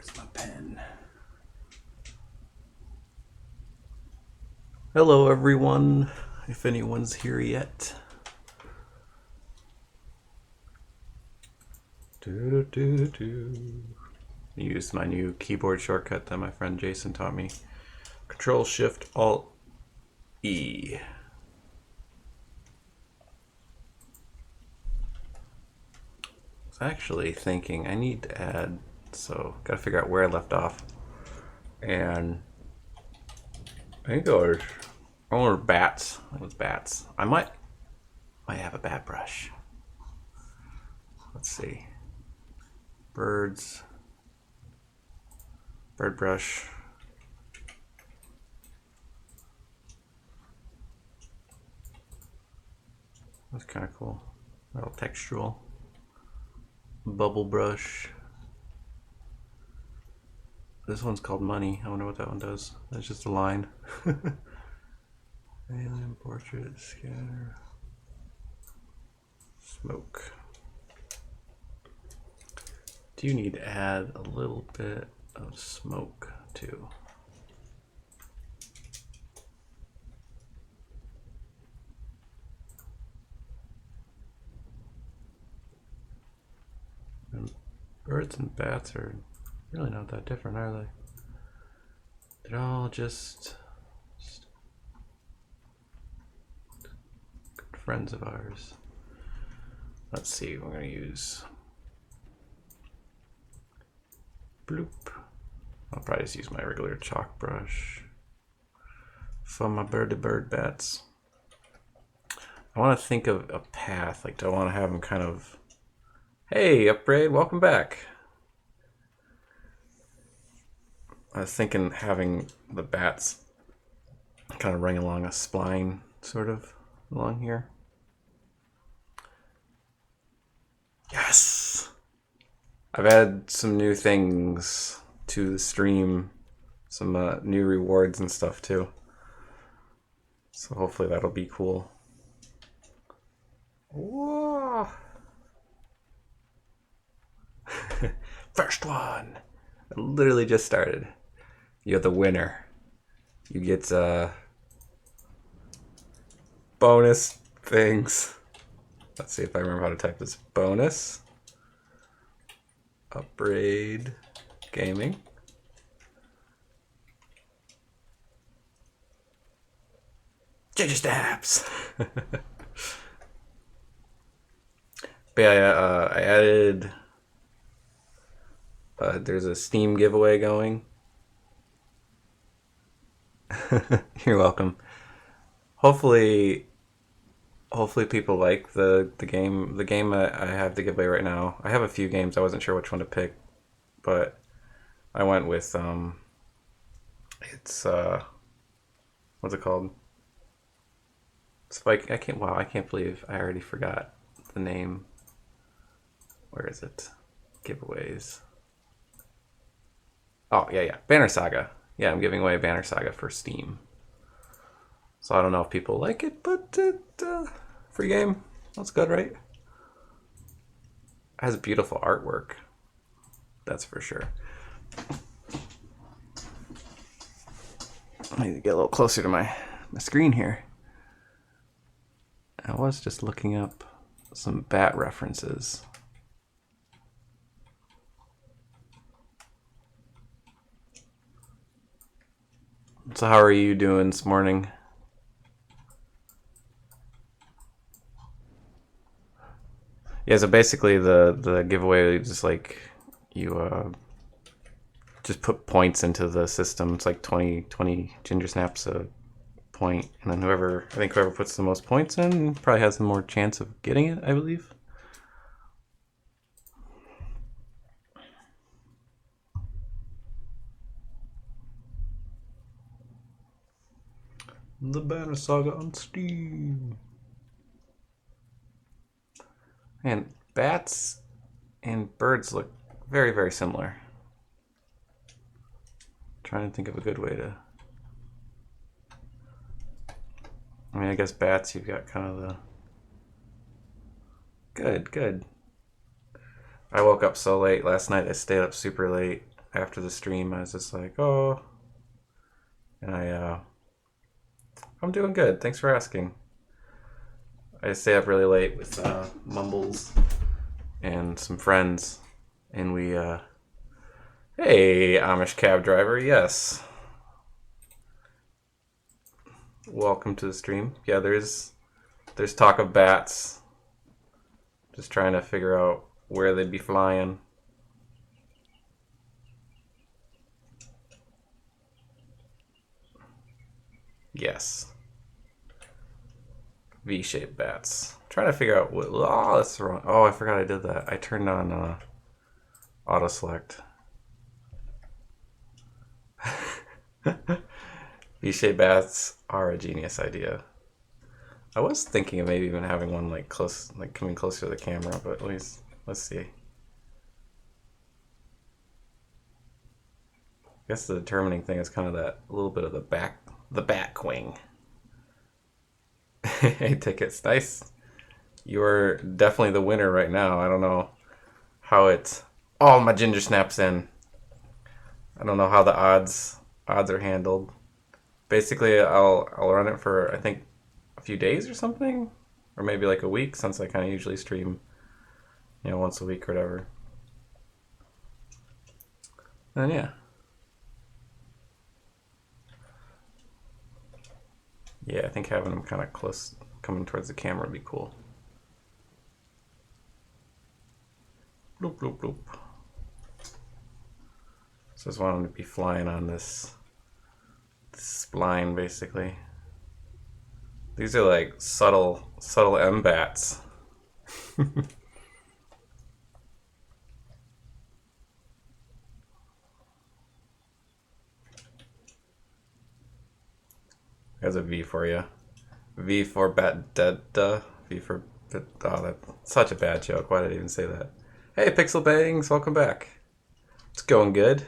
Where's my pen? Hello, everyone, if anyone's here yet. Used my new keyboard shortcut that my friend Jason taught me. Control Shift Alt E. I was actually thinking I need to add, so gotta figure out where I left off. And I think it was bats. It was bats. I might have a bat brush. Let's see. Birds. Bird brush. That's kind of cool. A little textural. Bubble brush. This one's called Money. I wonder what that one does. That's just a line. Alien portrait, scatter. Smoke. Do you need to add a little bit of smoke too? And birds and bats are really not that different, are they? They're all just good friends of ours. Let's see, we're gonna use bloop. I'll probably just use my regular chalk brush for my bird bats. I want to think of a path. Like, do I want to have them kind of, hey, Upgrade, welcome back. I was thinking having the bats kind of running along a spline, sort of, along here. Yes! I've added some new things to the stream, some new rewards and stuff too. So hopefully that'll be cool. Whoa! First one! I literally just started. You're the winner. You get bonus things. Let's see if I remember how to type this. Bonus. Upgrade gaming. Ginger Snaps. But yeah, I added. There's a Steam giveaway going. You're welcome. Hopefully people like the game. The game I have to give away right now. I have a few games. I wasn't sure which one to pick, but I went with it's what's it called? Spike. I can't believe I already forgot the name. Where is it? Giveaways. Oh yeah, Banner Saga. Yeah, I'm giving away Banner Saga for Steam. So I don't know if people like it, but free game. That's good, right? It has beautiful artwork. That's for sure. I need to get a little closer to my screen here. I was just looking up some bat references. So how are you doing this morning? Yeah, so basically the giveaway is just like you just put points into the system. It's like 20 ginger snaps a point, and then whoever puts the most points in probably has the more chance of getting it, I believe. The Banner Saga on Steam. And bats and birds look very, very similar. Trying to think of a good way to. I mean, I guess bats, you've got kind of the. Good. I woke up so late last night. I stayed up super late. after the stream. I was just like, oh, and I'm doing good. Thanks for asking. I stay up really late with Mumbles and some friends, and we hey, Amish cab driver, yes. Welcome to the stream. Yeah, there's talk of bats. Just trying to figure out where they'd be flying. Yes. V-shaped bats. Trying to figure out what. Oh, that's wrong. Oh, I forgot I did that. I turned on auto select. V-shaped bats are a genius idea. I was thinking of maybe even having one like close, like coming closer to the camera, but at least let's see. I guess the determining thing is kind of that little bit of the back wing. Hey, tickets, nice. You're definitely the winner right now. I don't know how it's. Oh, my ginger snaps in. I don't know how the odds are handled. Basically, I'll run it for I think a few days or something, or maybe like a week, since I kind of usually stream, once a week or whatever. And yeah, I think having them kind of close, coming towards the camera would be cool. Bloop bloop bloop. So I just want them to be flying on this spline, basically. These are like subtle M bats. There's a V for you. V for bat deda. V for. Oh, that's such a bad joke. Why did I even say that? Hey, Pixel Bangs, welcome back. It's going good.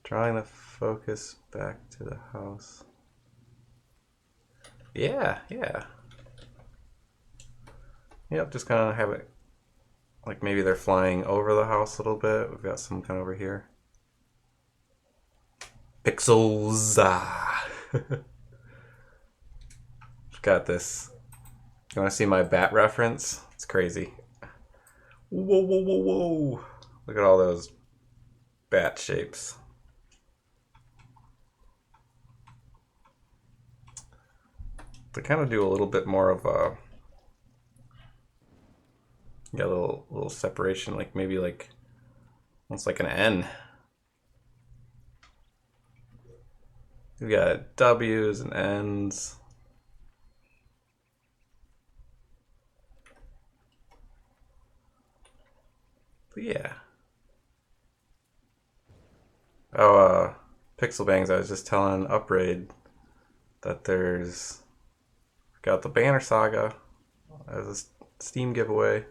Trying to focus back to the house. Yeah. Yep, just kind of have it like maybe they're flying over the house a little bit. We've got some kind of over here. Pixels. Got this. You want to see my bat reference? It's crazy. Whoa. Look at all those bat shapes. To kind of do a little bit more of a little separation, like maybe like almost like an N. We got W's and N's. But yeah. Oh, Pixel Bangs, I was just telling Upraid that there's got the Banner Saga as a Steam giveaway.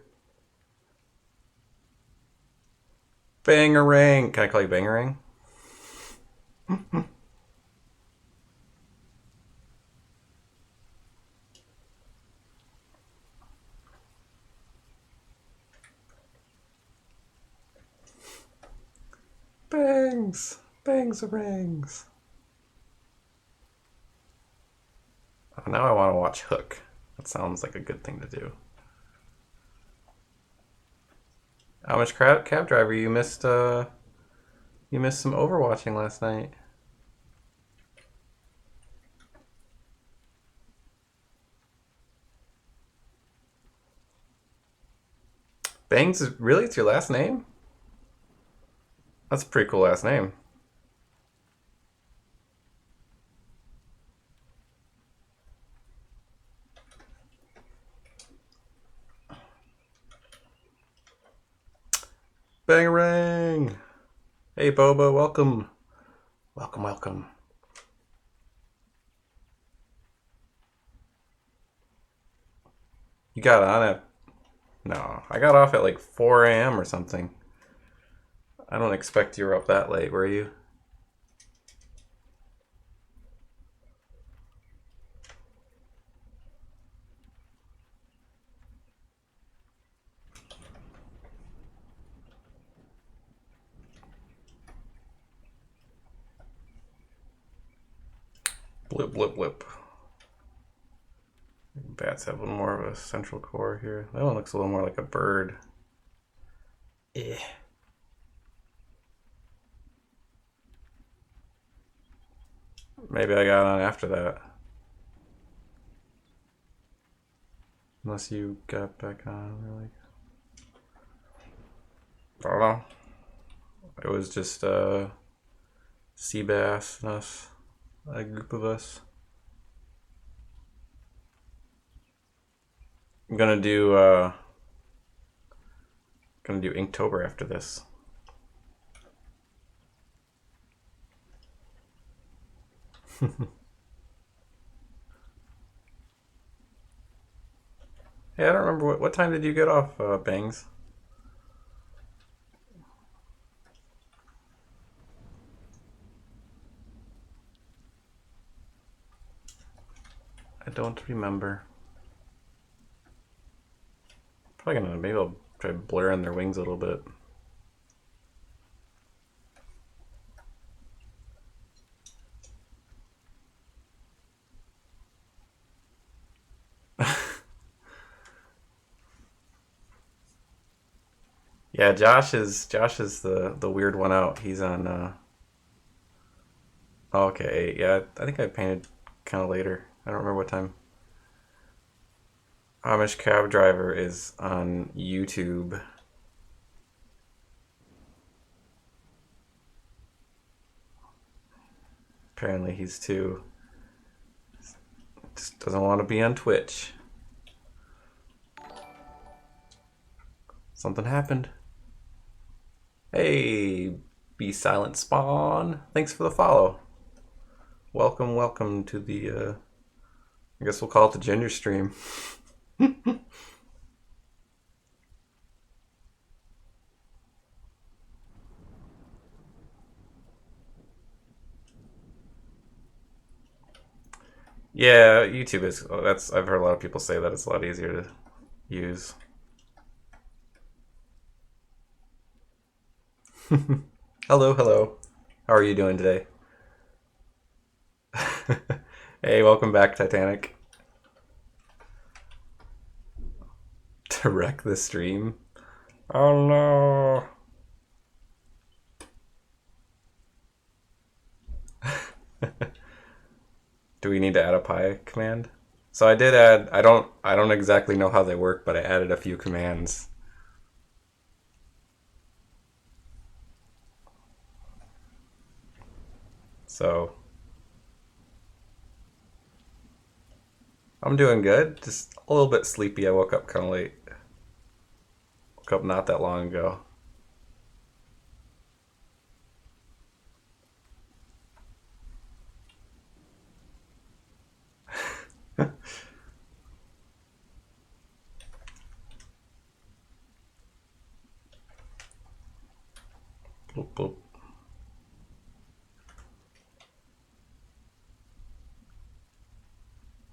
Bangarang! Can I call you Bangarang? Bangs-a-rangs. Oh, now I want to watch Hook. That sounds like a good thing to do. Amish cab driver, you missed some overwatching last night. Bangs is really, it's your last name? That's a pretty cool last name. Bangarang! Hey Boba, welcome. Welcome. You got on at... No, I got off at like 4 a.m. or something. I don't expect you were up that late, were you? Blip, blip, blip. Bats have a little more of a central core here. That one looks a little more like a bird. Eh. Maybe I got on after that. Unless you got back on, really. I don't know. It was just sea bass and us, a group of us. I'm gonna do Inktober after this. Hey, I don't remember what time did you get off, Bangs? I don't remember. Probably gonna maybe I'll try blurring their wings a little bit. Yeah, Josh is the weird one out. He's on oh, okay, yeah, I think I painted kind of later. I don't remember what time. Amish cab driver is on YouTube. Apparently he's too just doesn't want to be on Twitch. Something happened. Hey, Be Silent Spawn. Thanks for the follow. Welcome, welcome to the I guess we'll call it the Ginger stream. Yeah, YouTube is that's I've heard a lot of people say that it's a lot easier to use. Hello, hello. How are you doing today? Hey, welcome back, Titanic. To wreck the stream. Oh no. Do we need to add a pie command? So I did add I don't exactly know how they work, but I added a few commands. So I'm doing good. Just a little bit sleepy. I woke up kind of late. Woke up not that long ago. Boop, boop.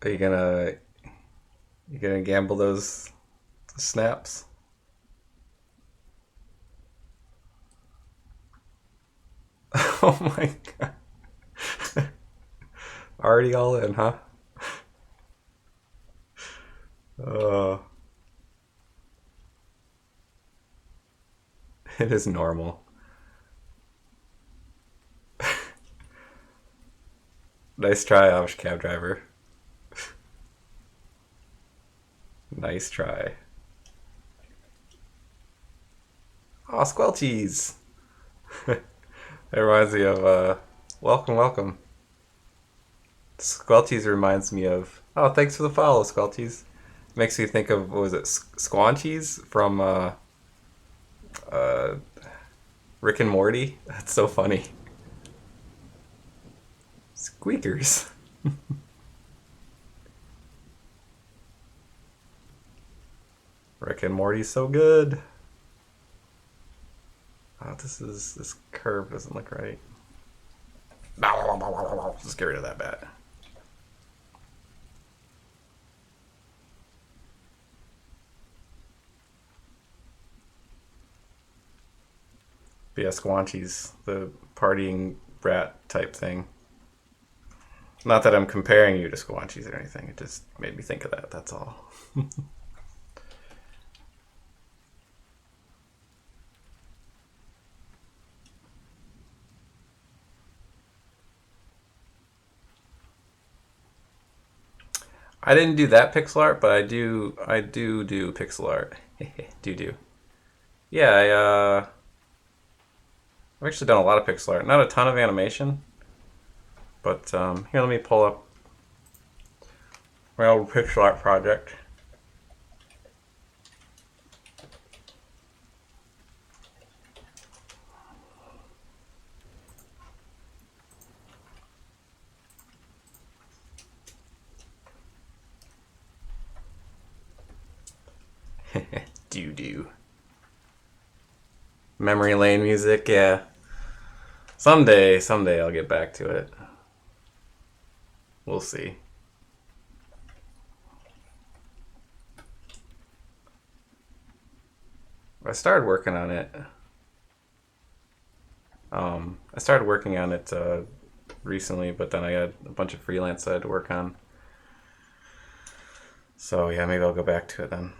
Are you gonna gamble those snaps? Oh my god. Already all in, huh? Uh, it is normal. Nice try, Amish cab driver. Nice try. Aw, Squelchies! It reminds me of, welcome, welcome. Squelchies reminds me of, oh, thanks for the follow, Squelchies. Makes me think of, what was it, Squanchies from, uh, Rick and Morty? That's so funny. Squeakers. Rick and Morty's so good. Oh, this curve doesn't look right. Just get rid of that bat. But yeah, Squanchies, the partying brat type thing. Not that I'm comparing you to Squanchies or anything. It just made me think of that. That's all. I didn't do that pixel art, but I do pixel art. do. Yeah, I've actually done a lot of pixel art. Not a ton of animation, but here, let me pull up my old pixel art project. do. Memory lane music, yeah. Someday I'll get back to it. We'll see. I started working on it. I started working on it recently, but then I had a bunch of freelance I had to work on. So yeah, maybe I'll go back to it then.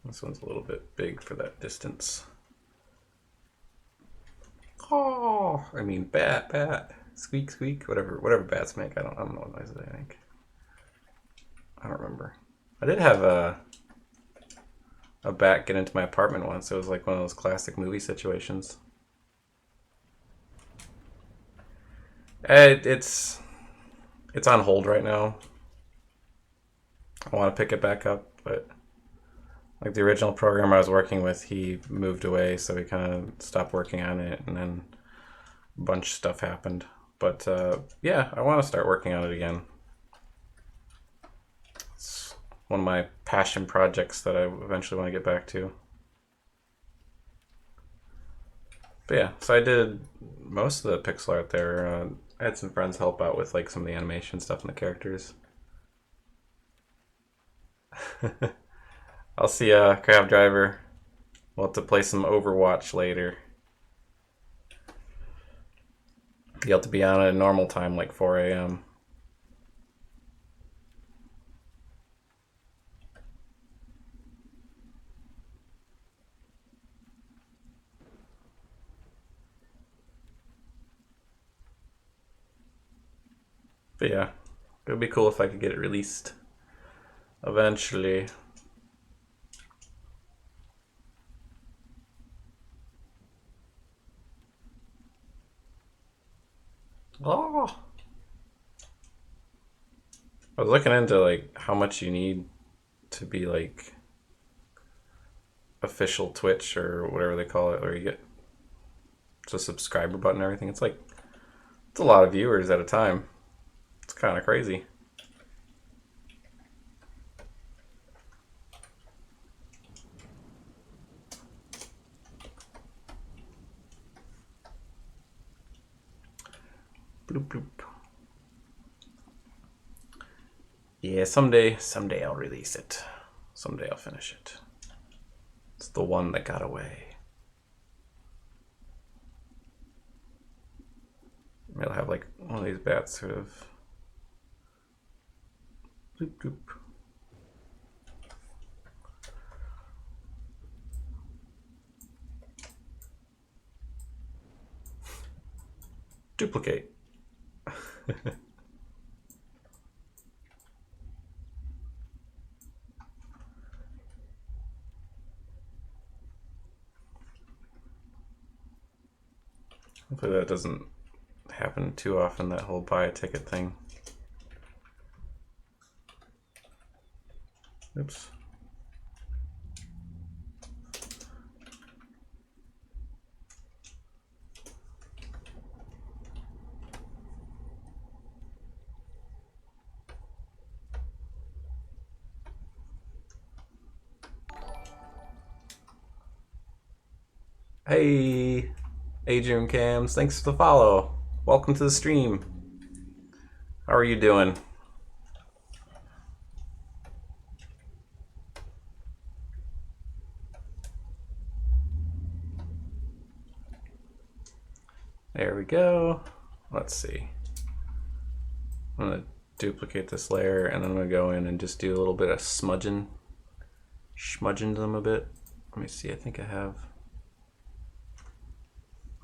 This one's a little bit big for that distance. Oh, I mean bat, squeak, squeak, whatever bats make. I don't know what noises they make. I don't remember. I did have a bat get into my apartment once. It was like one of those classic movie situations. It's on hold right now. I want to pick it back up, but like the original programmer I was working with, he moved away, so we kind of stopped working on it, and then a bunch of stuff happened. But yeah, I want to start working on it again. It's one of my passion projects that I eventually want to get back to. But yeah, so I did most of the pixel art there. I had some friends help out with like some of the animation stuff and the characters. I'll see Crab Driver. We'll have to play some Overwatch later. You have to be on at a normal time, like 4 a.m. But yeah, it would be cool if I could get it released eventually. Oh, I was looking into like how much you need to be like official Twitch or whatever they call it, where you get the subscriber button and everything. It's a lot of viewers at a time. It's kind of crazy. Bloop bloop. Yeah, someday I'll release it. Someday I'll finish it. It's the one that got away. Maybe I'll have like one of these bats sort of bloop bloop. Duplicate. Hopefully that doesn't happen too often, that whole buy a ticket thing. Oops. Hey, Adrian Cams, thanks for the follow. Welcome to the stream. How are you doing? There we go. Let's see. I'm going to duplicate this layer and I'm going to go in and just do a little bit of smudging them a bit. Let me see, I think I have.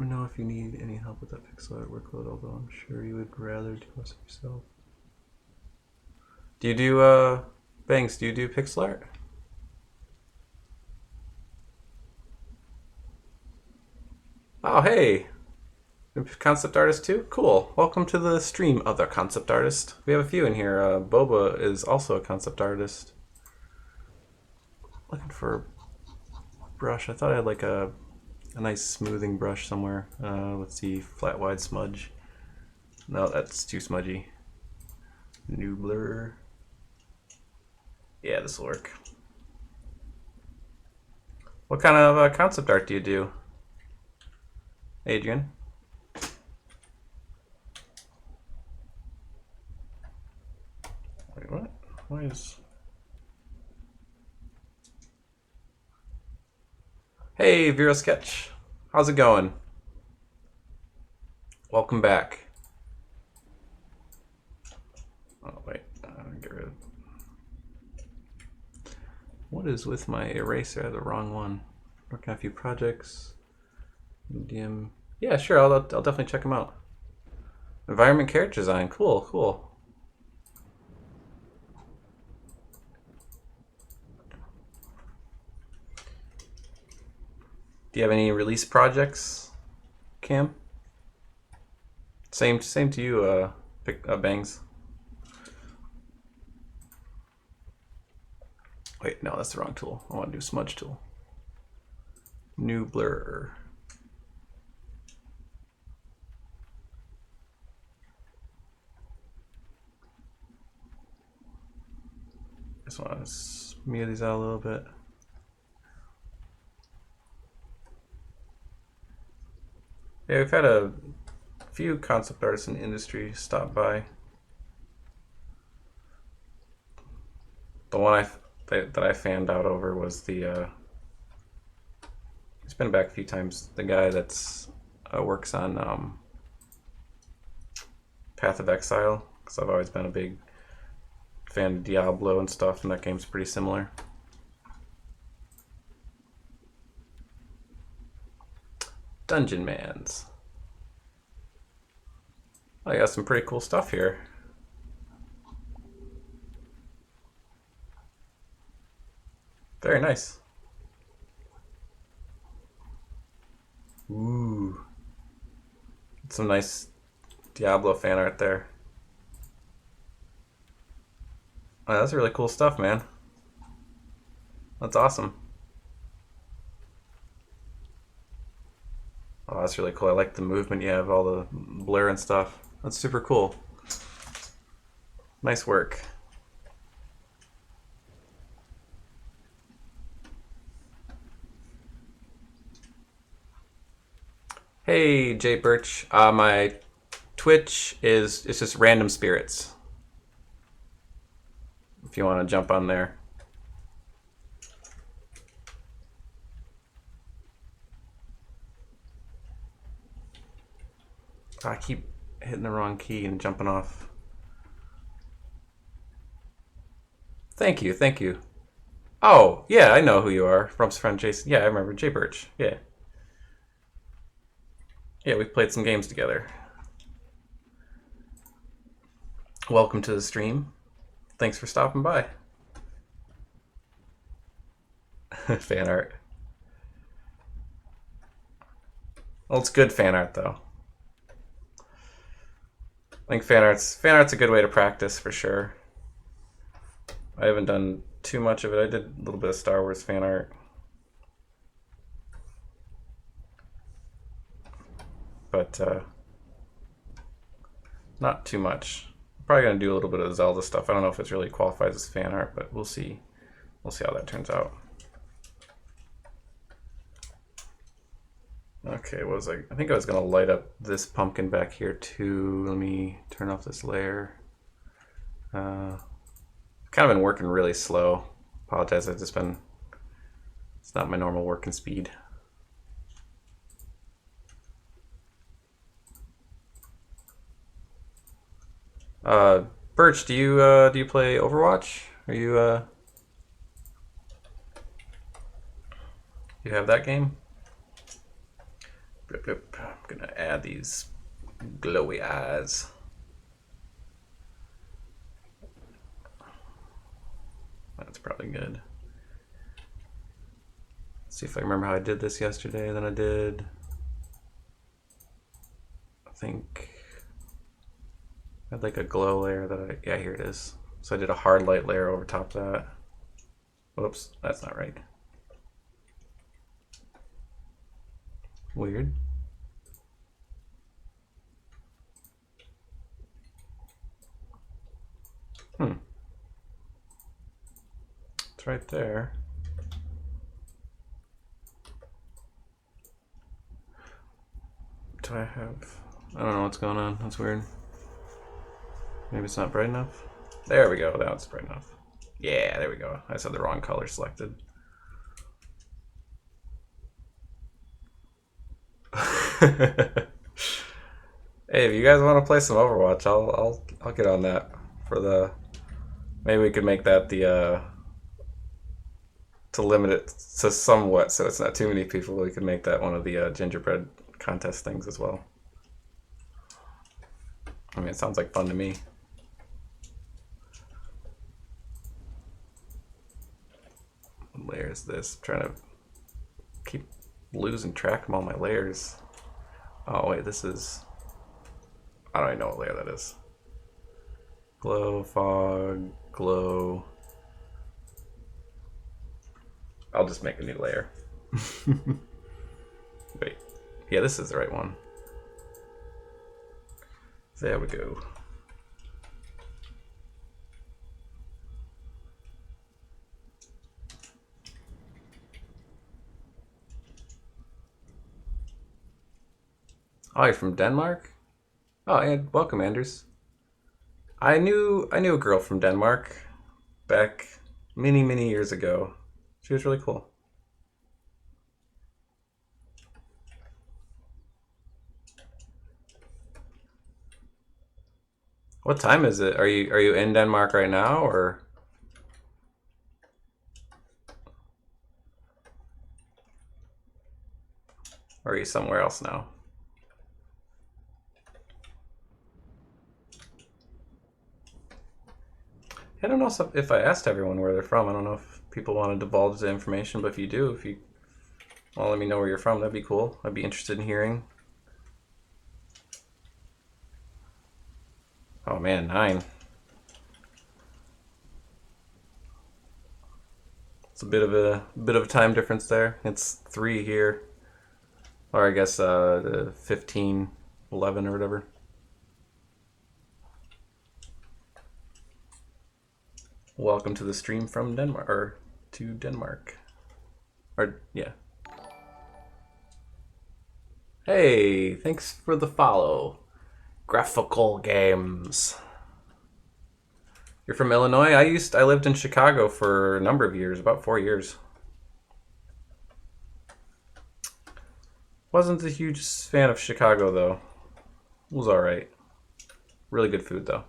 I don't know if you need any help with that pixel art workload, although I'm sure you would rather do this yourself. Do you do, Banks, do you do pixel art? Oh, hey! Concept artist too? Cool. Welcome to the stream, other concept artist. We have a few in here. Boba is also a concept artist. Looking for a brush. I thought I had like a nice smoothing brush somewhere. Let's see, flat wide smudge. No, that's too smudgy. New blur. Yeah, this will work. What kind of concept art do you do, Adrian? Wait, what? Why is... Hey, Vero Sketch. How's it going? Welcome back. Oh, wait. Get rid of... What is with my eraser? I have the wrong one. Working on a few projects. Medium. Yeah, sure. I'll definitely check them out. Environment character design. Cool, cool. Do you have any release projects, Cam? Same to you, Bangs. Wait, no, that's the wrong tool. I want to do smudge tool. New blur. Just want to smooth these out a little bit. Yeah, we've had a few concept artists in the industry stop by. The one that I fanned out over was the he's been back a few times. The guy that's works on Path of Exile, because I've always been a big fan of Diablo and stuff, and that game's pretty similar. Dungeon Mans. I got some pretty cool stuff here. Very nice. Ooh. Some nice Diablo fan art there. Oh, that's really cool stuff, man. That's awesome. Oh, that's really cool. I like the movement you have, all the blur and stuff. That's super cool. Nice work. Hey, Jay Birch. My Twitch it's just Random Spirits. If you want to jump on there. I keep hitting the wrong key and jumping off. Thank you, thank you. Oh, yeah, I know who you are. Rump's friend Jason. Yeah, I remember Jay Birch. Yeah. Yeah, we've played some games together. Welcome to the stream. Thanks for stopping by. Fan art. Well, it's good fan art, though. I think fan art's a good way to practice for sure. I haven't done too much of it. I did a little bit of Star Wars fan art. But not too much. I'm probably gonna do a little bit of Zelda stuff. I don't know if it really qualifies as fan art, but we'll see. We'll see how that turns out. Okay, what was I think I was gonna light up this pumpkin back here too. Let me turn off this layer. Kind of been working really slow. Apologize, I've just been, it's not my normal working speed. Birch, do you play Overwatch? Are you have that game? Yep, yep. I'm gonna add these glowy eyes. That's probably good. Let's see if I remember how I did this yesterday. Then I did, I think, I had like a glow layer that yeah, here it is. So I did a hard light layer over top of that. Whoops, that's not right. Weird. It's right there. Do I have, I don't know what's going on. That's weird. Maybe it's not bright enough. There we go. Now it's bright enough. Yeah, there we go. I just had the wrong color selected. Hey, if you guys want to play some Overwatch, I'll get on that for the. Maybe we could make that the to limit it to somewhat, so it's not too many people. We could make that one of the gingerbread contest things as well. I mean, it sounds like fun to me. What layer is this? I'm trying to keep losing track of all my layers. Oh wait, this is. I don't even know what layer that is. Glow, fog, glow. I'll just make a new layer. Wait. Yeah, this is the right one. There we go. Oh, you're from Denmark? Oh, and welcome, Anders. I knew a girl from Denmark back many years ago. She was really cool. What time is it? Are you in Denmark right now, or are you somewhere else now? I don't know if I asked everyone where they're from. I don't know if people want to divulge the information, but if you do, if you want to let me know where you're from, that'd be cool. I'd be interested in hearing. Oh man, 9. It's a bit of a time difference there. It's 3 here, or I guess 15, 11 or whatever. Welcome to the stream from Denmark, or to Denmark, or yeah. Hey, thanks for the follow. Graphical games. You're from Illinois? I lived in Chicago for a number of years, about 4 years. Wasn't a huge fan of Chicago though. It was alright. Really good food though.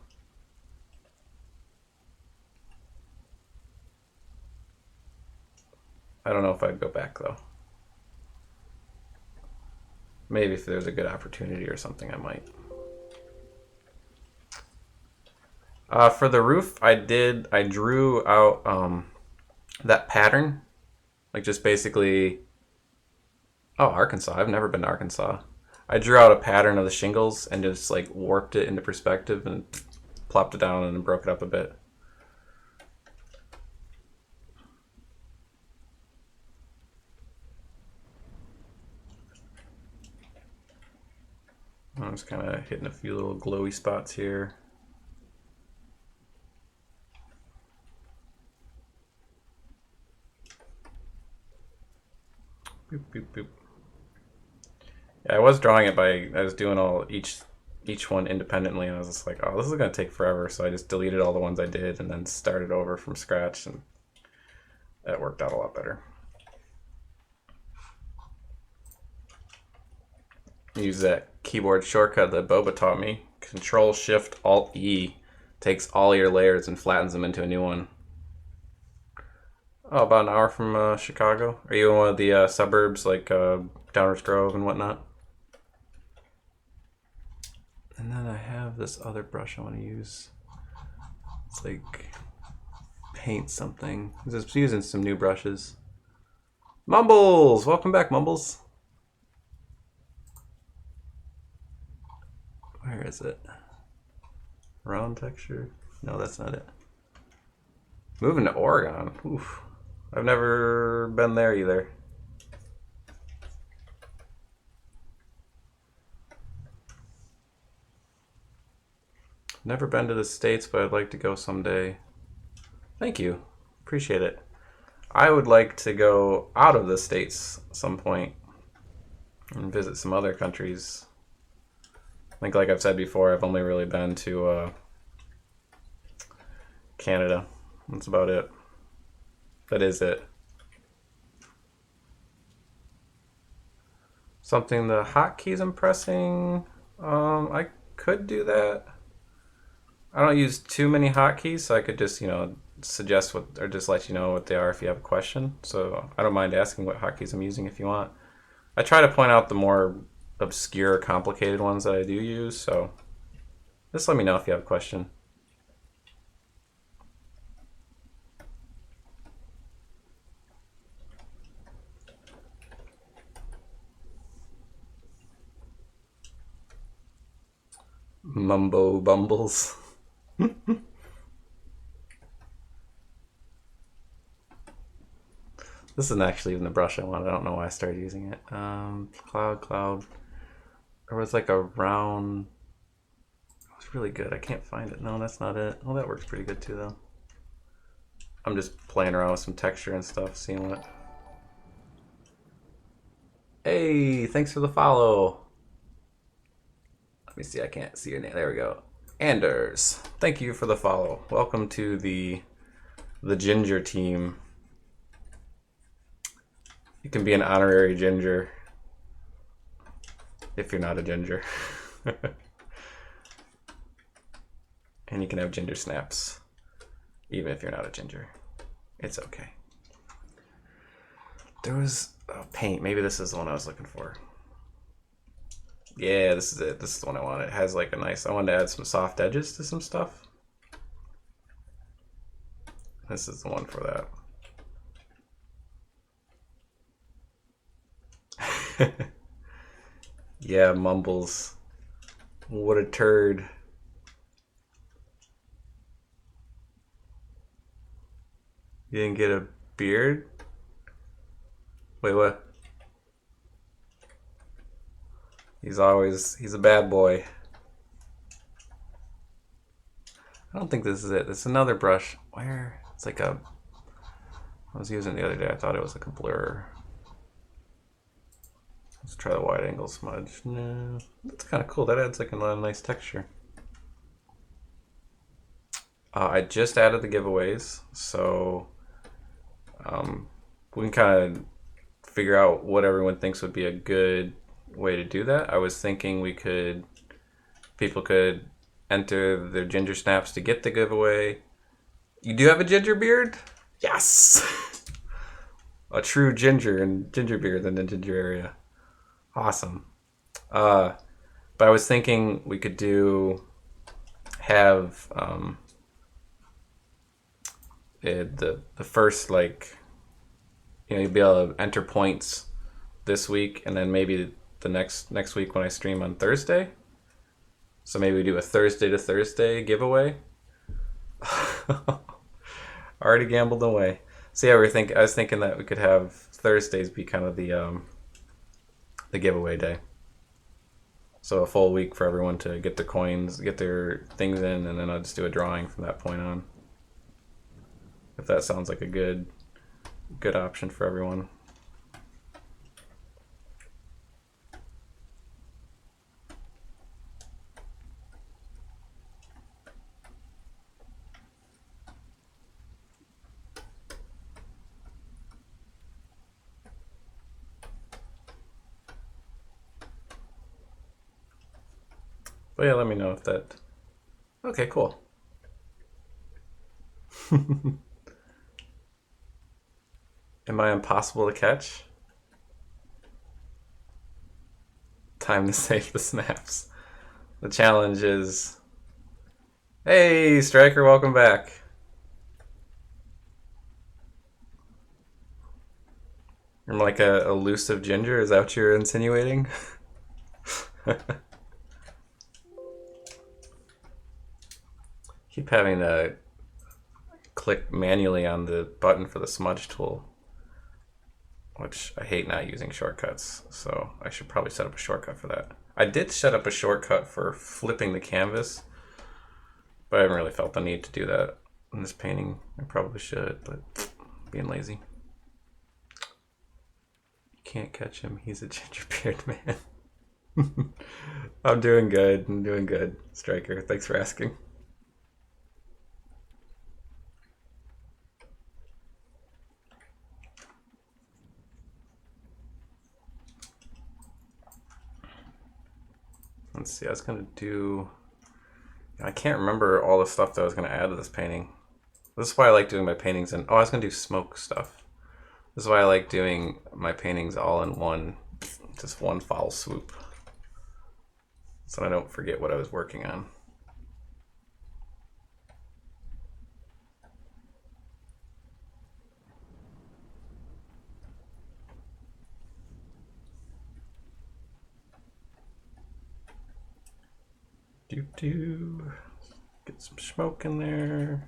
I don't know if I'd go back though. Maybe if there's a good opportunity or something, I might. For the roof, I drew out that pattern. Like just basically, oh, Arkansas. I've never been to Arkansas. I drew out a pattern of the shingles and just like warped it into perspective and plopped it down and broke it up a bit. I'm just kind of hitting a few little glowy spots here. Boop, boop, boop. Yeah, I was drawing it I was doing each one independently, and I was just like, oh, this is gonna take forever. So I just deleted all the ones I did and then started over from scratch, and that worked out a lot better. Use that keyboard shortcut that Boba taught me. Control Shift Alt E takes all your layers and flattens them into a new one. Oh, about an hour from Chicago. Are you in one of the suburbs like Downers Grove and whatnot? And then I have this other brush I want to use. It's like paint something. I'm just using some new brushes. Mumbles! Welcome back, Mumbles. Where is it? Round texture? No, that's not it. Moving to Oregon. Oof. I've never been there either. Never been to the States, but I'd like to go someday. Thank you. Appreciate it. I would like to go out of the States at some point and visit some other countries. I think, like I've said before, I've only really been to Canada. That's about it. That is it. Something the hotkeys I'm pressing. I could do that. I don't use too many hotkeys, so I could just, suggest what, or just let you know what they are if you have a question. So I don't mind asking what hotkeys I'm using if you want. I try to point out the more obscure, complicated ones that I do use, so just let me know if you have a question. Mumbo bumbles. This isn't actually even the brush I wanted. I don't know why I started using it. Cloud. There was like a round. It was really good. I can't find it. No, that's not it. Oh, that works pretty good too, though. I'm just playing around with some texture and stuff, seeing what. Hey, thanks for the follow. Let me see. I can't see your name. There we go. Anders, thank you for the follow. Welcome to the ginger team. You can be an honorary ginger if you're not a ginger. And you can have ginger snaps even if you're not a ginger. It's okay. There was paint. Maybe this is the one I was looking for. Yeah, this is it. This is the one I wanted. It has like a nice... I wanted to add some soft edges to some stuff. This is the one for that. Yeah, Mumbles. What a turd. You didn't get a beard? Wait, what? He's a bad boy. I don't think this is it. This is another brush. Where? It's like a... I was using it the other day. I thought it was like a blur. Let's try the wide angle smudge. No, that's kind of cool. That adds like a nice texture. I just added the giveaways, so we can kind of figure out what everyone thinks would be a good way to do that. I was thinking people could enter their ginger snaps to get the giveaway. You do have a ginger beard? Yes! A true ginger and ginger beard in the ginger area. Awesome. But I was thinking we could have the first, like, you'd be able to enter points this week, and then maybe the next week when I stream on Thursday. So maybe we do a Thursday to Thursday giveaway. Already gambled away. So yeah, I was thinking that we could have Thursdays be kind of the giveaway day. So a full week for everyone to get their coins, get their things in, and then I'll just do a drawing from that point on. If that sounds like a good option for everyone. But yeah, let me know if that... Okay, cool. Am I impossible to catch? Time to save the snaps. The challenge is... Hey, Striker, welcome back. I'm like a elusive ginger, is that what you're insinuating? Keep having to click manually on the button for the smudge tool, which I hate not using shortcuts, so I should probably set up a shortcut for that. I did set up a shortcut for flipping the canvas, but I haven't really felt the need to do that in this painting. I probably should, but being lazy. You can't catch him, he's a gingerbeard man. I'm doing good, Striker. Thanks for asking. Let's see, I was gonna do... I can't remember all the stuff that I was gonna add to this painting. This is why I like doing my paintings in... Oh, I was gonna do smoke stuff. This is why I like doing my paintings all in one, just one foul swoop. So I don't forget what I was working on. Get some smoke in there.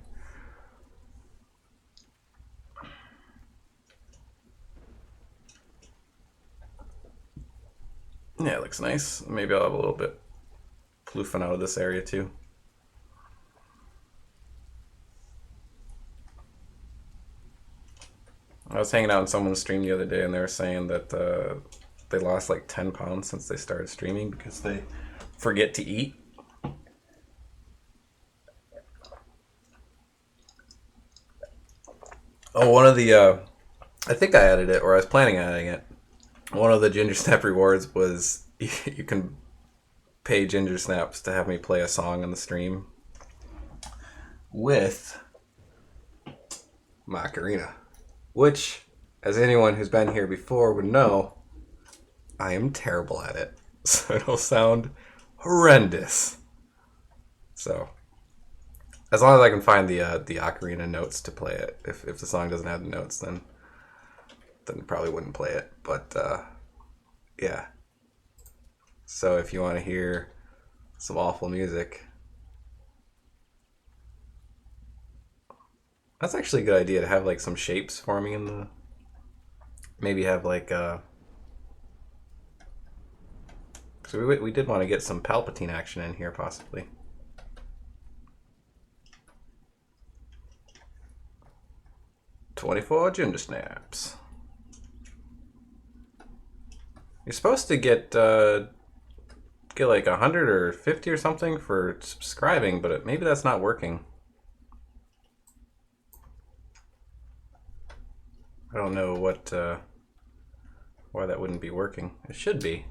Yeah, it looks nice. Maybe I'll have a little bit ploofing out of this area too. I was hanging out in someone's stream the other day and they were saying that they lost like 10 pounds since they started streaming because they forget to eat. Oh, one of the, I think I added it, or I was planning on adding it. One of the Ginger Snap rewards was you can pay Ginger Snaps to have me play a song on the stream with Macarena, which, as anyone who's been here before would know, I am terrible at it. So it'll sound horrendous. So, as long as I can find the ocarina notes to play it. If the song doesn't have the notes, then probably wouldn't play it. But yeah. So if you want to hear some awful music, that's actually a good idea to have like some shapes forming in the. Maybe have like. So we did want to get some Palpatine action in here, possibly. $24 Ginger Snaps. You're supposed to get like 100 or 50 or something for subscribing, but maybe that's not working. I don't know what why that wouldn't be working. It should be.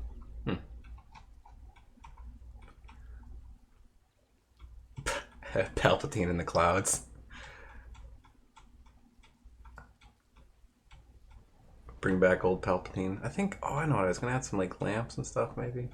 Palpatine in the clouds. Bring back old Palpatine. I think, oh, I know what, I was gonna add some like lamps and stuff maybe.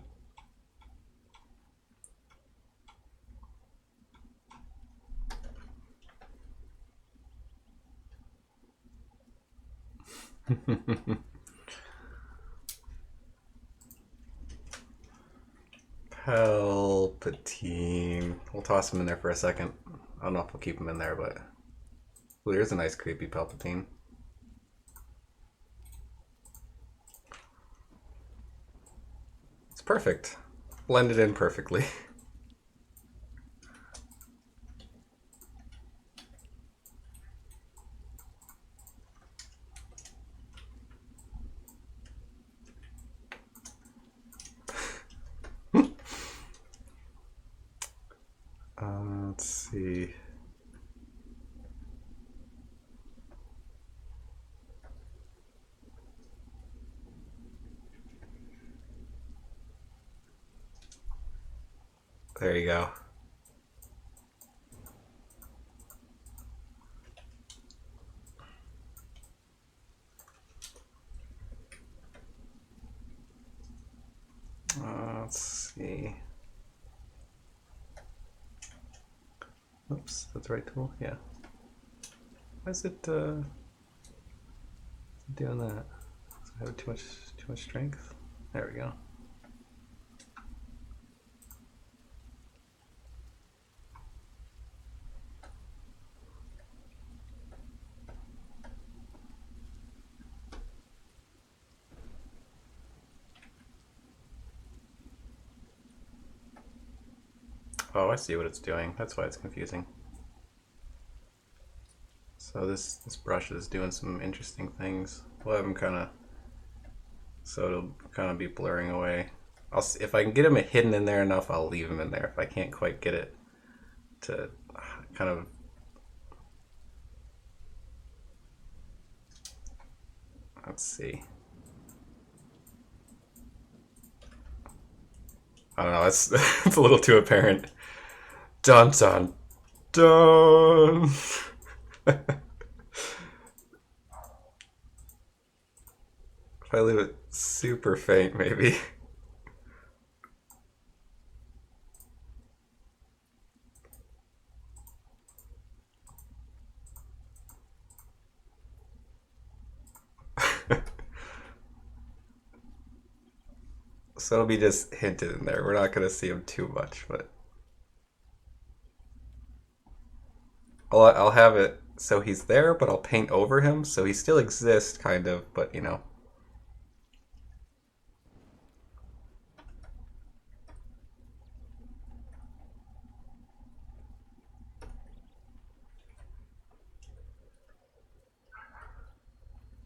Palpatine. We'll toss him in there for a second. I don't know if we'll keep him in there, but... Ooh, there's a nice creepy Palpatine. It's perfect. Blended in perfectly. Let's see. There you go. Let's see. Oops, that's the right tool? Yeah. Why is it doing that? Does it have too much strength? There we go. Oh, I see what it's doing. That's why it's confusing. So this brush is doing some interesting things. We'll have him kind of, so it'll kind of be blurring away. I'll see, if I can get him hidden in there enough, I'll leave him in there. If I can't quite get it to kind of, let's see. I don't know. It's it's a little too apparent. Dun dun dun. If I leave it super faint, maybe. So it'll be just hinted in there. We're not going to see him too much, but I'll have it so he's there, but I'll paint over him so he still exists, kind of, but you know.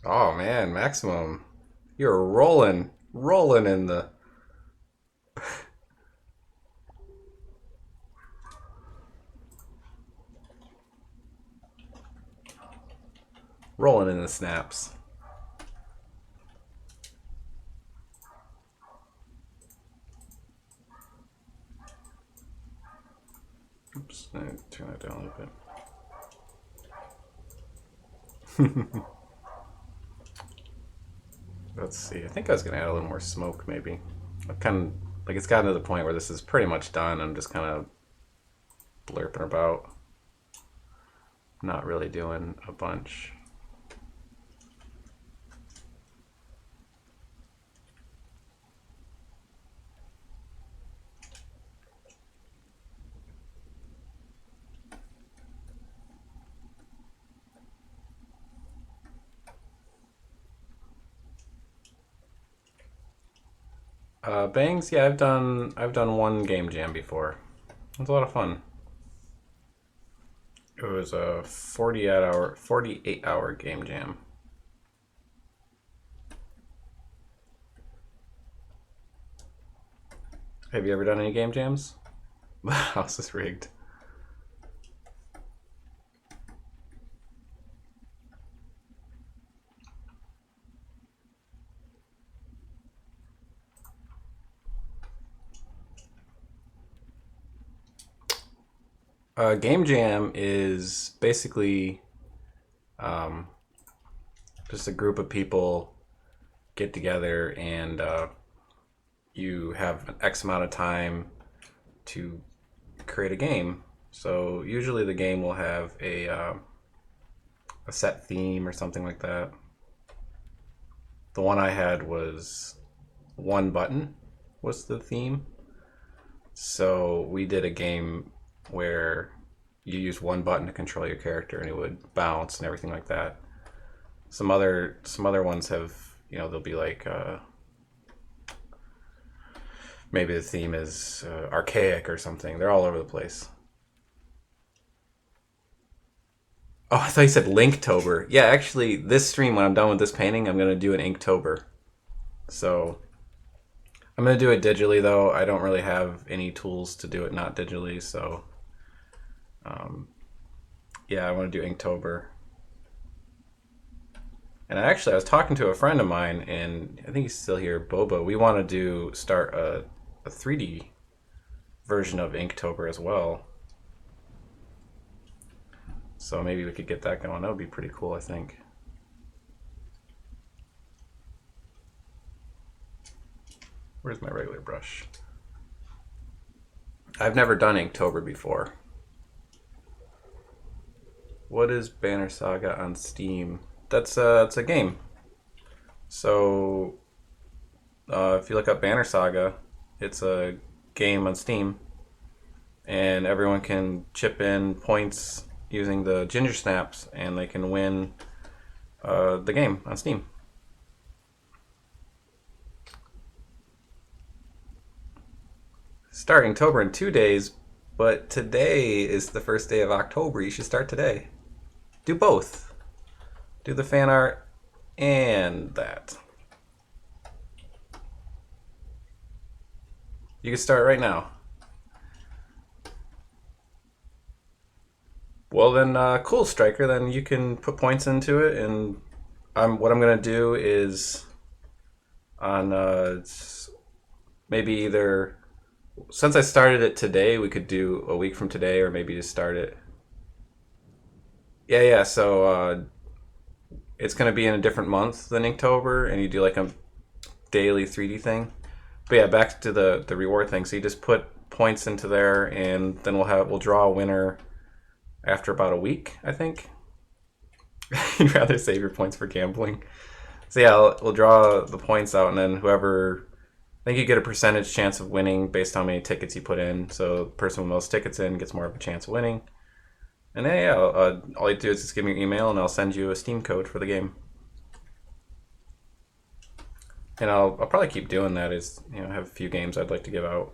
Oh man, Maximum. You're rolling in the. Rolling in the snaps. Oops, I turn that down a little bit. Let's see. I think I was gonna add a little more smoke, maybe. I've kind of like it's gotten to the point where this is pretty much done. I'm just kind of blurping about, not really doing a bunch. Bangs, yeah, I've done one game jam before. It was a lot of fun. It was a 48 hour game jam. Have you ever done any game jams? The house is rigged. Game jam is basically um, just a group of people get together and you have an X amount of time to create a game. So usually the game will have a set theme or something like that. The one I had was one button was the theme. So we did a game where you use one button to control your character and it would bounce and everything like that. Some other ones have, you know, they'll be like maybe the theme is archaic or something. They're all over the place. Oh, I thought you said Linktober. Yeah, actually, this stream, when I'm done with this painting, I'm going to do an Inktober. So I'm going to do it digitally, though. I don't really have any tools to do it not digitally, so yeah, I want to do Inktober. And actually, I was talking to a friend of mine, and I think he's still here, Boba. We want to start a 3D version of Inktober as well. So maybe we could get that going. That would be pretty cool, I think. Where's my regular brush? I've never done Inktober before. What is Banner Saga on Steam? It's a game. So if you look up Banner Saga, it's a game on Steam, and everyone can chip in points using the Ginger Snaps, and they can win the game on Steam. Starting October in 2 days, but today is the first day of October. You should start today. Do both. Do the fan art and that. You can start right now. Well then, cool, Striker. Then you can put points into it, and what I'm gonna do is on maybe either, since I started it today, we could do a week from today, or maybe just start it. Yeah. So it's gonna be in a different month than Inktober, and you do like a daily 3D thing. But yeah, back to the reward thing. So you just put points into there, and then we'll draw a winner after about a week, I think. You'd rather save your points for gambling. So yeah, we'll draw the points out, and then whoever, I think you get a percentage chance of winning based on how many tickets you put in. So the person with most tickets in gets more of a chance of winning. And then yeah, all you do is just give me your email, and I'll send you a Steam code for the game. And I'll probably keep doing that. Is have a few games I'd like to give out.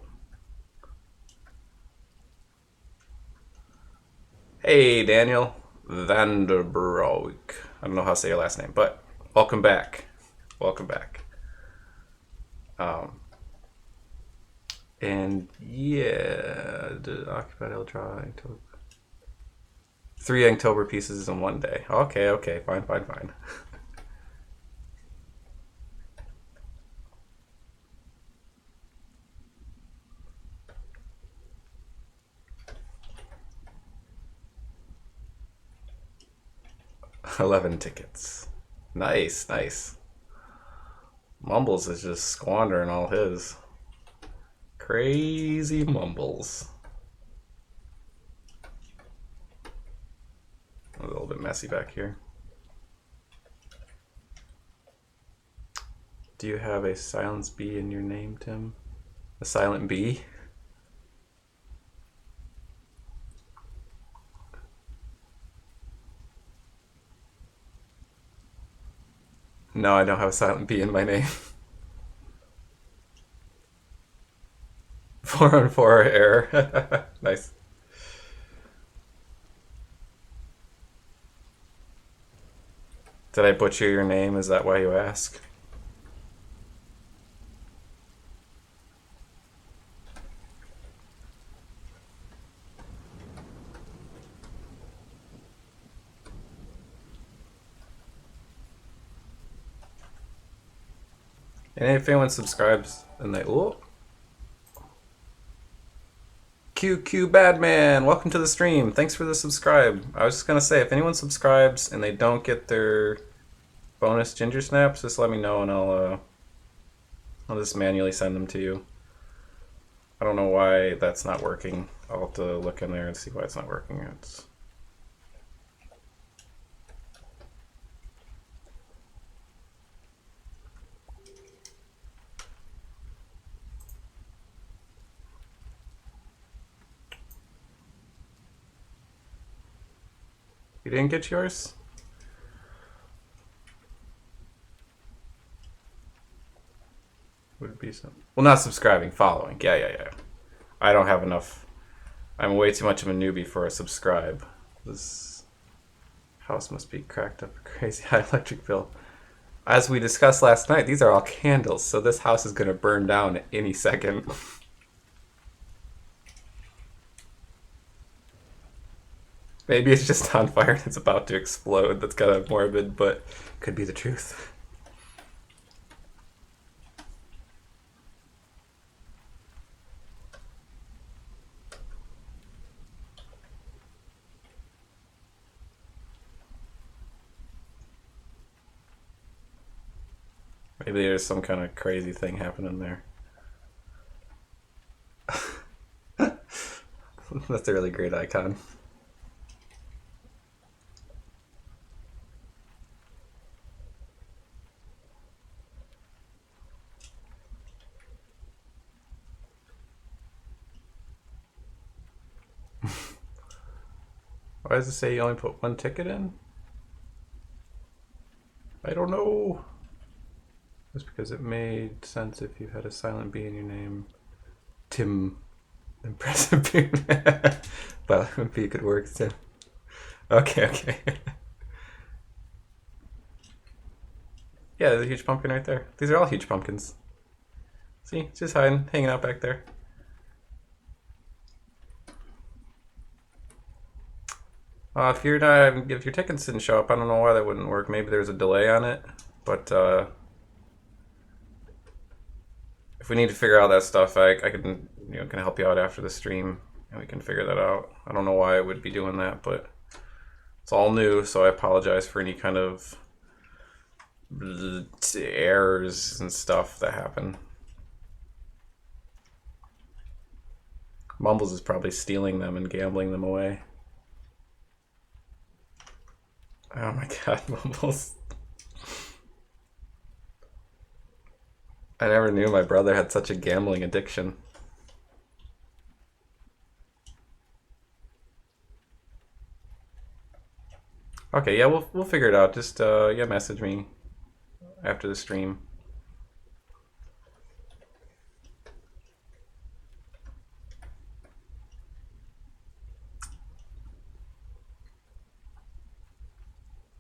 Hey, Daniel Vanderbroek. I don't know how to say your last name, but welcome back. Welcome back. And yeah, occupied I'll draw 3 Inktober pieces in 1 day. Okay, fine. 11 tickets. Nice. Mumbles is just squandering all his. Crazy Mumbles. A little bit messy back here. Do you have a silence B in your name, Tim? A silent B? No, I don't have a silent B in my name. 4-on-4 error. Nice. Did I butcher your name? Is that why you ask? And if anyone subscribes and they QQ Badman, welcome to the stream. Thanks for the subscribe. I was just gonna say, if anyone subscribes and they don't get their bonus ginger snaps, just let me know, and I'll just manually send them to you. I don't know why that's not working. I'll have to look in there and see why it's not working. You didn't get yours? Would it be some? Well, not subscribing, following. Yeah. I don't have enough. I'm way too much of a newbie for a subscribe. This house must be cracked up a crazy high electric bill. As we discussed last night, these are all candles, so this house is going to burn down at any second. Maybe it's just on fire and it's about to explode. That's kind of morbid, but could be the truth. Maybe there's some kind of crazy thing happening there. That's a really great icon. Why does it say you only put one ticket in? I don't know. Just because it made sense if you had a silent B in your name. Tim. Impressive beard. But B could work too. Okay, okay. Yeah, there's a huge pumpkin right there. These are all huge pumpkins. See, it's just hiding, hanging out back there. If your tickets didn't show up, I don't know why that wouldn't work. Maybe there's a delay on it, but if we need to figure out that stuff, I can can help you out after the stream, and we can figure that out. I don't know why it would be doing that, but it's all new, so I apologize for any kind of errors and stuff that happen. Mumbles is probably stealing them and gambling them away. Oh my god, Mumbles. I never knew my brother had such a gambling addiction. Okay, yeah, we'll figure it out. Just yeah, message me after the stream.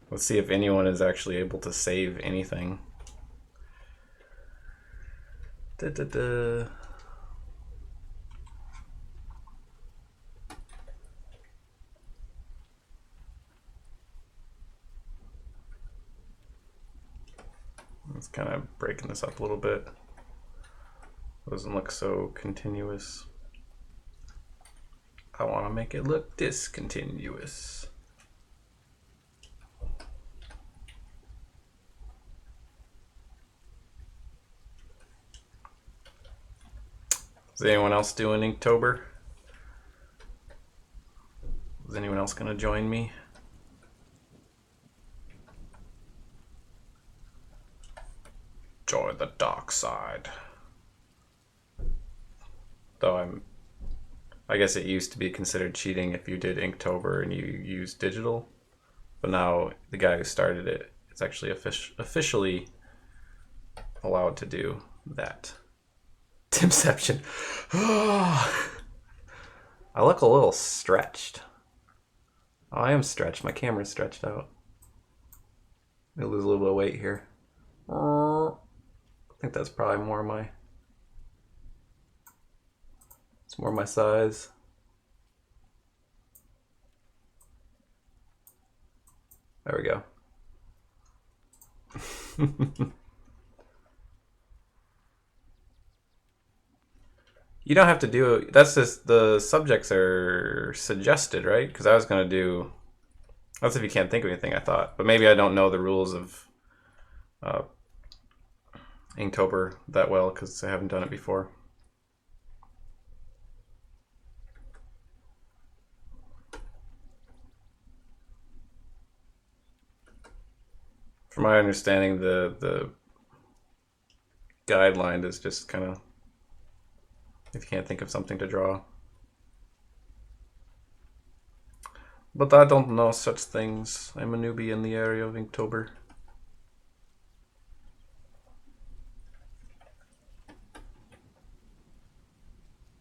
Let's see if anyone is actually able to save anything. Da-da-da. It's kind of breaking this up a little bit. Doesn't look so continuous. I want to make it look discontinuous. Is anyone else doing Inktober? Is anyone else going to join me? Join the dark side. Though I guess it used to be considered cheating if you did Inktober and you used digital, but now the guy who started it, it's actually officially allowed to do that. Timception. I look a little stretched. Oh, I am stretched. My camera's stretched out. I lose a little bit of weight here. I think that's probably more my. It's more my size. There we go. You don't have to do. That's just the subjects are suggested, right? Because I was gonna do. That's if you can't think of anything. I thought, but maybe I don't know the rules of Inktober that well because I haven't done it before. From my understanding, the guideline is just kind of if you can't think of something to draw. But I don't know such things. I'm a newbie in the area of Inktober.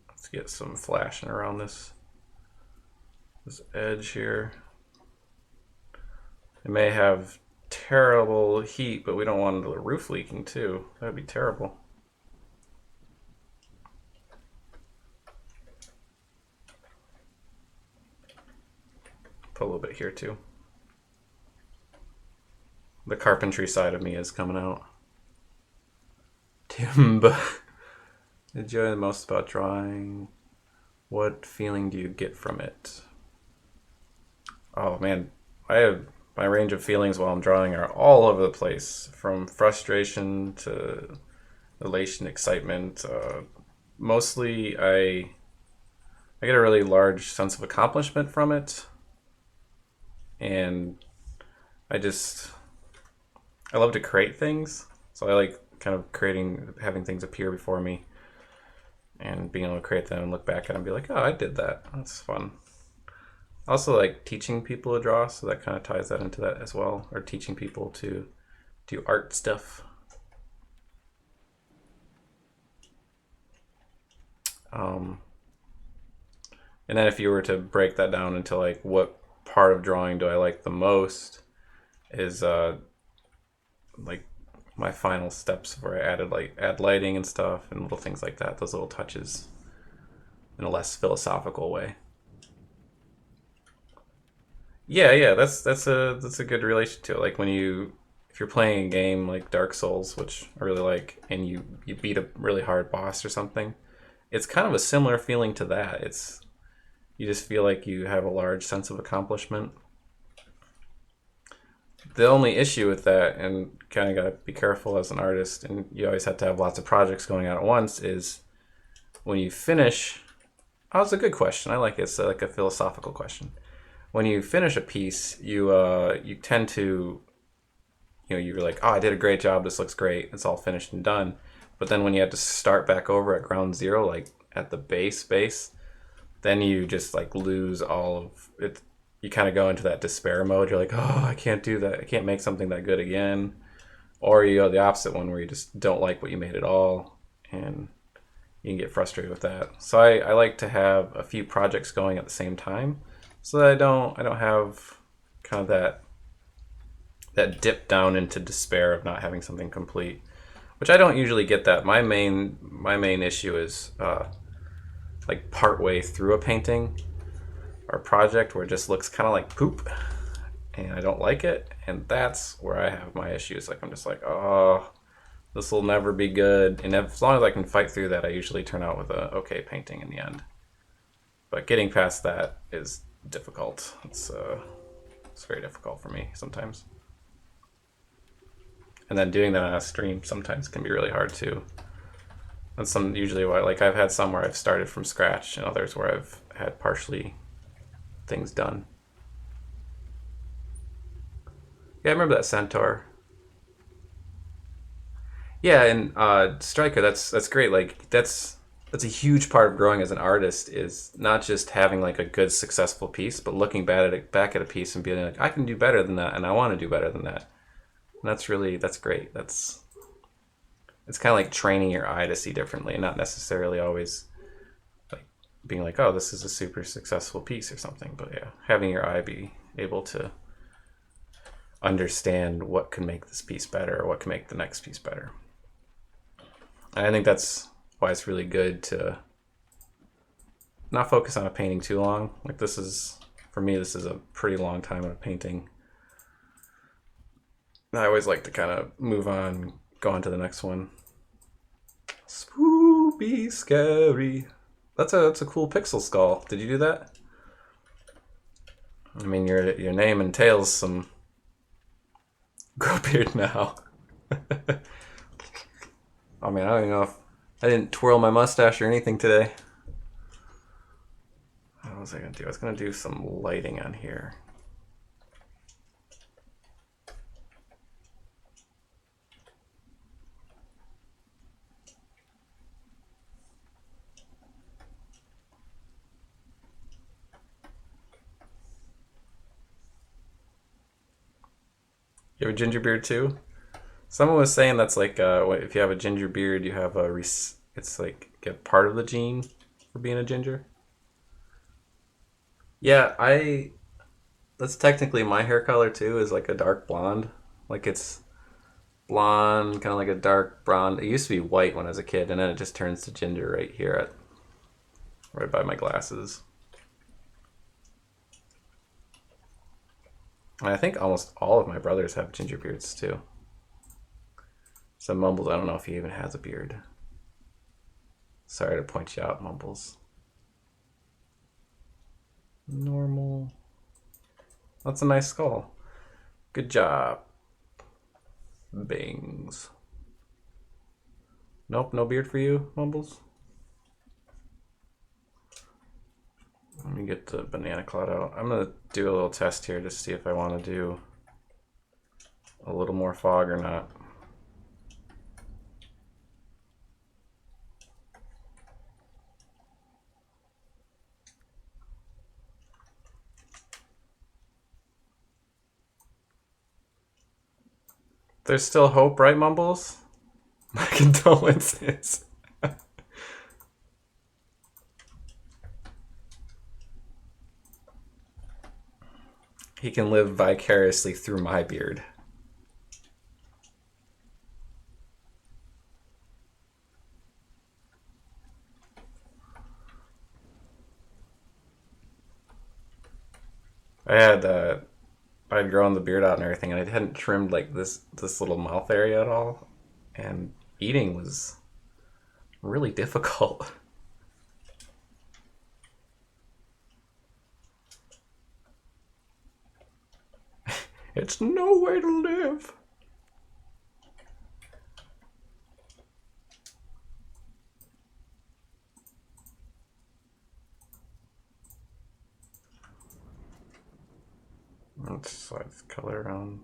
Let's get some flashing around this edge here. It may have terrible heat, but we don't want the roof leaking too. That would be terrible. Put a little bit here too. The carpentry side of me is coming out. Timba. Enjoy the most about drawing. What feeling do you get from it? Oh man, I my range of feelings while I'm drawing are all over the place, from frustration to elation, excitement. Mostly, I get a really large sense of accomplishment from it, and I just I love to create things. So I like kind of having things appear before me, and being able to create them and look back at them and be like, oh, I did that. That's fun. I also like teaching people to draw, so that kind of ties that into that as well, or teaching people to do art stuff. Um, and then if you were to break that down into like what part of drawing do I like the most, is like my final steps where I add lighting and stuff and little things like that, those little touches in a less philosophical way. Yeah, that's a good relation to it. Like if you're playing a game like Dark Souls, which I really like, and you beat a really hard boss or something, it's kind of a similar feeling to that. It's You just feel like you have a large sense of accomplishment. The only issue with that, and kind of got to be careful as an artist, and you always have to have lots of projects going on at once, is when you finish. Oh, it's a good question. I like it. It's like a philosophical question. When you finish a piece, you tend to, you're like, oh, I did a great job. This looks great. It's all finished and done. But then when you have to start back over at ground zero, like at the base, then you just like lose all of it. You kind of go into that despair mode. You're like, oh, I can't do that. I can't make something that good again. Or you go the opposite one where you just don't like what you made at all, and you can get frustrated with that. So I like to have a few projects going at the same time, so that I don't have kind of that dip down into despair of not having something complete, which I don't usually get. That my main issue is like partway through a painting or project where it just looks kind of like poop, and I don't like it, and that's where I have my issues. Like I'm just like, oh, this will never be good. And as long as I can fight through that, I usually turn out with a okay painting in the end. But getting past that is difficult. It's very difficult for me sometimes. And then doing that on a stream sometimes can be really hard too. That's usually why, like, I've had some where I've started from scratch, and others where I've had partially things done. Yeah, I remember that centaur. Yeah, and Striker, that's great. Like that's a huge part of growing as an artist, is not just having like a good successful piece, but looking back at a piece and being like, I can do better than that, and I want to do better than that. And that's great. It's kind of like training your eye to see differently, and not necessarily always like being like, oh, this is a super successful piece or something. But yeah, having your eye be able to understand what can make this piece better or what can make the next piece better. And I think that's why it's really good to not focus on a painting too long. Like for me, this is a pretty long time in a painting. I always like to kind of move on, go on to the next one. Spoopy scary. That's a cool pixel skull. Did you do that? I mean, your name entails some. Grow beard now. I mean, I don't even know if I didn't twirl my mustache or anything today. What was I gonna do? I was gonna do some lighting on here. You have a ginger beard too? Someone was saying that's like if you have a ginger beard, you have it's like get part of the gene for being a ginger. Yeah, that's technically my hair color too. Is like a dark blonde. Like it's blonde, kind of like a dark blonde. It used to be white when I was a kid, and then it just turns to ginger right here right by my glasses. And I think almost all of my brothers have ginger beards too. So Mumbles, I don't know if he even has a beard. Sorry to point you out, Mumbles. Normal. That's a nice skull. Good job. Bings. Nope, no beard for you, Mumbles. Let me get the banana cloud out. I'm gonna do a little test here to see if I want to do a little more fog or not. There's still hope, right, Mumbles? My condolences. He can live vicariously through my beard. I'd grown the beard out and everything, and I hadn't trimmed like this little mouth area at all, and eating was really difficult. It's no way to live. Let's slide this color around.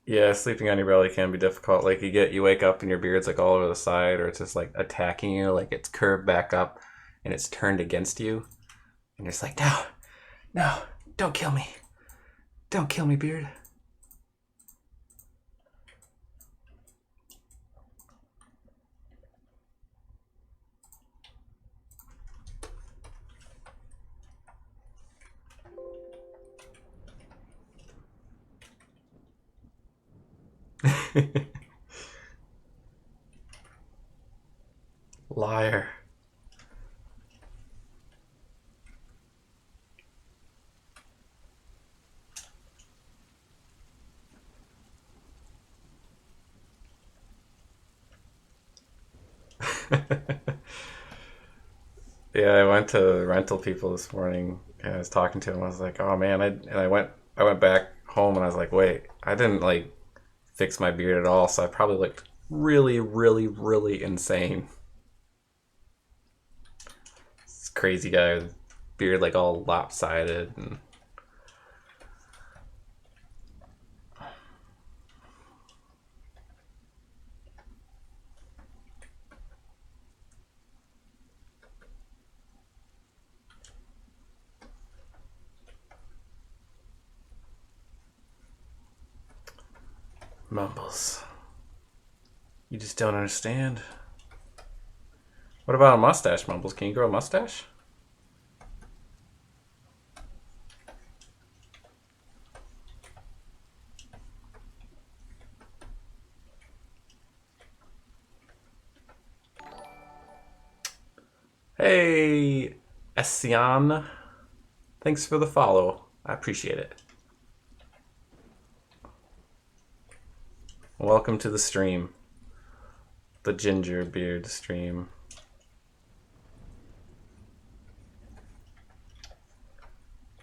Yeah, sleeping on your belly can be difficult. Like you wake up and your beard's like all over the side, or it's just like attacking you, like it's curved back up and it's turned against you. And you're just like, no, no, don't kill me. Don't kill me, beard. Liar. Yeah, I went to rental people this morning and I was talking to him. I was like, "Oh man," I went back home and I was like, "Wait, I didn't like fix my beard at all, so I probably looked really, really, really insane." This crazy guy with beard like all lopsided and mumbles. You just don't understand. What about a mustache, Mumbles? Can you grow a mustache? Hey, Essian. Thanks for the follow. I appreciate it. Welcome to the stream. The ginger beard stream.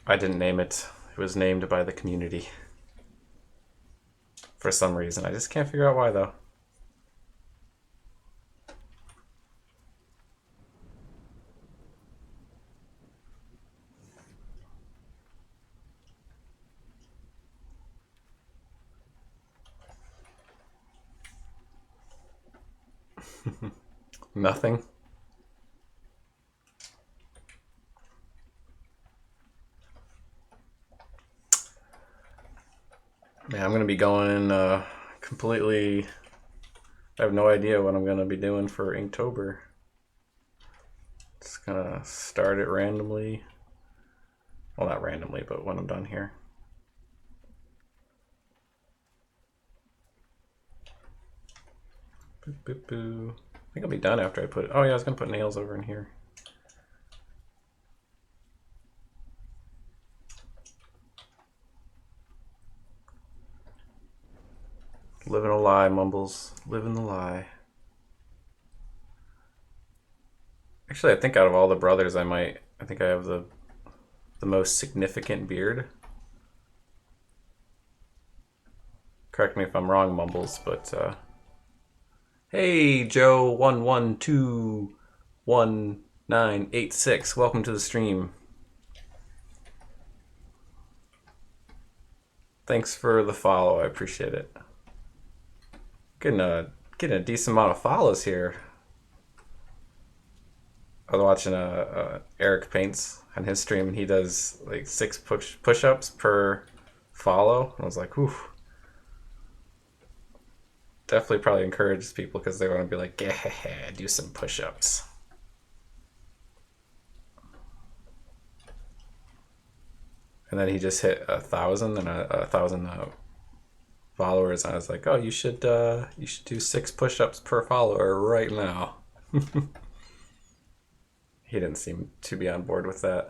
I didn't name it. It was named by the community. For some reason. I just can't figure out why, though. Nothing. Yeah, I'm going to be going completely... I have no idea what I'm going to be doing for Inktober. Just going to start it randomly. Well, not randomly, but when I'm done here. Boop, boop, boo. I think I'll be done after I put... Oh yeah, I was going to put nails over in here. Living a lie, Mumbles. Living the lie. Actually, I think out of all the brothers, I think I have the most significant beard. Correct me if I'm wrong, Mumbles, but hey, Joe 1121986, welcome to the stream. Thanks for the follow, I appreciate it. Getting a decent amount of follows here. I was watching Eric Paints on his stream, and he does like 6 push-ups per follow. I was like, oof. Definitely probably encourages people because they want to be like, yeah, do some push-ups. And then he just hit 1,000 and a 1,000 followers. And I was like, oh, you should do 6 push-ups per follower right now. He didn't seem to be on board with that.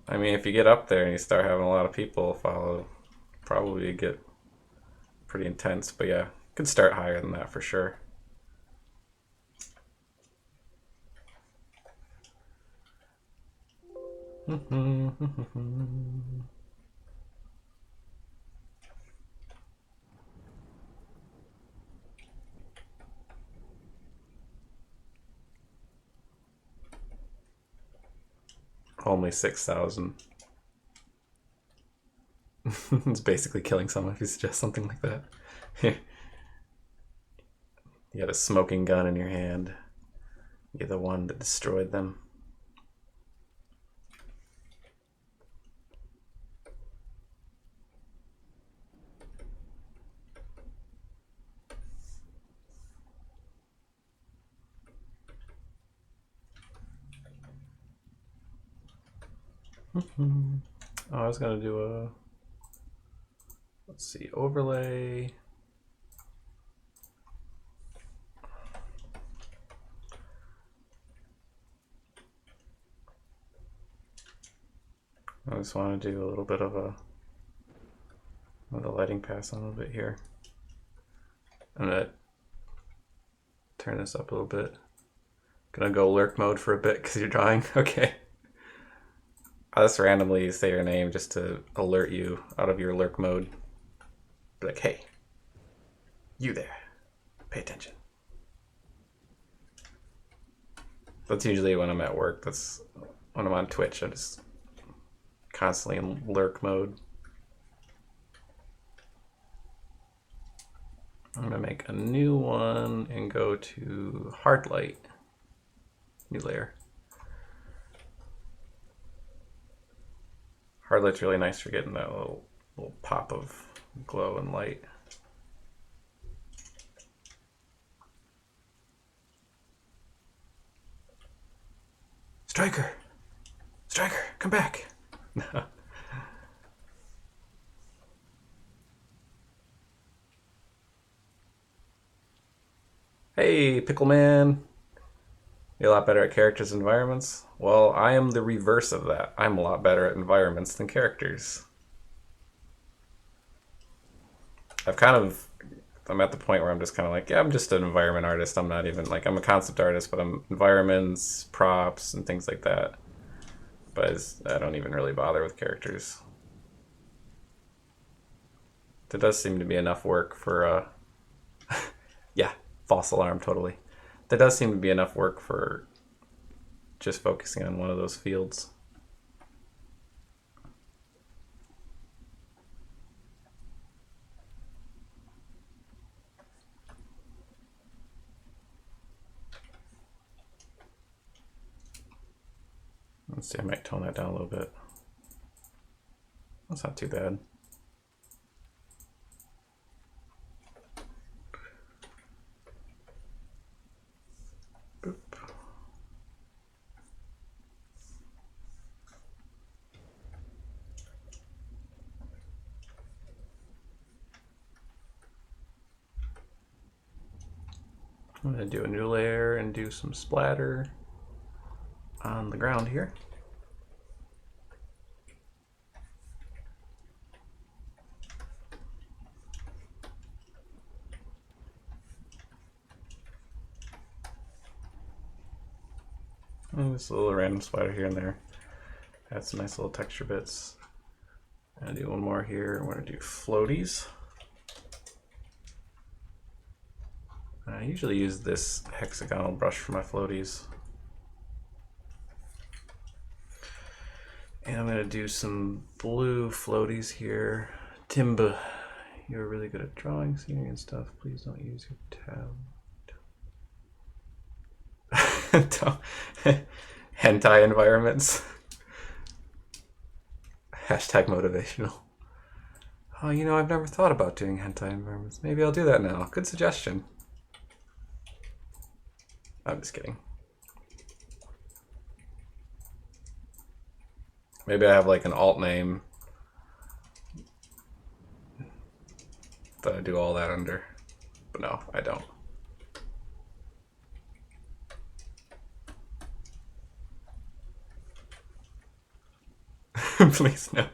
I mean, if you get up there and you start having a lot of people follow, probably get pretty intense. But yeah, could start higher than that for sure. Only 6,000. It's basically killing someone if you suggest something like that. You got a smoking gun in your hand. You're the one that destroyed them. Oh, I was gonna do a, let's see, overlay. I just want to do a little bit of the lighting pass on a little bit here. I'm gonna turn this up a little bit. Gonna go lurk mode for a bit because you're drawing. Okay. I'll just randomly say your name just to alert you out of your lurk mode. Be like, hey, you there, pay attention. That's usually when I'm at work. That's when I'm on Twitch. I'm just constantly in lurk mode. I'm gonna make a new one and go to hard light, new layer. Hard light's really nice for getting that little pop of glow and light. Striker! Striker, come back! Hey, Pickleman! You're a lot better at characters and environments? Well, I am the reverse of that. I'm a lot better at environments than characters. I'm at the point where I'm just kind of like, yeah, I'm just an environment artist. I'm not even, like, I'm a concept artist, but I'm environments, props, and things like that. But I don't even really bother with characters. There does seem to be enough work for, yeah, false alarm, totally. There does seem to be enough work for just focusing on one of those fields. Let's see, I might tone that down a little bit. That's not too bad. Boop. I'm going to do a new layer and do some splatter on the ground here. Just a little random spider here and there. Add some nice little texture bits. I'm gonna do one more here. I'm gonna do floaties. I usually use this hexagonal brush for my floaties. And I'm gonna do some blue floaties here. Timba, you're really good at drawing scenery and stuff. Please don't use your tab. Hentai environments. Hashtag motivational. Oh, you know, I've never thought about doing hentai environments. Maybe I'll do that now. Good suggestion. I'm just kidding. Maybe I have like an alt name that I do all that under. But no, I don't. Please no.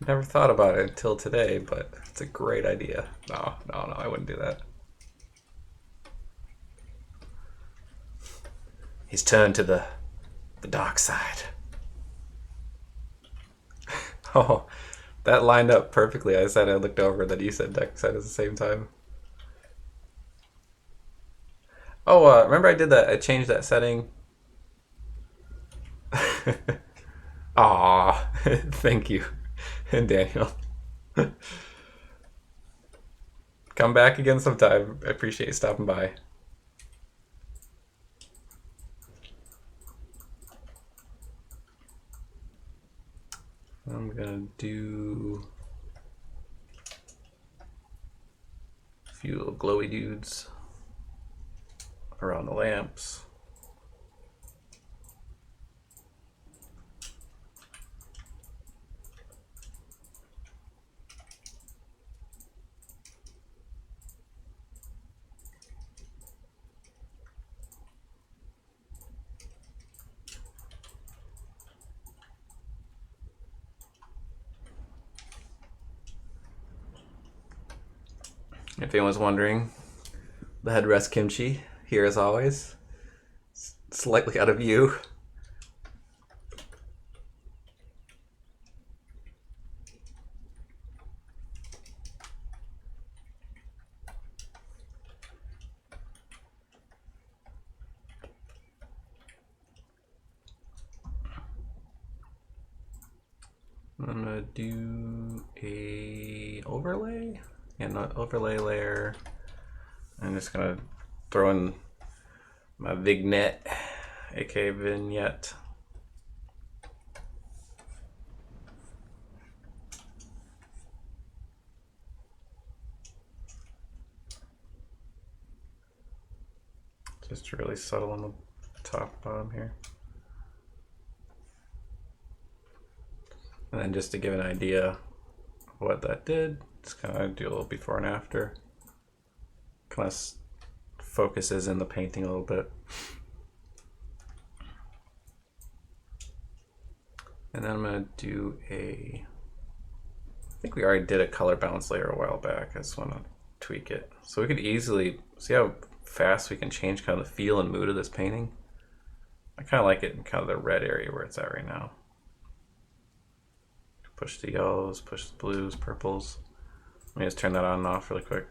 Never thought about it until today, but it's a great idea. No, I wouldn't do that. He's turned to the dark side. Oh, that lined up perfectly. I said I looked over, then you said dark side at the same time. Oh, remember I did that? I changed that setting. Aw, thank you, Daniel. Come back again sometime. I appreciate you stopping by. I'm gonna do a few little glowy dudes around the lamps. If anyone's wondering, the headrest kimchi here as always, slightly out of view. I'm gonna do a overlay and an overlay layer. I'm just gonna throw in my vignette, aka vignette. Just really subtle on the top bottom here. And then just to give an idea of what that did, just kind of do a little before and after. Kind of focuses in the painting a little bit. And then I'm going to do I think we already did a color balance layer a while back. I just want to tweak it. So we could easily, see how fast we can change kind of the feel and mood of this painting? I kind of like it in kind of the red area where it's at right now. Push the yellows, push the blues, purples. Let me just turn that on and off really quick.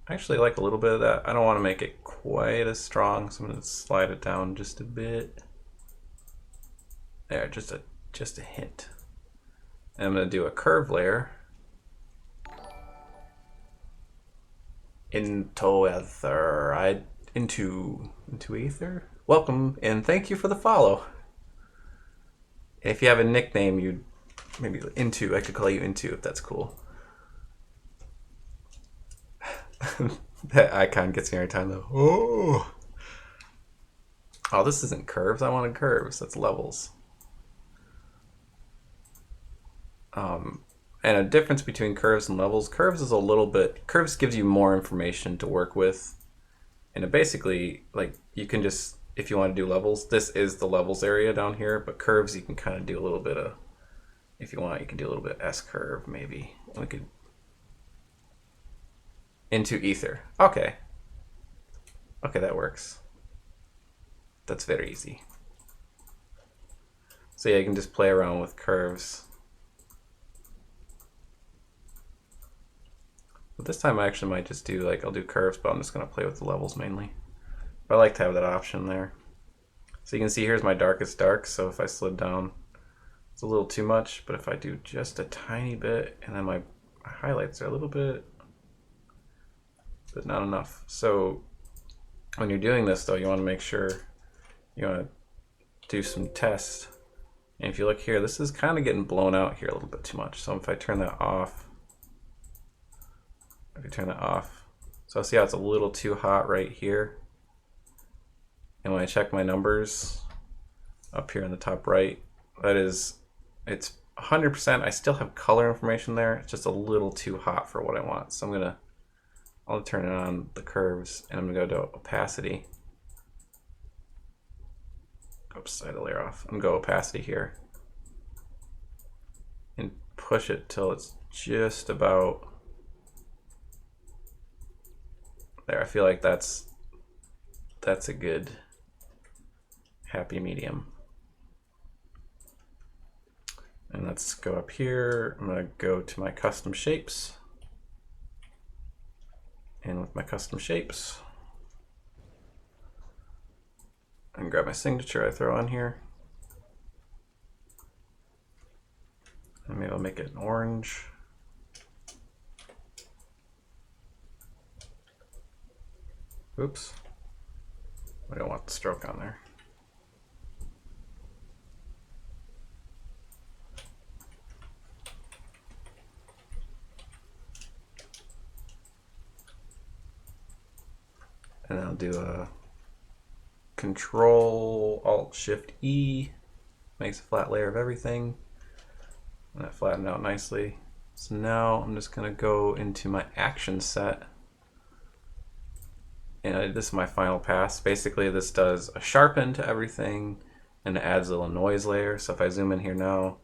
I actually like a little bit of that. I don't want to make it quite as strong, so I'm going to slide it down just a bit. There, just a hint. And I'm going to do a curve layer. Into ether. Welcome and thank you for the follow. If you have a nickname, you'd maybe Into. I could call you Into if that's cool. That icon gets me every time though. Oh, this isn't curves. I wanted curves. That's levels. And a difference between curves and levels. Curves is a little bit. Curves gives you more information to work with, and it basically, like, you can just, if you want to do levels, this is the levels area down here. But curves, you can kind of do a little bit of. If you want, you can do a little bit S curve maybe. We could Into ether. Okay. Okay, that works. That's very easy. So yeah, you can just play around with curves. But this time I actually might just do like, I'll do curves, but I'm just gonna play with the levels mainly. But I like to have that option there. So you can see here's my darkest dark, so if I slid down, it's a little too much, but if I do just a tiny bit, and then my highlights are a little bit, but not enough. So when you're doing this though, you wanna make sure you wanna do some tests. And if you look here, this is kind of getting blown out here a little bit too much. So if I turn that off, so see how it's a little too hot right here. And when I check my numbers up here in the top right, it's 100%. I still have color information there. It's just a little too hot for what I want. So I'll turn it on the curves, and I'm gonna go to opacity. Oops, I had the layer off. I'm gonna go opacity here and push it till it's just about there. I feel like that's a good happy medium. And let's go up here. I'm gonna go to my custom shapes. And with my custom shapes, and grab my signature I throw on here. And maybe I'll make it an orange. Oops. I don't want the stroke on there. And I'll do a Control Alt Shift E, makes a flat layer of everything. And that flattened out nicely. So now I'm just gonna go into my action set. And this is my final pass. Basically this does a sharpen to everything and it adds a little noise layer. So if I zoom in here now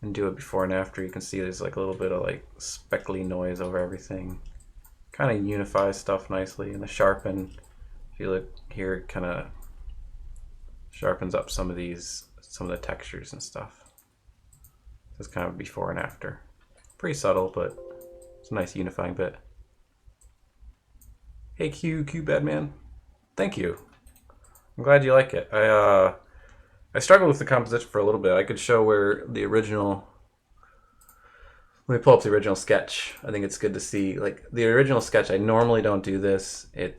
and do it before and after, you can see there's like a little bit of like speckly noise over everything. Kind of unifies stuff nicely. And the sharpen, if you look here, it kind of sharpens up some of the textures and stuff. It's kind of before and after. Pretty subtle, but it's a nice unifying bit. Hey Q Badman, thank you. I'm glad you like it. I struggled with the composition for a little bit. I could show where the original. Let me pull up the original sketch. I think it's good to see. Like the original sketch, I normally don't do this. I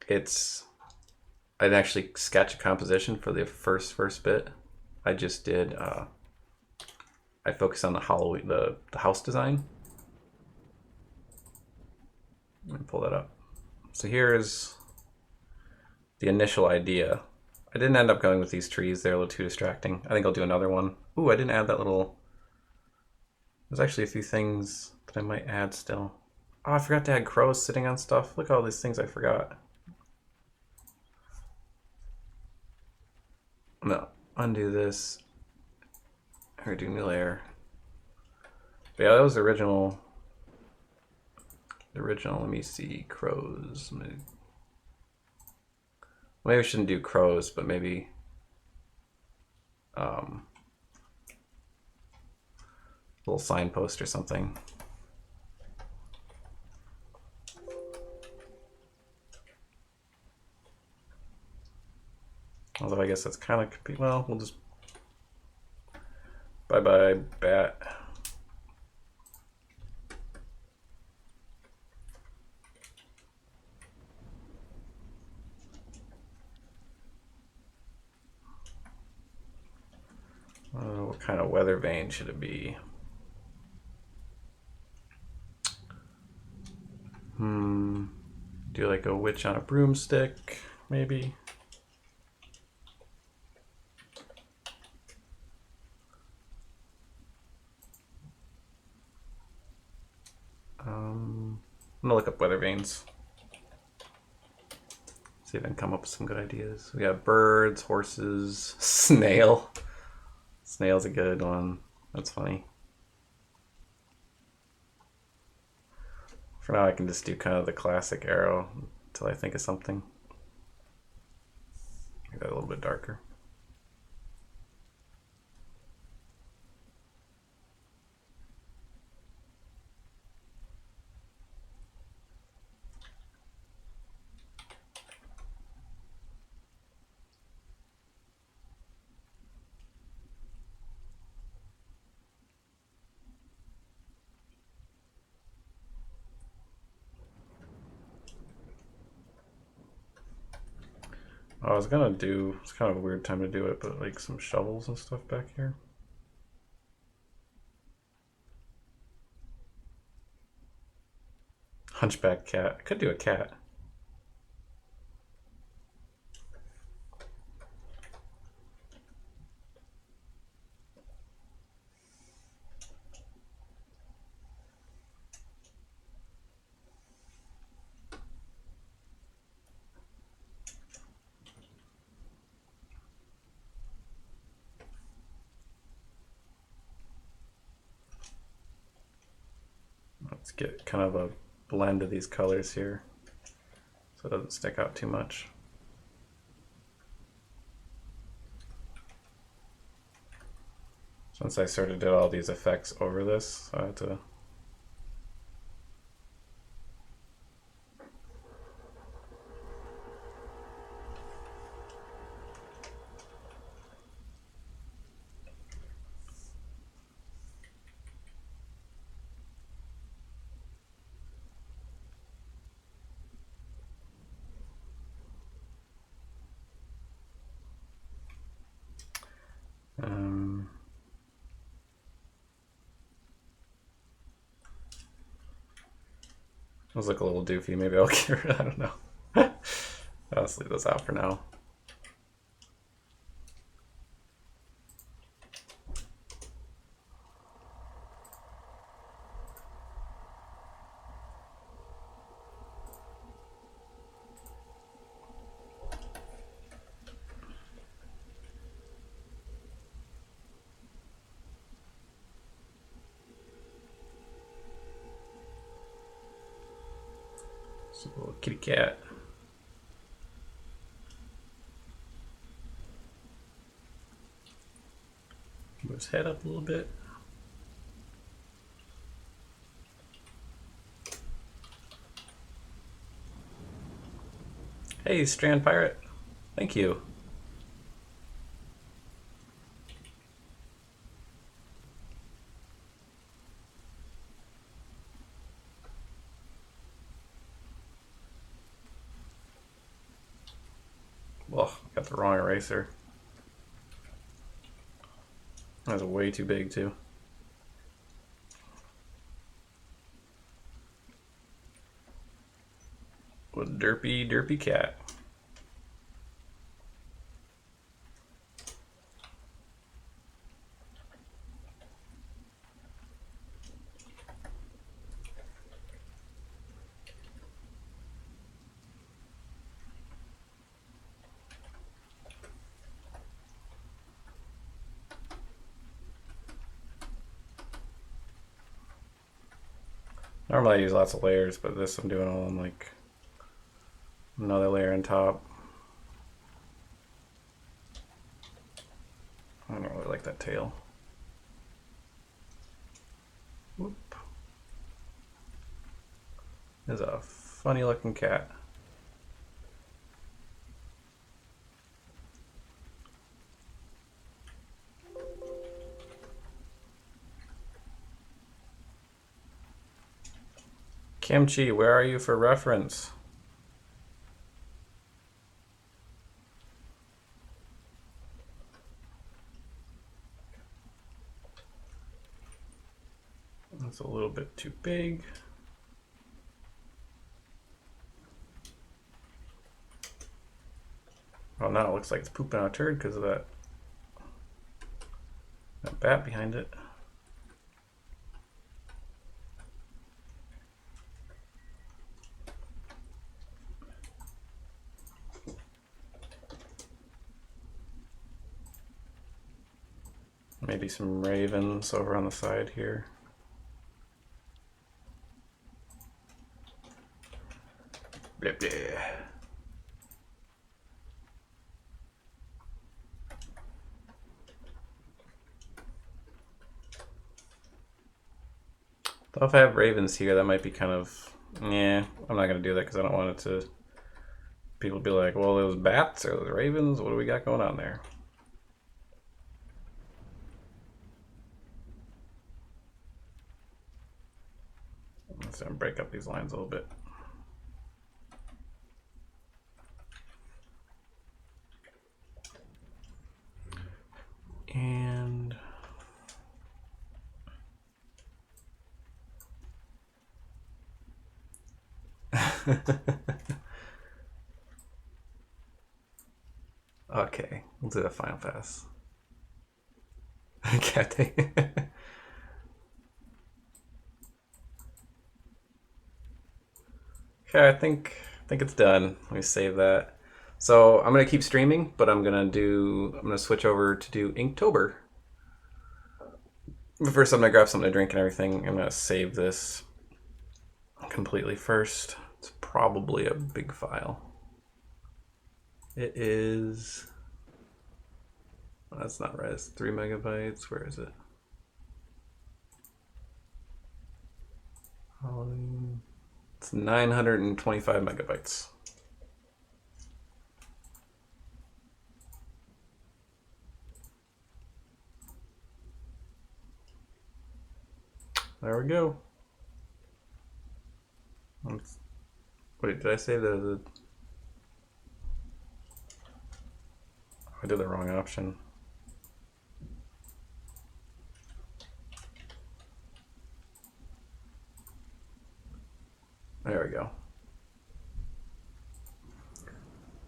didn't actually sketch a composition for the first bit. I just did. I focused on the Halloween, the house design. Let me pull that up. So here's the initial idea. I didn't end up going with these trees. They're a little too distracting. I think I'll do another one. Ooh, I didn't add that little. There's actually a few things that I might add still. Oh, I forgot to add crows sitting on stuff. Look at all these things I forgot. No, undo this. Or do new layer. But yeah, that was the original. Let me see, crows. Maybe I shouldn't do crows, but maybe a little signpost or something. Although I guess that's kind of, well, we'll just bye-bye bat. What kind of weather vane should it be? Do like a witch on a broomstick, maybe. I'm gonna look up weather vanes. See if I can come up with some good ideas. We got birds, horses, snail. Snail's a good one. That's funny. For now I can just do kind of the classic arrow until I think of something. Make that a little bit darker. I was gonna do, it's kind of a weird time to do it, but like some shovels and stuff back here. Hunchback cat. I could do a cat. Let's get kind of a blend of these colors here so it doesn't stick out too much. Since I sort of did all these effects over this, I had to those look a little doofy. Maybe I'll get rid of, I don't know. I'll just leave those out for now. So, little kitty cat. Move his head up a little bit. Hey, Strand Pirate. Thank you. Well, got the wrong eraser. That's way too big too. With derpy cat. Normally I use lots of layers, but this I'm doing all on like another layer on top. I don't really like that tail. Whoop. There's a funny looking cat. Kimchi, where are you for reference? That's a little bit too big. Oh, now it looks like it's pooping out a turd because of that bat behind it. Maybe some ravens over on the side here. Though if I have ravens here, that might be kind of... Yeah, I'm not going to do that because I don't want it to... People be like, well, those bats or those ravens, what do we got going on there? Let's break up these lines a little bit. And... Okay, we'll do the final pass. Okay. Okay, I think it's done. Let me save that. So I'm gonna keep streaming, but I'm gonna switch over to do Inktober. But first, I'm gonna grab something to drink and everything. I'm gonna save this completely first. It's probably a big file. It is. That's not right. It's 3 megabytes. Where is it? It's 925 megabytes. There we go. Wait, did I say I did the wrong option. There we go.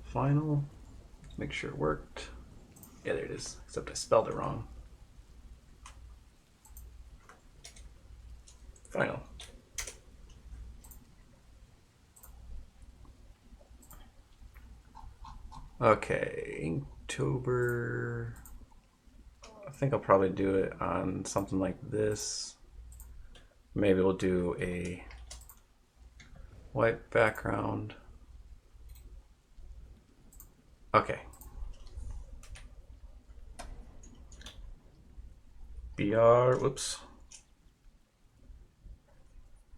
Final. Let's make sure it worked. Yeah, there it is. Except I spelled it wrong. Final. Okay, Inktober. I think I'll probably do it on something like this. Maybe we'll do a white background. Okay. Whoops.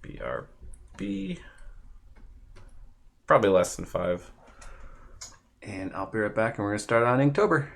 BRB. Probably less than 5. And I'll be right back and we're going to start on Inktober.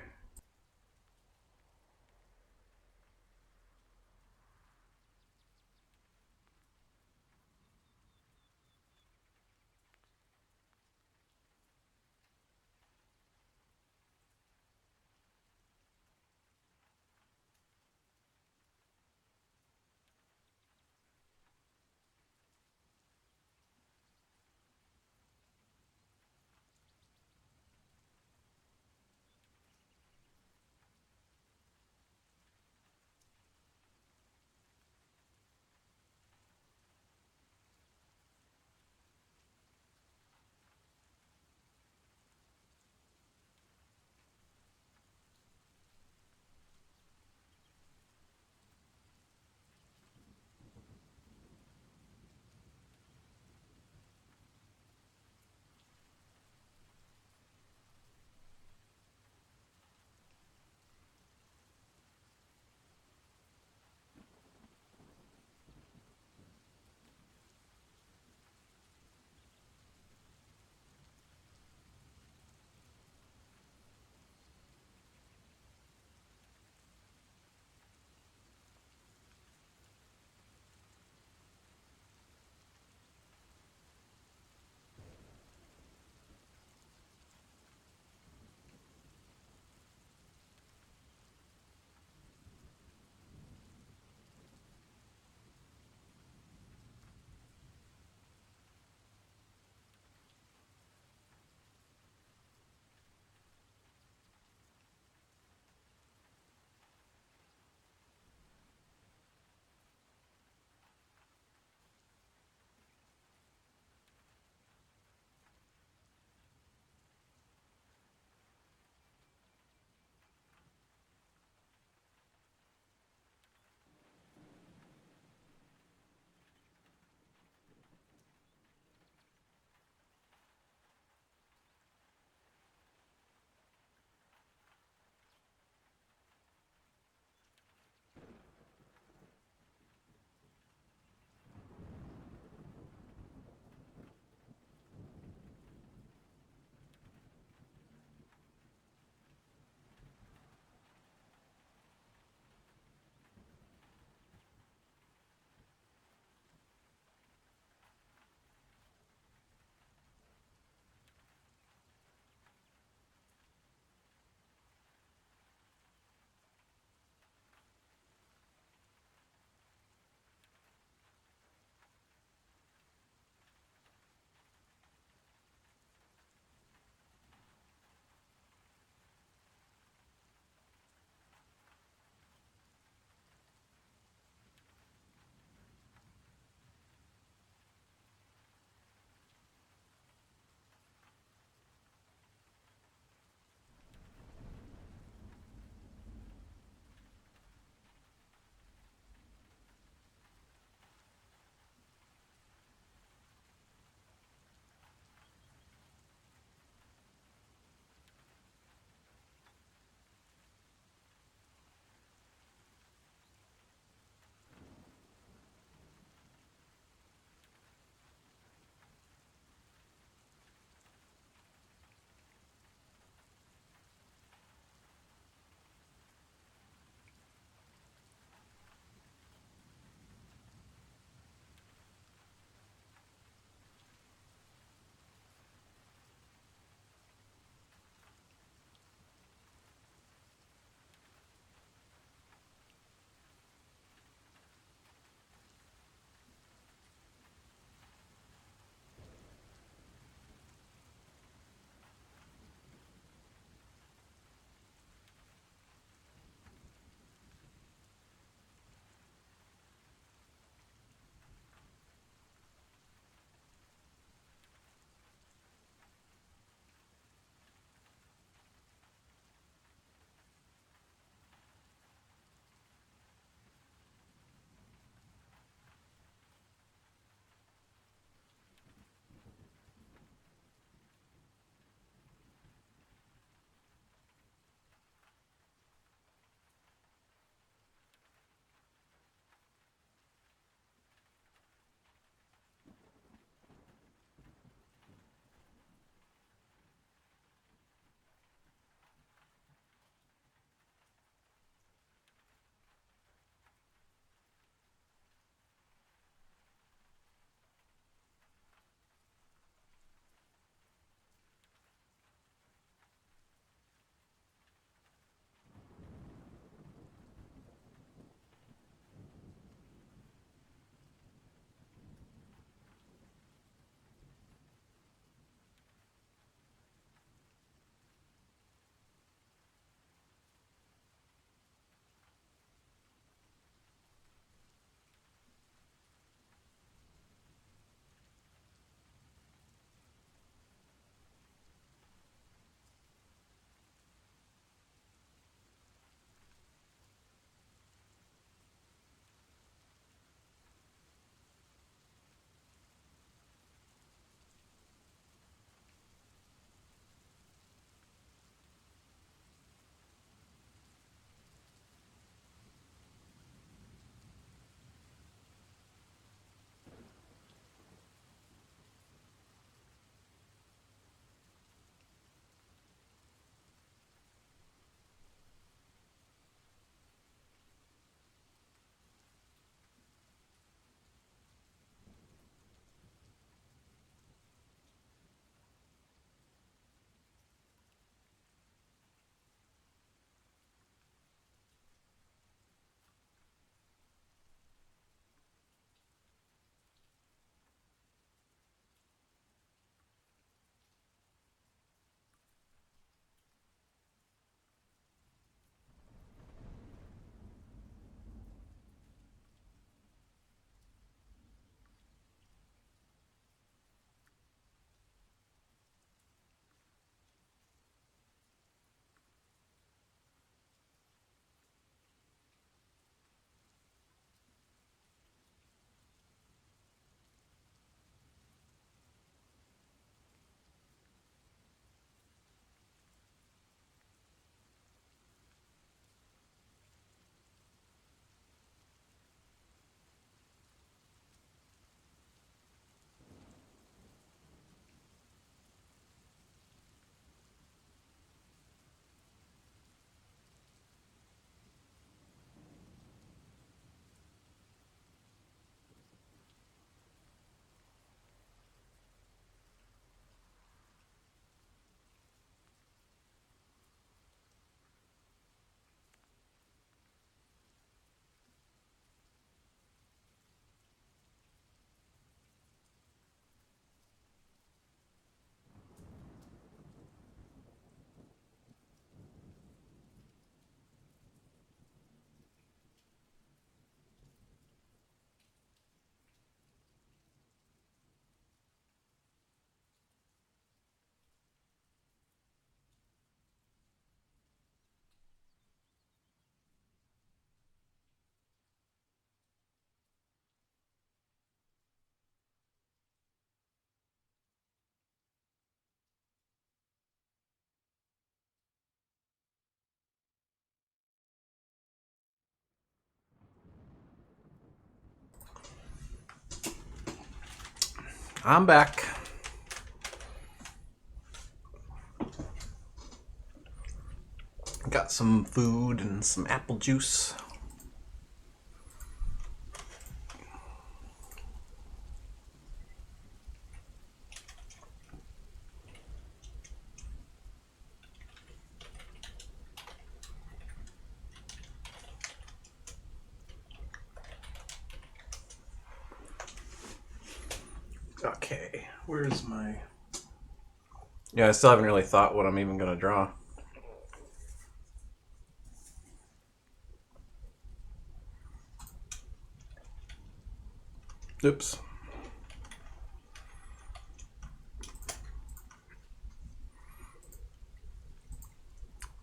I'm back. Got some food and some apple juice. Okay, where's my... Yeah, I still haven't really thought what I'm even going to draw. Oops.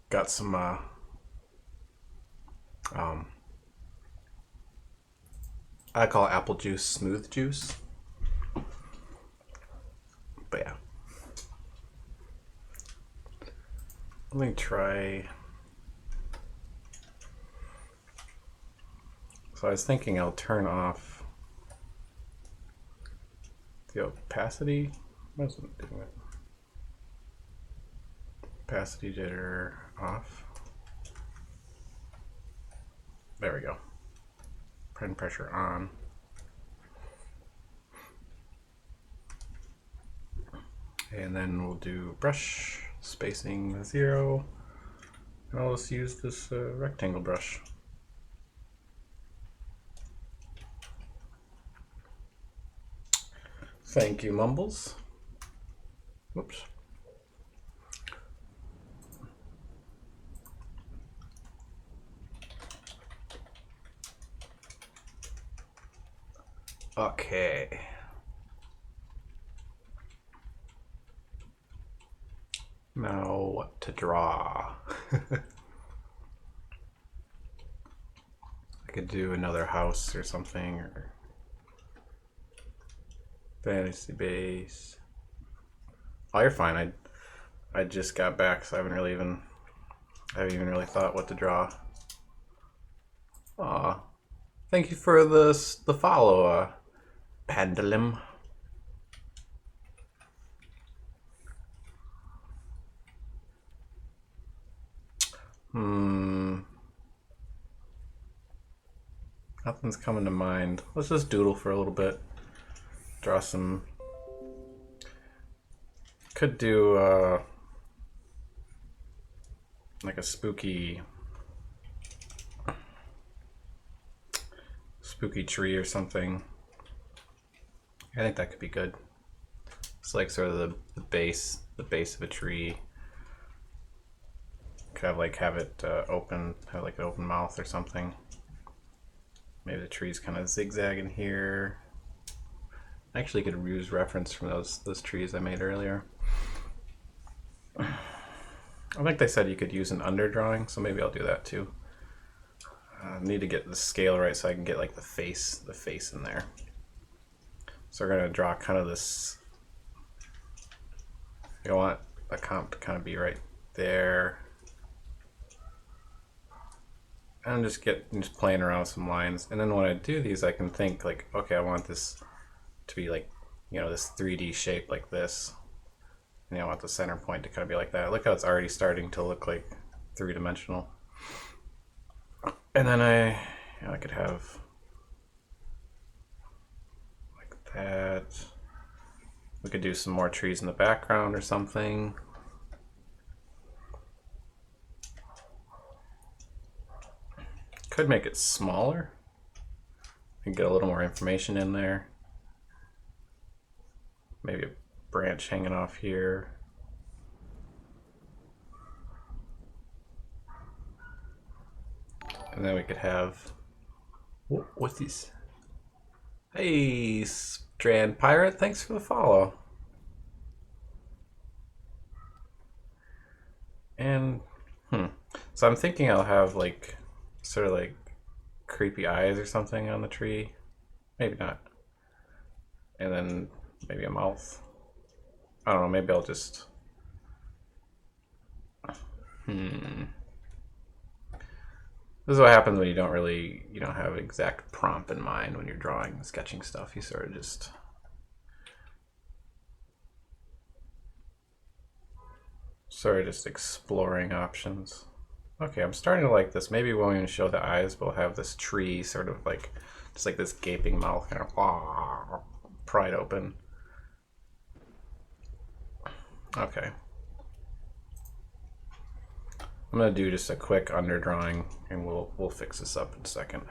Got some I call apple juice smooth juice. But yeah. Let me try. So I was thinking I'll turn off the opacity. Wasn't doing it. Opacity jitter off. There we go. Pen pressure on. And then we'll do brush spacing 0. And I'll just use this rectangle brush. Thank you, Mumbles. Whoops. Okay. Now what to draw? I could do another house or something, or fantasy base. Oh, you're fine. I just got back, so I haven't even really thought what to draw. Aw, thank you for the follow, Pendulum. Nothing's coming to mind. Let's just doodle for a little bit. Draw some. Could do like a spooky tree or something. I think that could be good. It's like sort of the base of a tree. Could have it open, have like an open mouth or something. Maybe the tree's kind of zigzagging here. Actually, could use reference from those trees I made earlier. I think they said you could use an underdrawing, so maybe I'll do that too. I need to get the scale right so I can get like the face in there. So we're gonna draw kind of this. I want the comp to kind of be right there. I'm just playing around with some lines, and then when I do these, I can think like, okay, I want this to be like, this 3D shape like this. And I want the center point to kind of be like that. Look how it's already starting to look like three-dimensional. And then I could have like that. We could do some more trees in the background or something. Could make it smaller and get a little more information in there. Maybe a branch hanging off here. And then we could have, what's this? Hey, Strand Pirate, thanks for the follow. And, so I'm thinking I'll have like, sort of like creepy eyes or something on the tree. Maybe not. And then maybe a mouth. I don't know, maybe I'll just... This is what happens when you don't have an exact prompt in mind when you're drawing and sketching stuff. You sort of just Sorry, just exploring options. Okay, I'm starting to like this. Maybe we won't even show the eyes, but we'll have this tree sort of like, just like this gaping mouth kind of pried open. Okay. I'm gonna do just a quick underdrawing and we'll fix this up in a second.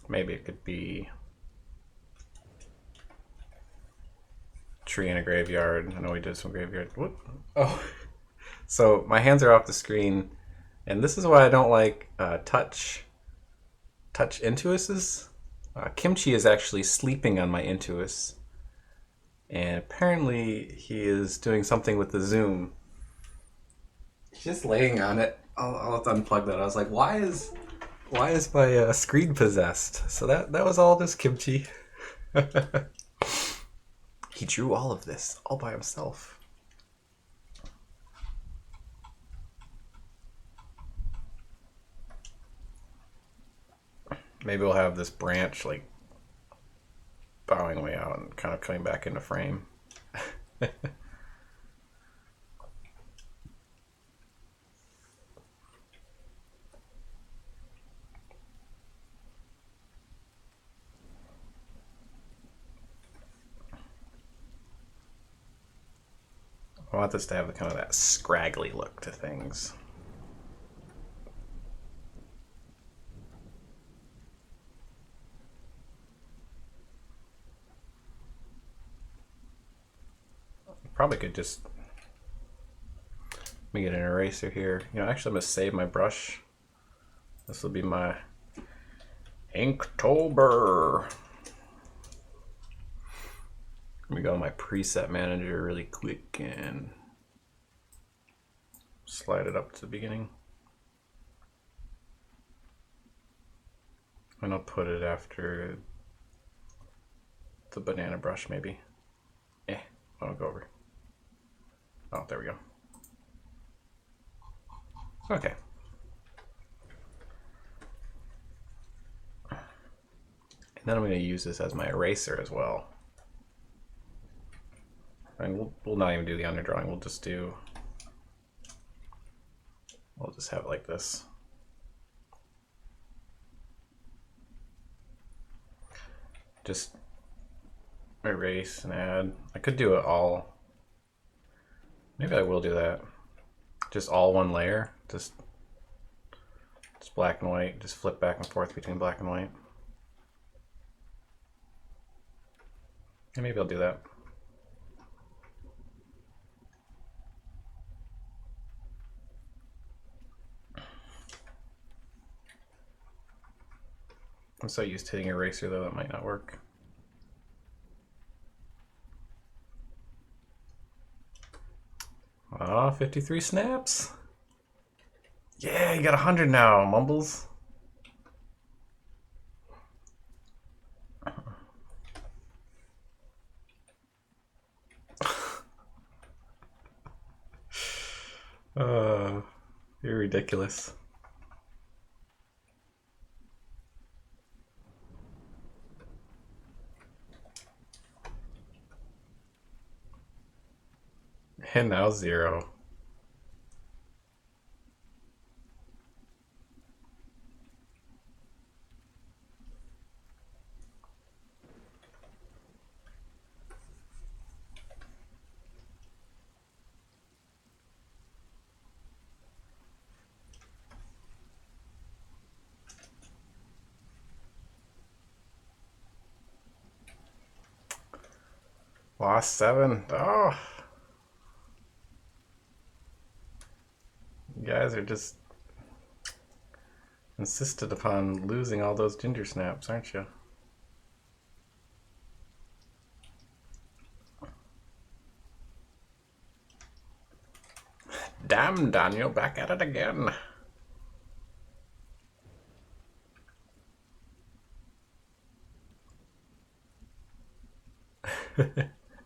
Maybe it could be tree in a graveyard. I know we did some graveyard. Whoop. Oh, so my hands are off the screen, and this is why I don't like touch Intuuses. Kimchi is actually sleeping on my Intuus, and apparently he is doing something with the zoom. He's just laying on it. I'll have to unplug that. I was like, why is my screen possessed? So that was all this Kimchi. He drew all of this all by himself. Maybe we'll have this branch like bowing way out and kind of coming back into frame. I want this to have kind of that scraggly look to things. Probably could just let me get an eraser here. You know, actually I'm gonna save my brush. This will be my Inktober. Let me go to my preset manager really quick and slide it up to the beginning. And I'll put it after the banana brush maybe. I'll go over. Oh, there we go. Okay. And then I'm going to use this as my eraser as well. And we'll not even do the underdrawing. We'll just have it like this. Just erase and add. I could do it all. Maybe I will do that. Just all one layer. Just black and white. Just flip back and forth between black and white. And maybe I'll do that. I'm so used to hitting eraser though, that might not work. Ah, 53 snaps. Yeah, you got 100 now, Mumbles. You're ridiculous. And now 0. Lost 7. Oh. You guys are just insisted upon losing all those ginger snaps, aren't you? Damn, Daniel, back at it again.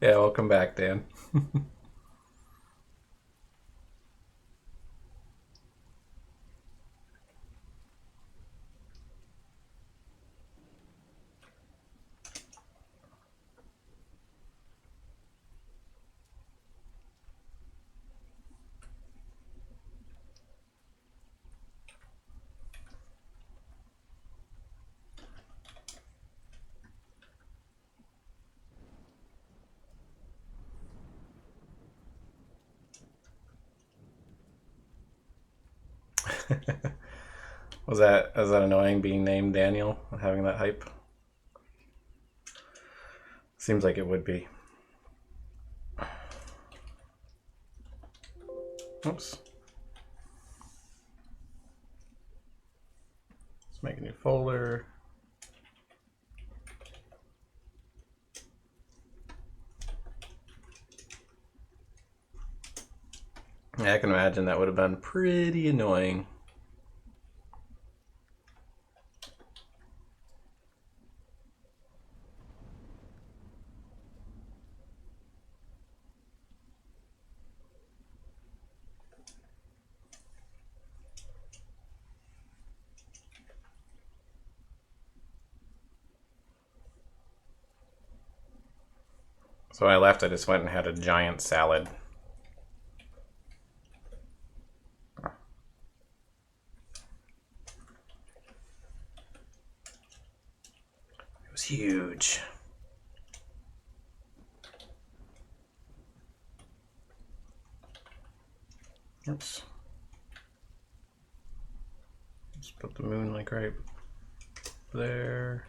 Yeah, welcome back, Dan. Was that annoying being named Daniel and having that hype? Seems like it would be. Oops. Let's make a new folder. Yeah, I can imagine that would have been pretty annoying. So when I left, I just went and had a giant salad. It was huge. Oops. Just put the moon like right there.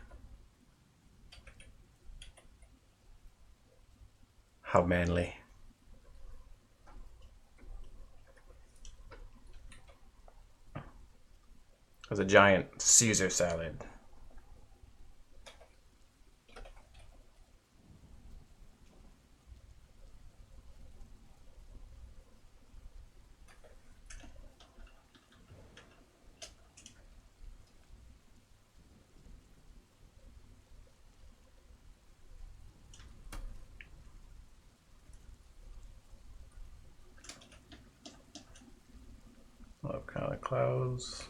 How manly. It was a giant Caesar salad. Love kind of clouds.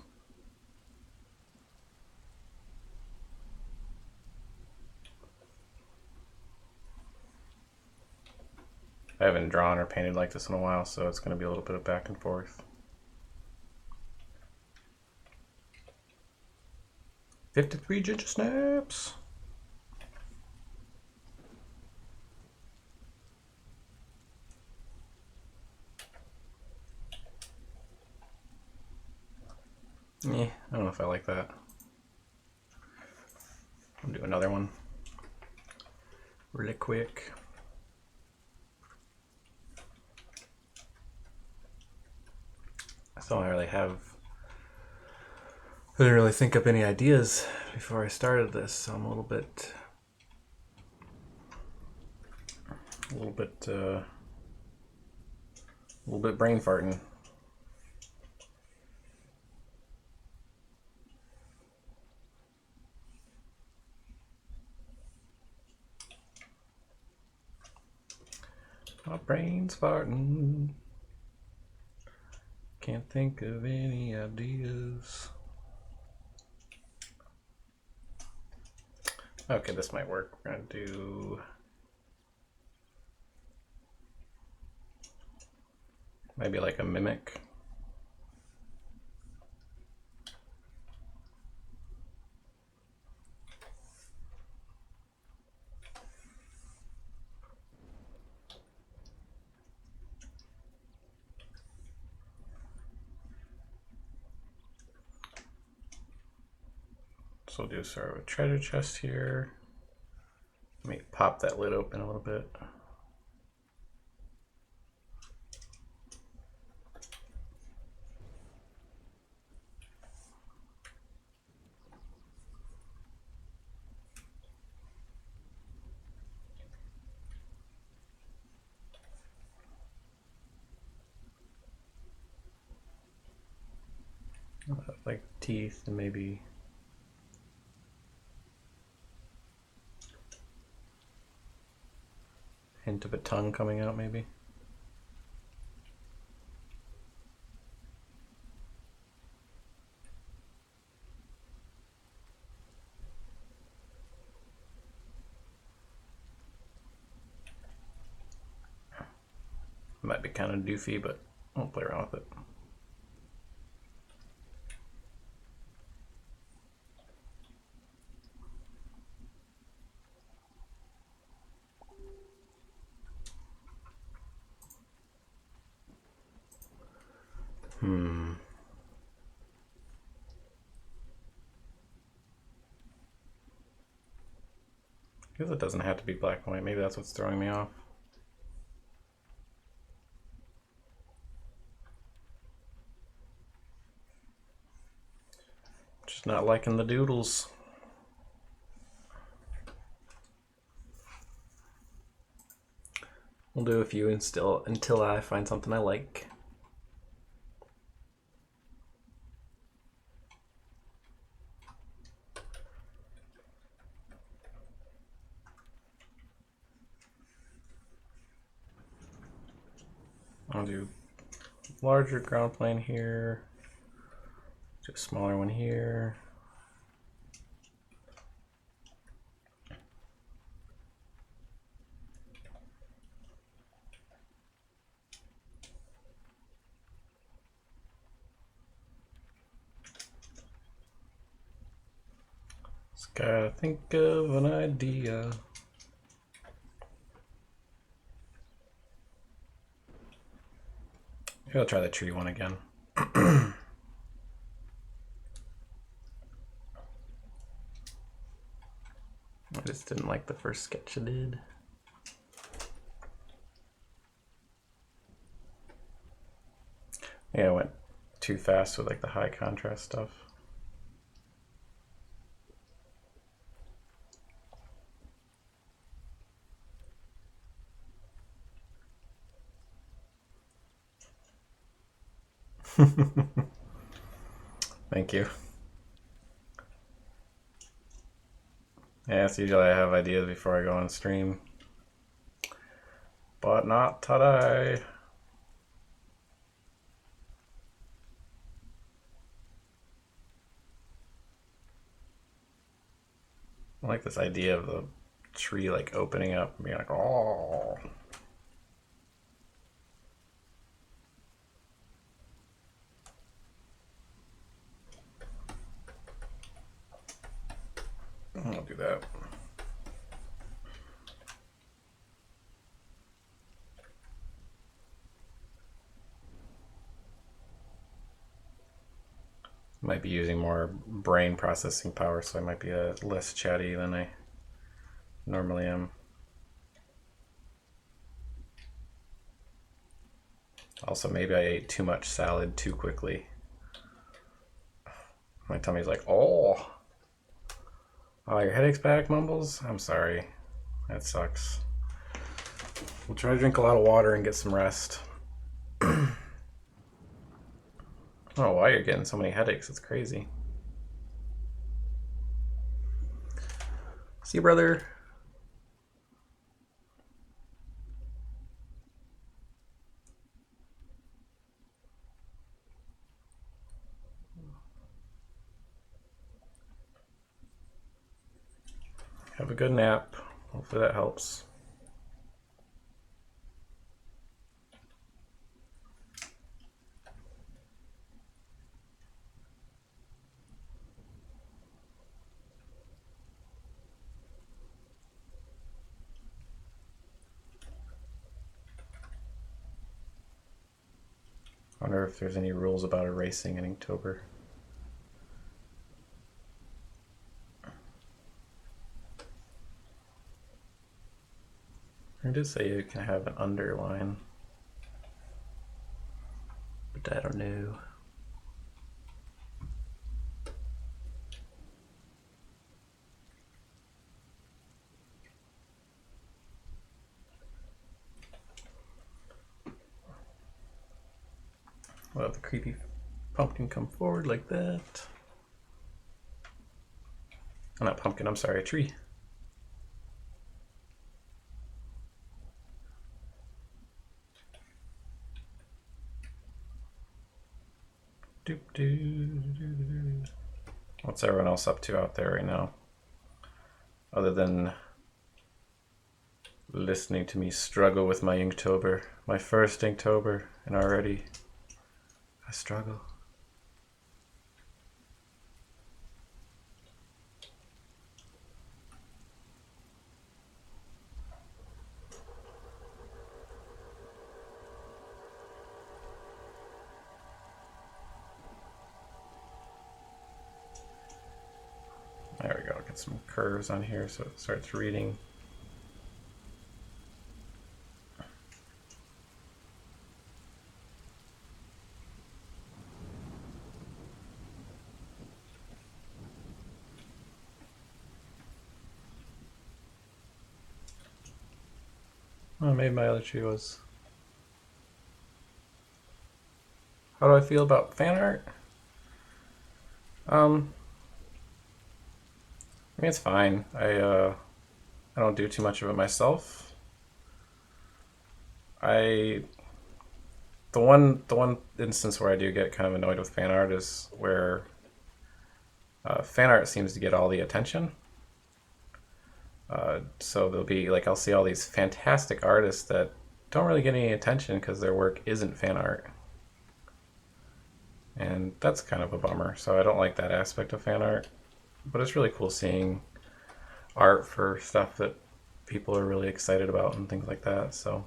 I haven't drawn or painted like this in a while, so it's going to be a little bit of back and forth. 53 ginger snaps. Yeah, I don't know if I like that. I'll do another one really quick. I didn't really think up any ideas before I started this, so I'm a little bit brain farting. My brain's farting. Can't think of any ideas. Okay, this might work. We're gonna do maybe like a mimic. So we'll do sort of a treasure chest here. Let me pop that lid open a little bit. Like teeth and maybe hint of a tongue coming out, maybe. Might be kind of doofy, but I'll play around with it. I guess it doesn't have to be black and white. Maybe that's what's throwing me off. Just not liking the doodles. We'll do a few until I find something I like. I'll do larger ground plane here, do a smaller one here. Just gotta think of an idea. Maybe I'll try the tree one again. I just didn't like the first sketch I did. Yeah, I went too fast with like the high contrast stuff. Thank you. Yeah, it's usually I have ideas before I go on stream. But not today. I like this idea of the tree like opening up and being like, oh. I'll do that. Might be using more brain processing power, so I might be less chatty than I normally am. Also, maybe I ate too much salad too quickly. My tummy's like, oh. Oh, your headache's back, Mumbles? I'm sorry. That sucks. We'll try to drink a lot of water and get some rest. I don't know why you're getting so many headaches. It's crazy. See you, brother. Have a good nap. Hopefully that helps. I wonder if there's any rules about erasing in Inktober. I did say you can have an underline, but I don't know. We'll have the creepy pumpkin come forward like that. Oh, not pumpkin, I'm sorry, a tree. What's everyone else up to out there right now? Other than listening to me struggle with my Inktober, my first Inktober, and already I struggle. There we go, get some curves on here so it starts reading. Oh, maybe my other tree was. How do I feel about fan art? Um, I mean it's fine. I don't do too much of it myself. I the one instance where I do get kind of annoyed with fan art is where fan art seems to get all the attention. So there'll be like I'll see all these fantastic artists that don't really get any attention because their work isn't fan art, and that's kind of a bummer. So I don't like that aspect of fan art, but it's really cool seeing art for stuff that people are really excited about and things like that. So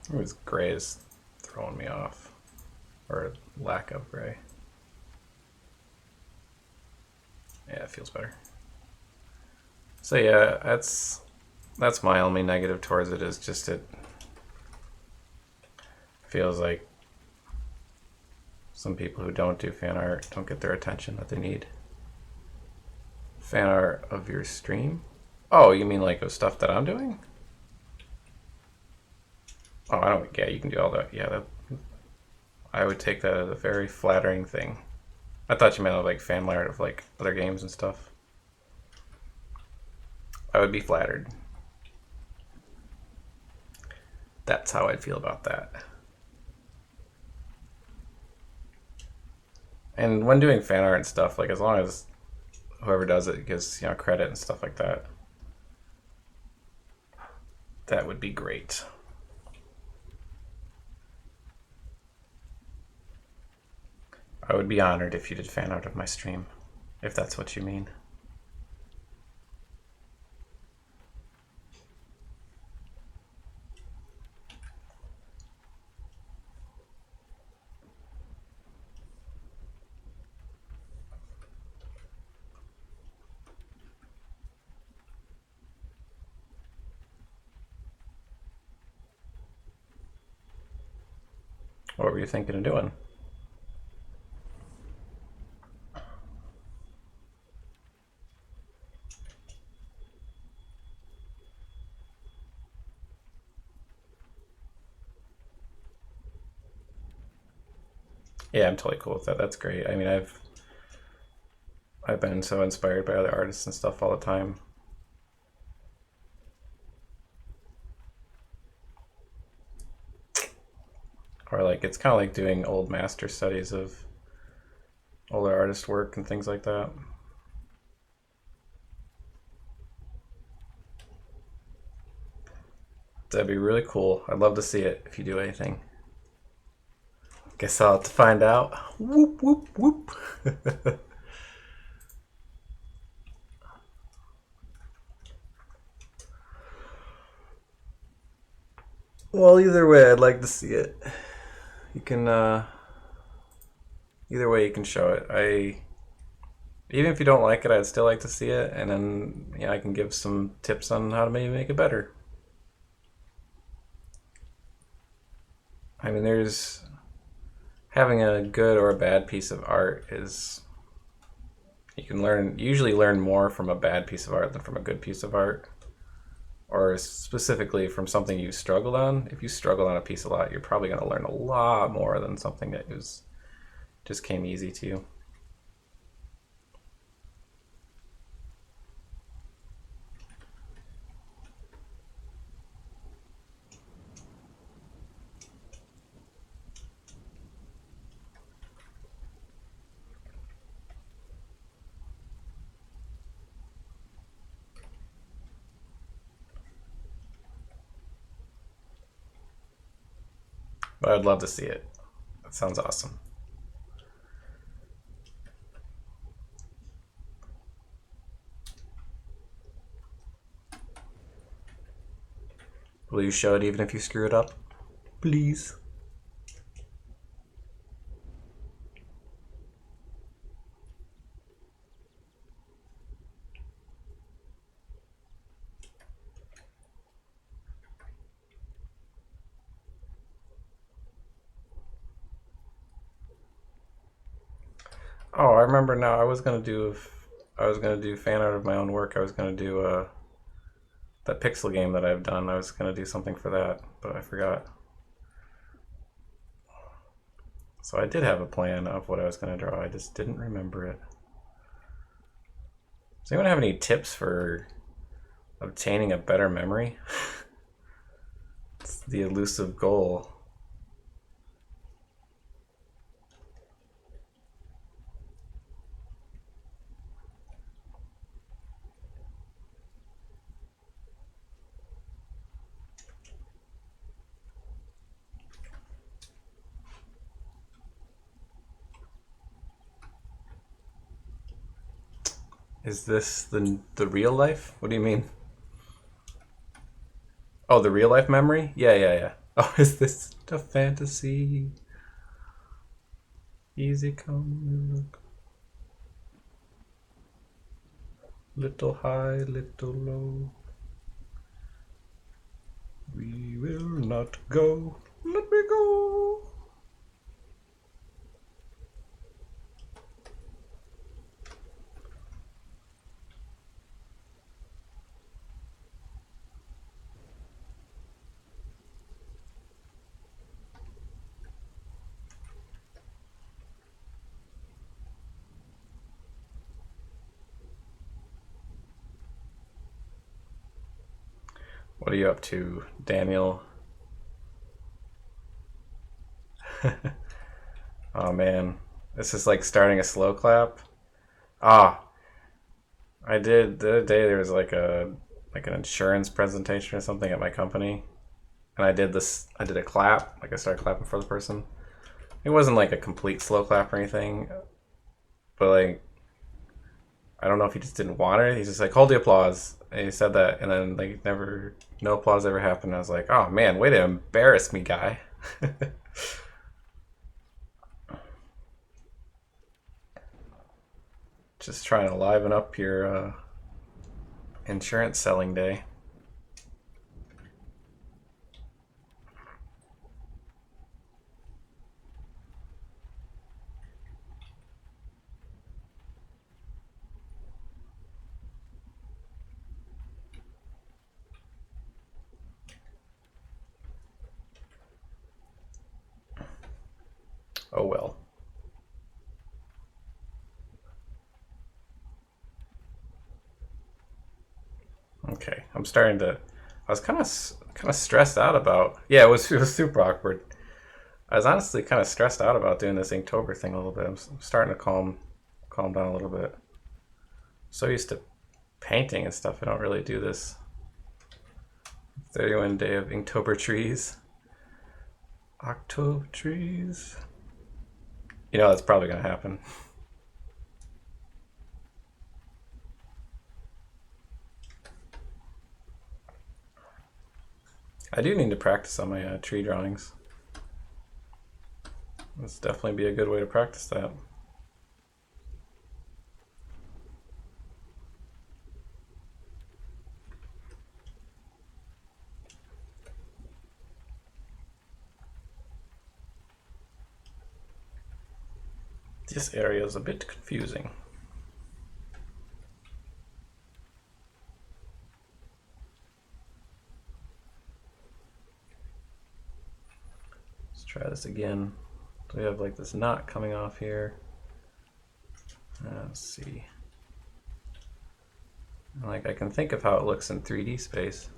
it was gray is throwing me off, or lack of gray. Yeah, it feels better. So yeah, that's my only negative towards it is just it feels like some people who don't do fan art don't get their attention that they need. Fan art of your stream? Oh, you mean like of stuff that I'm doing? Oh, I don't. Yeah, you can do all that. Yeah, that, I would take that as a very flattering thing. I thought you meant like fan art of like other games and stuff. I would be flattered. That's how I'd feel about that. And when doing fan art and stuff, like as long as whoever does it gives credit and stuff like that, that would be great. I would be honored if you did fan art of my stream, if that's what you mean. What were you thinking of doing? Yeah, I'm totally cool with that. That's great. I mean, I've been so inspired by other artists and stuff all the time. Or like it's kind of like doing old master studies of older artist work and things like that. That'd be really cool. I'd love to see it if you do anything. Guess I'll have to find out. Whoop whoop whoop. Well, either way, I'd like to see it. You can either way you can show it. I even if you don't like it, I'd still like to see it, and then I can give some tips on how to maybe make it better. I mean, there's having a good or a bad piece of art is you can usually learn more from a bad piece of art than from a good piece of art, or specifically from something you struggled on. If you struggled on a piece a lot, you're probably going to learn a lot more than something that just came easy to you. But I'd love to see it. That sounds awesome. Will you show it even if you screw it up? Please. Oh, I remember now. I was gonna do I was gonna do fan art of my own work. I was gonna do that pixel game that I've done. I was gonna do something for that, but I forgot. So I did have a plan of what I was gonna draw. I just didn't remember it. Does anyone have any tips for obtaining a better memory? It's the elusive goal. Is this the real life? What do you mean? Oh, the real life memory? Yeah, yeah, yeah. Oh, is this a fantasy? Easy come, little high, little low. We will not go. Let me go. What are you up to, Daniel? Oh man, this is like starting a slow clap. Ah, I did the other day. There was like an insurance presentation or something at my company, and I did this. I did a clap. Like I started clapping for the person. It wasn't like a complete slow clap or anything, but like I don't know if he just didn't want it. He's just like hold the applause, and he said that, and then like never, no applause ever happened. I was like, oh man, way to embarrass me, guy. Just trying to liven up your insurance selling day. Oh well. Okay, I'm starting to. I was kind of stressed out about. Yeah, it was super awkward. I was honestly kind of stressed out about doing this Inktober thing a little bit. I'm starting to calm down a little bit. So used to painting and stuff. I don't really do this. 31 day of Inktober trees. October trees. You know that's probably gonna happen. I do need to practice on my tree drawings. This definitely be a good way to practice that. This area is a bit confusing. Let's try this again. So we have like this knot coming off here. Let's see. Like I can think of how it looks in 3D space.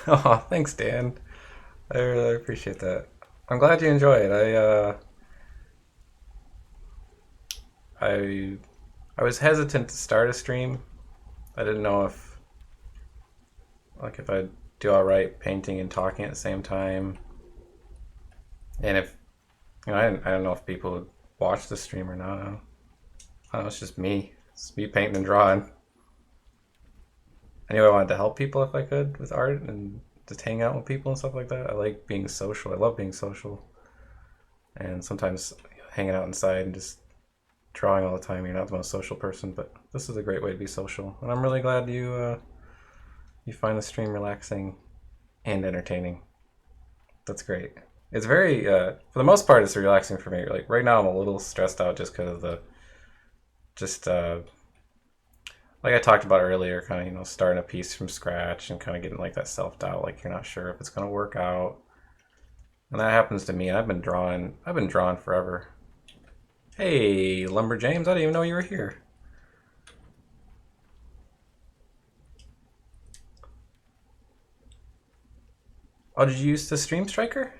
Oh, thanks, Dan. I really appreciate that. I'm glad you enjoy it. I was hesitant to start a stream. I didn't know if I'd do all right painting and talking at the same time, and if I don't know if people would watch the stream or not. I don't know. It's just me. It's me painting and drawing. Anyway, I wanted to help people if I could with art and just hang out with people and stuff like that. I like being social. I love being social, and sometimes hanging out inside and just drawing all the time. You're not the most social person, but this is a great way to be social, and I'm really glad you find the stream relaxing and entertaining. That's great. It's very, for the most part, it's relaxing for me. Like right now, I'm a little stressed out just because of just like I talked about earlier, kind of, you know, starting a piece from scratch and kind of getting like that self-doubt, like you're not sure if it's going to work out. And that happens to me. And I've been drawing forever. Hey, Lumber James, I didn't even know you were here. Oh, did you use the Stream Striker?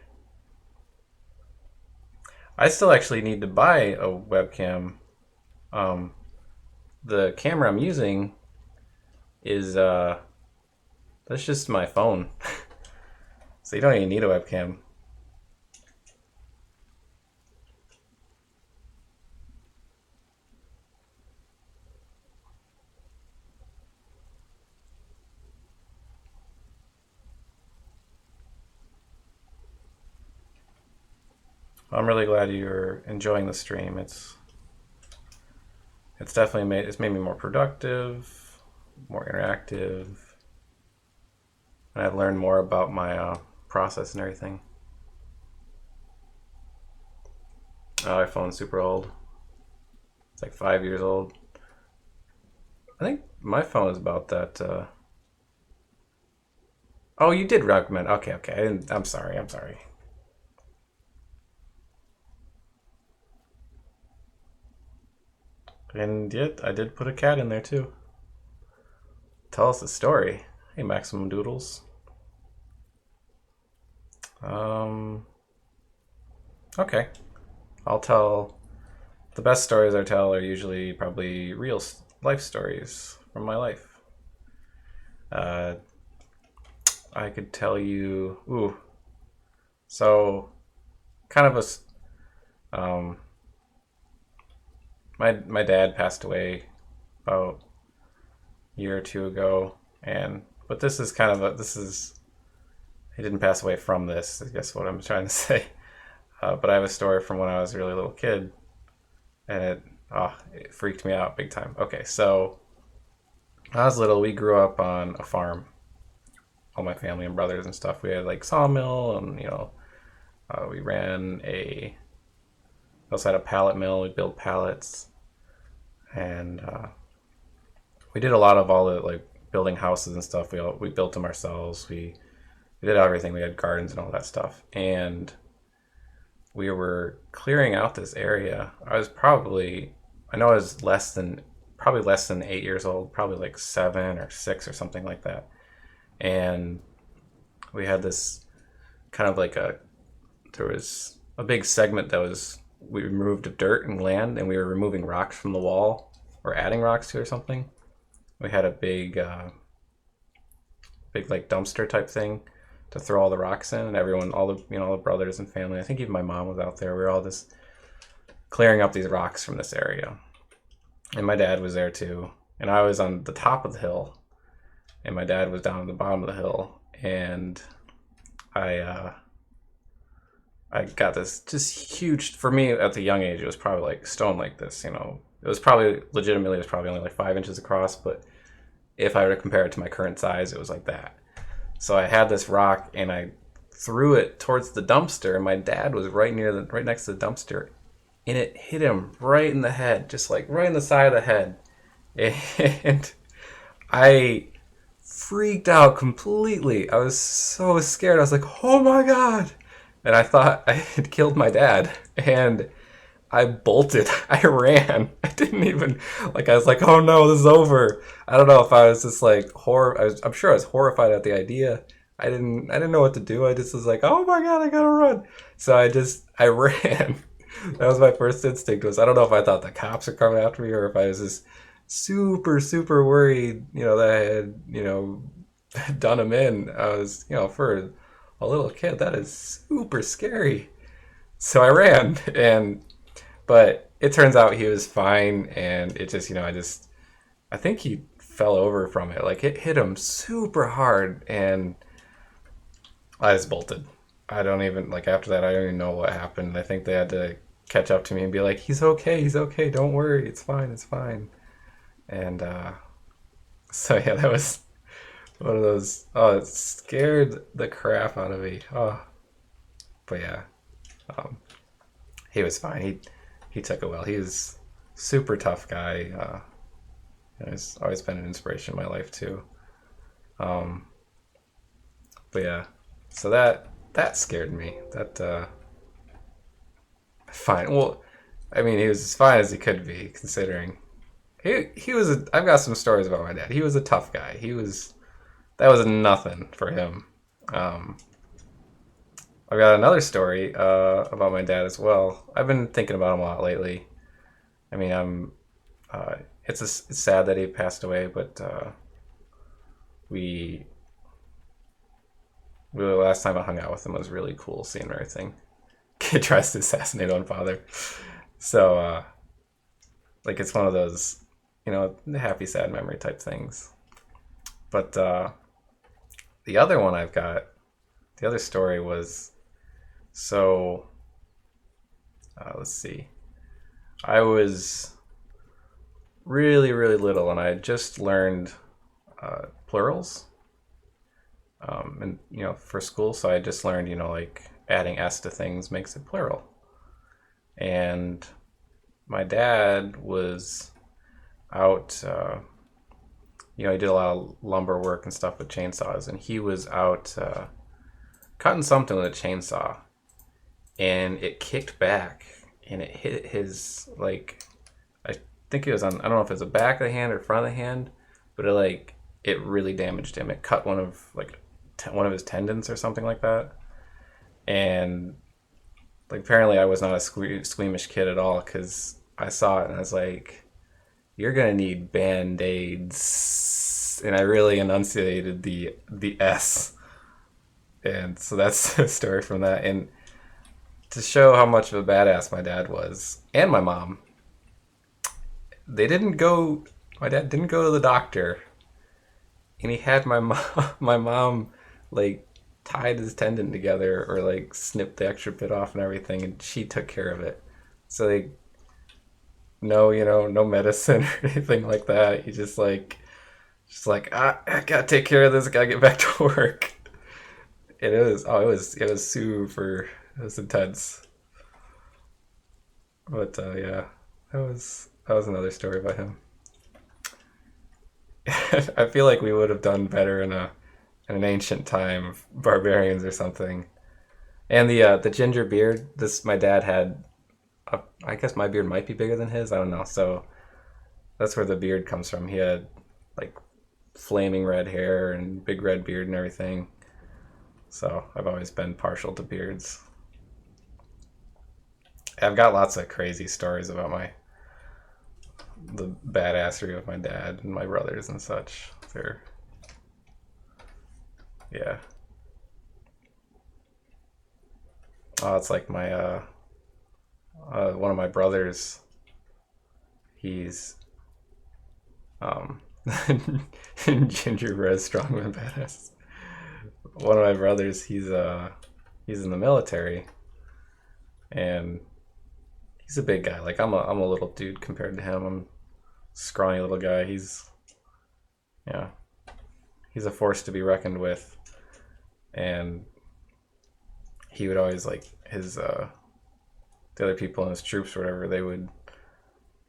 I still actually need to buy a webcam. Um, the camera I'm using is that's just my phone. So you don't even need a webcam. I'm really glad you're enjoying the stream. It's definitely made me more productive, more interactive, and I've learned more about my process and everything. Oh, iPhone's super old. It's like 5 years old. I think my phone is about that. Oh, you did recommend. Okay, okay. I'm sorry. I'm sorry. And yet, I did put a cat in there too. Tell us the story. Hey, Maximum Doodles. Okay. I'll tell. The best stories I tell are usually probably real life stories from my life. I could tell you. Ooh. So, kind of a. My dad passed away about a year or two ago, but this is kind of he didn't pass away from this. I guess what I'm trying to say. But I have a story from when I was a really little kid, and it freaked me out big time. Okay, so when I was little, we grew up on a farm. All my family and brothers and stuff. We had like sawmill, and we ran we also had a pallet mill. We built pallets, and we did a lot of all the like building houses and stuff. We built them ourselves. We did everything. We had gardens and all that stuff, and we were clearing out this area. I know I was probably less than 8 years old, probably like 7 or 6 or something like that. And we had this kind of there was a big segment we removed dirt and land, and we were removing rocks from the wall or adding rocks to it or something. We had a big like dumpster type thing to throw all the rocks in, and everyone, all the brothers and family, I think even my mom was out there. We were all just clearing up these rocks from this area. And my dad was there too. And I was on the top of the hill, and my dad was down at the bottom of the hill. And I got this just huge, for me at the young age, it was probably like stone like this, It was probably only like 5 inches across, but if I were to compare it to my current size, it was like that. So I had this rock and I threw it towards the dumpster, and my dad was right next to the dumpster, and it hit him right in the head, just like right in the side of the head. And I freaked out completely. I was so scared. I was like, "Oh my God." And I thought I had killed my dad, and I bolted. I ran. I didn't even I was like, "Oh no, this is over." I don't know if I was just like I'm sure I was horrified at the idea. I didn't know what to do. I just was like, "Oh my God, I gotta run." So I ran. That was my first instinct. I don't know if I thought the cops were coming after me or if I was just super super worried. That I had done him in. I was for a little kid, that is super scary. So I ran, but it turns out he was fine, and it just, I think he fell over from it. Like, it hit him super hard, and I just bolted. I don't even, after that, I don't even know what happened. I think they had to catch up to me and be like, he's okay, don't worry, it's fine. And, so yeah, that was one of those, it scared the crap out of me. Oh, but yeah, he was fine. He took it well. He was super tough guy. He's always been an inspiration in my life too. Um, but yeah, so that scared me. That fine. Well, I mean, he was as fine as he could be, considering he was. I've got some stories about my dad. He was a tough guy. He was that was nothing for him. Um, I've got another story about my dad as well. I've been thinking about him a lot lately. I mean, it's sad that he passed away, but we the last time I hung out with him was really cool seeing everything. Kid tries to assassinate own father. So like it's one of those, happy sad memory type things. But the other one I've got, the other story was so. Let's see. I was really really little, and I had just learned plurals, and for school. So I just learned, like adding s to things makes it plural. And my dad was out. He did a lot of lumber work and stuff with chainsaws, and he was out cutting something with a chainsaw, and it kicked back, and it hit his, like, I think it was on, I don't know if it was the back of the hand or front of the hand, but it really damaged him. It cut one of his tendons or something like that, and like apparently I was not a squeamish kid at all, because I saw it and I was like, you're gonna need band-aids, and I really enunciated the S. And so that's the story from that. And to show how much of a badass my dad was, and my mom, they didn't go. My dad didn't go to the doctor, and he had my mom like tied his tendon together, or like snipped the extra bit off and everything, and she took care of it. So no medicine or anything like that. He just like I gotta take care of this. I gotta get back to work. And it was super. It was intense. But yeah, that was another story about him. I feel like we would have done better in an ancient time of barbarians or something. And the ginger beard. This my dad had. I guess my beard might be bigger than his. I don't know. So that's where the beard comes from. He had like flaming red hair and big red beard and everything. So I've always been partial to beards. I've got lots of crazy stories about the badassery of my dad and my brothers and such. They're yeah. Oh, it's like my one of my brothers. He's um gingerbread strongman badass. One of my brothers, he's in the military, and he's a big guy. Like I'm a little dude compared to him. I'm a scrawny little guy. Yeah, he's a force to be reckoned with. And he would always like the other people in his troops or whatever, they would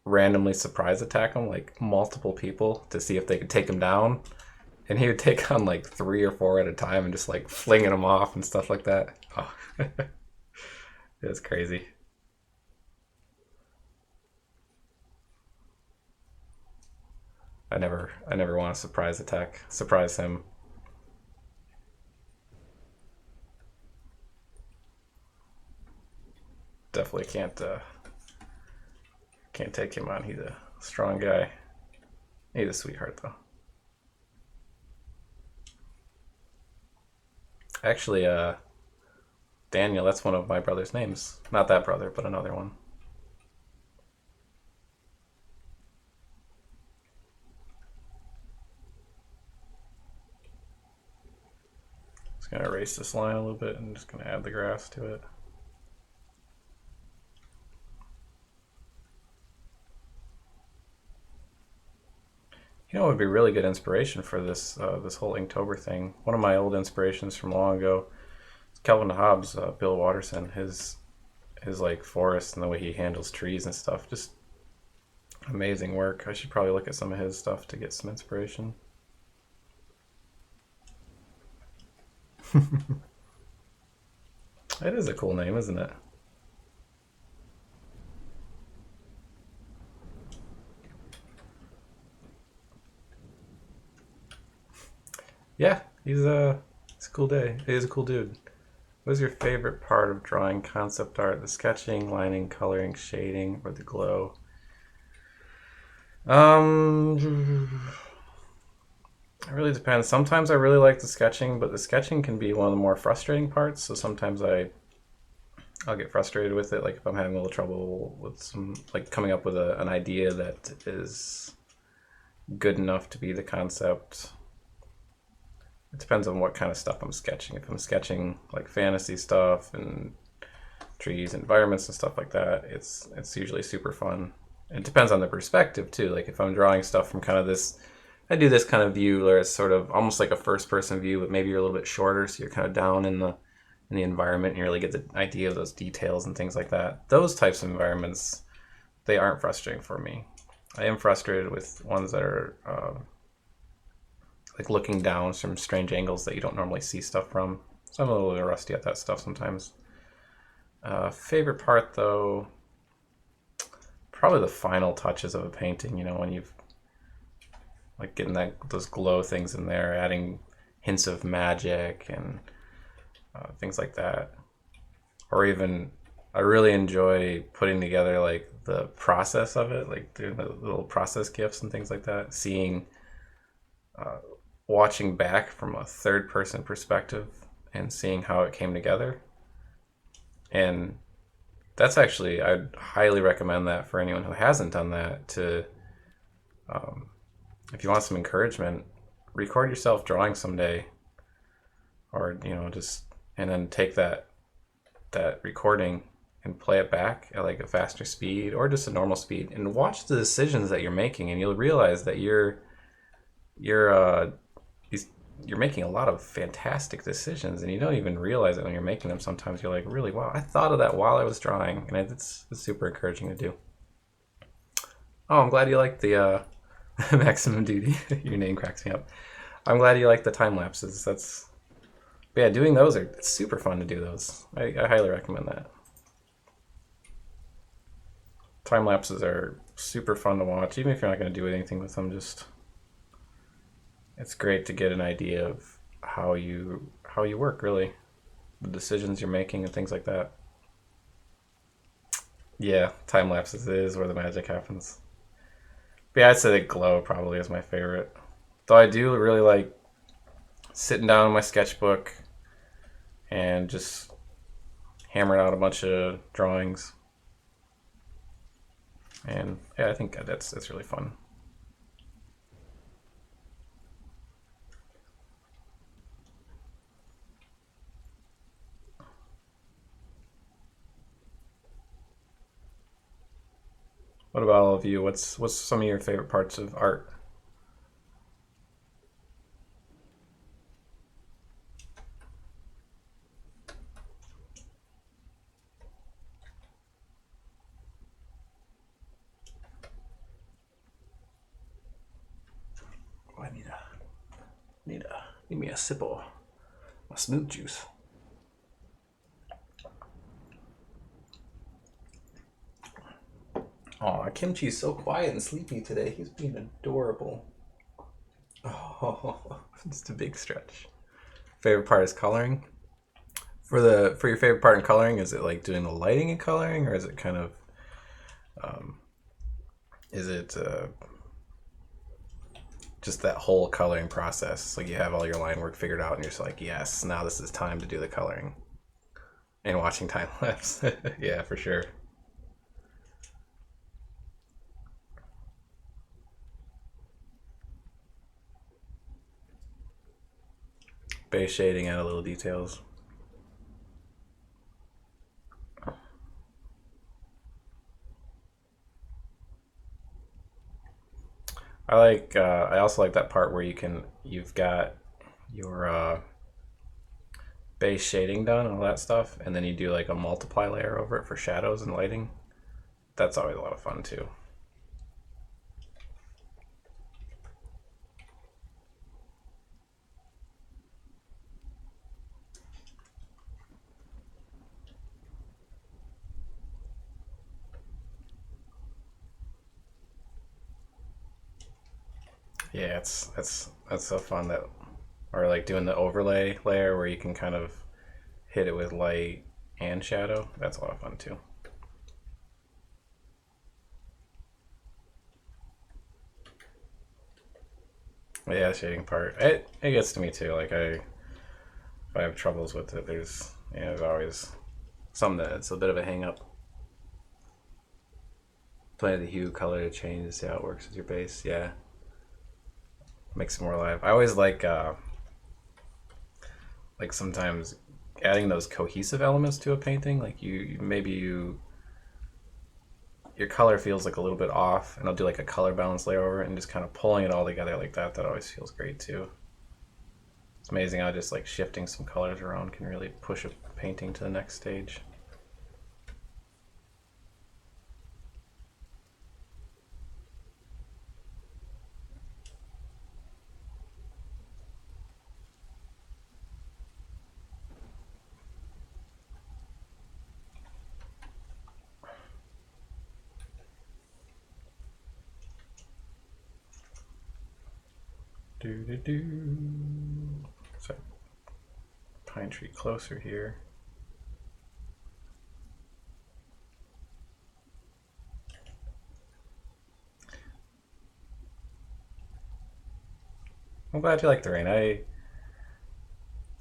randomly surprise attack him, like multiple people, to see if they could take him down. And he would take on like 3 or 4 at a time and just like flinging them off and stuff like that. Oh. It was crazy. I never want to surprise him. Definitely can't take him on. He's a strong guy. He's a sweetheart though. Actually, Daniel, that's one of my brother's names. Not that brother, but another one. Just gonna erase this line a little bit and just gonna add the grass to it. It would be really good inspiration for this whole Inktober thing. One of my old inspirations from long ago is Calvin Hobbes, Bill Watterson. His like forest and the way he handles trees and stuff. Just Amazing work. I should probably look at some of his stuff to get some inspiration. It is a cool name, isn't it? Yeah, it's a cool day. He is a cool dude. What is your favorite part of drawing concept art? The sketching, lining, coloring, shading, or the glow? It really depends. Sometimes I really like the sketching, but the sketching can be one of the more frustrating parts. So sometimes I'll get frustrated with it. Like if I'm having a little trouble with some like coming up with an idea that is good enough to be the concept. It depends on what kind of stuff I'm sketching. If I'm sketching like fantasy stuff and trees, environments, and stuff like that, it's usually super fun. It depends on the perspective too. Like if I'm drawing stuff from kind of this, I do this kind of view where it's sort of almost like a first person view, but maybe you're a little bit shorter, so you're kind of down in the environment and you really get the idea of those details and things like that. Those types of environments, they aren't frustrating for me. I am frustrated with ones that are like looking down from strange angles that you don't normally see stuff from. So I'm a little bit rusty at that stuff sometimes. Favorite part though, probably the final touches of a painting. You know, when you've like getting those glow things in there, adding hints of magic and things like that. Or even, I really enjoy putting together like the process of it, like doing the little process gifs and things like that. Seeing, watching back from a third person perspective and seeing how it came together. And that's actually, I'd highly recommend that for anyone who hasn't done that. To if you want some encouragement, record yourself drawing someday, or just and then take that recording and play it back at like a faster speed or just a normal speed and watch the decisions that you're making, and you'll realize that you're you're making a lot of fantastic decisions, and you don't even realize it when you're making them. Sometimes you're like, really, wow, I thought of that while I was drawing, and it's super encouraging to do. Oh, I'm glad you like the maximum duty. Your name cracks me up. I'm glad you like the time lapses. But yeah, doing those it's super fun to do those. I highly recommend that. Time lapses are super fun to watch, even if you're not going to do anything with them. Just it's great to get an idea of how you work, really, the decisions you're making and things like that. Yeah, time lapses is where the magic happens. But yeah, I'd say the glow probably is my favorite. Though I do really like sitting down in my sketchbook and just hammering out a bunch of drawings. And yeah, I think that's really fun. What about all of you? What's some of your favorite parts of art? Oh, I need me a sip of my smooth juice. Oh, Kimchi's so quiet and sleepy today. He's being adorable. Oh, it's a big stretch. Favorite part is coloring. For your favorite part in coloring, is it like doing the lighting and coloring, or is it kind of is it just that whole coloring process? Like you have all your line work figured out, and you're just like, yes, now this is time to do the coloring. And watching time lapse, yeah, for sure. Base shading, add a little details. I also like that part where you've got your base shading done and all that stuff, and then you do like a multiply layer over it for shadows and lighting. That's always a lot of fun too. Yeah, that's so fun that, or like doing the overlay layer where you can kind of hit it with light and shadow. That's a lot of fun too. Yeah, the shading part. It gets to me too. Like if I have troubles with it, there's always something that's a bit of a hang up. Play the hue color to change to see how it works with your base. Yeah, makes it more alive. I always like sometimes adding those cohesive elements to a painting. Like maybe your color feels like a little bit off, and I'll do like a color balance layer over it, and just kind of pulling it all together like that. That always feels great too. It's amazing how just like shifting some colors around can really push a painting to the next stage. Do do do. So pine tree closer here. I'm glad you like the rain. I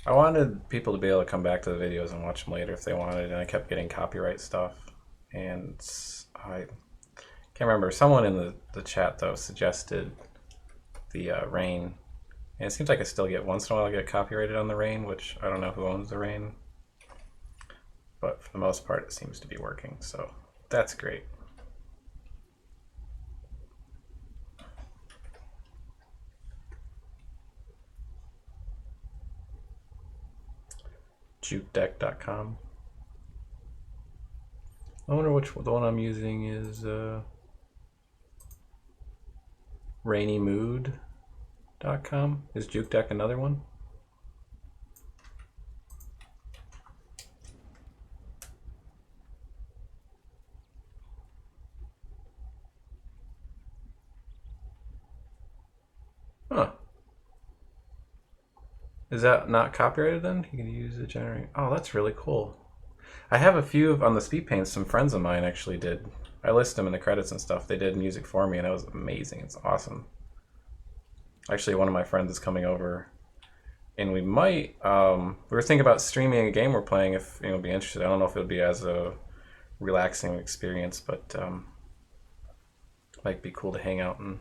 wanted people to be able to come back to the videos and watch them later if they wanted, and I kept getting copyright stuff. And I can't remember. Someone in the chat though suggested the rain, and it seems like I still get once in a while I get copyrighted on the rain, which I don't know who owns the rain, but for the most part it seems to be working. So that's great. Jukedeck.com. I wonder which the one I'm using is rainymood.com. Is Jukedeck another one? Huh. Is that not copyrighted then? You can use the generate. Oh, that's really cool. I have a few on the speed paints. Some friends of mine actually did. I list them in the credits and stuff. They did music for me, and it was amazing. It's awesome. Actually, one of my friends is coming over, and we might. We were thinking about streaming a game we're playing. If you know, be interested. I don't know if it would be as a relaxing experience, but it might be cool to hang out and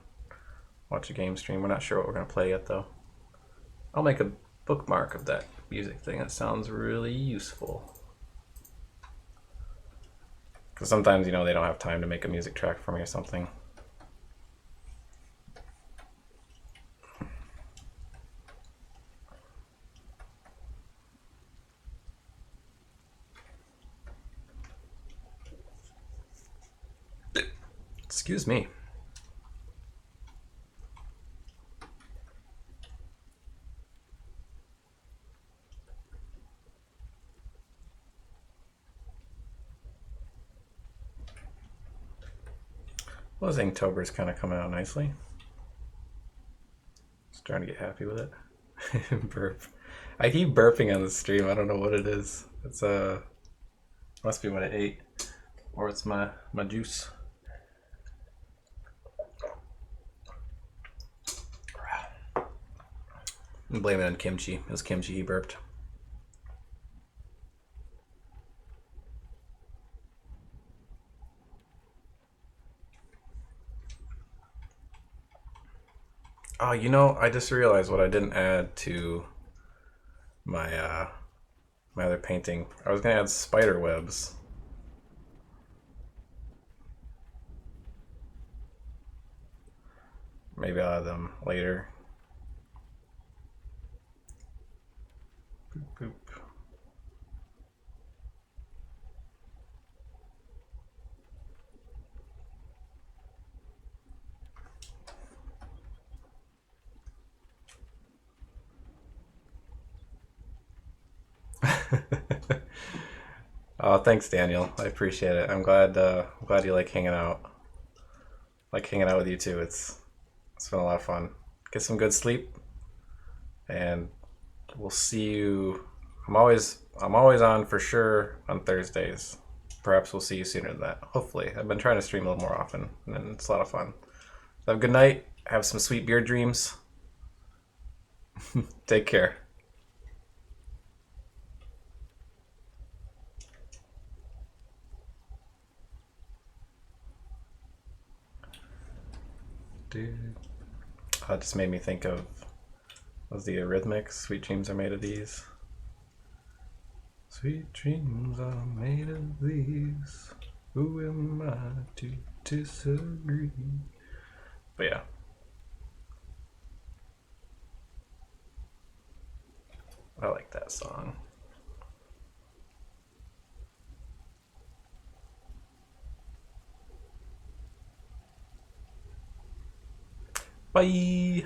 watch a game stream. We're not sure what we're gonna play yet, though. I'll make a bookmark of that music thing. That sounds really useful. Because sometimes, you know, they don't have time to make a music track for me or something. Excuse me. Well, this Inktober's kind of coming out nicely. Just trying to get happy with it. Burp. I keep burping on the stream. I don't know what it is. It's must be what I ate, or it's my juice. I'm blaming it on kimchi. It was kimchi he burped. Oh, you know, I just realized what I didn't add to my my other painting. I was gonna add spider webs. Maybe I'll add them later. Boop, boop. Oh, thanks, Daniel. I appreciate it. I'm glad you like hanging out. Like hanging out with you too. It's been a lot of fun. get some good sleep, and we'll see you. I'm always on for sure on Thursdays. Perhaps we'll see you sooner than that. Hopefully, I've been trying to stream a little more often, and it's a lot of fun. Have a good night. Have some sweet beer dreams. Take care. Dude, that just made me think of was the Eurythmics. Sweet dreams are made of these. Sweet dreams are made of these. Who am I to disagree? But yeah. I like that song. Bye!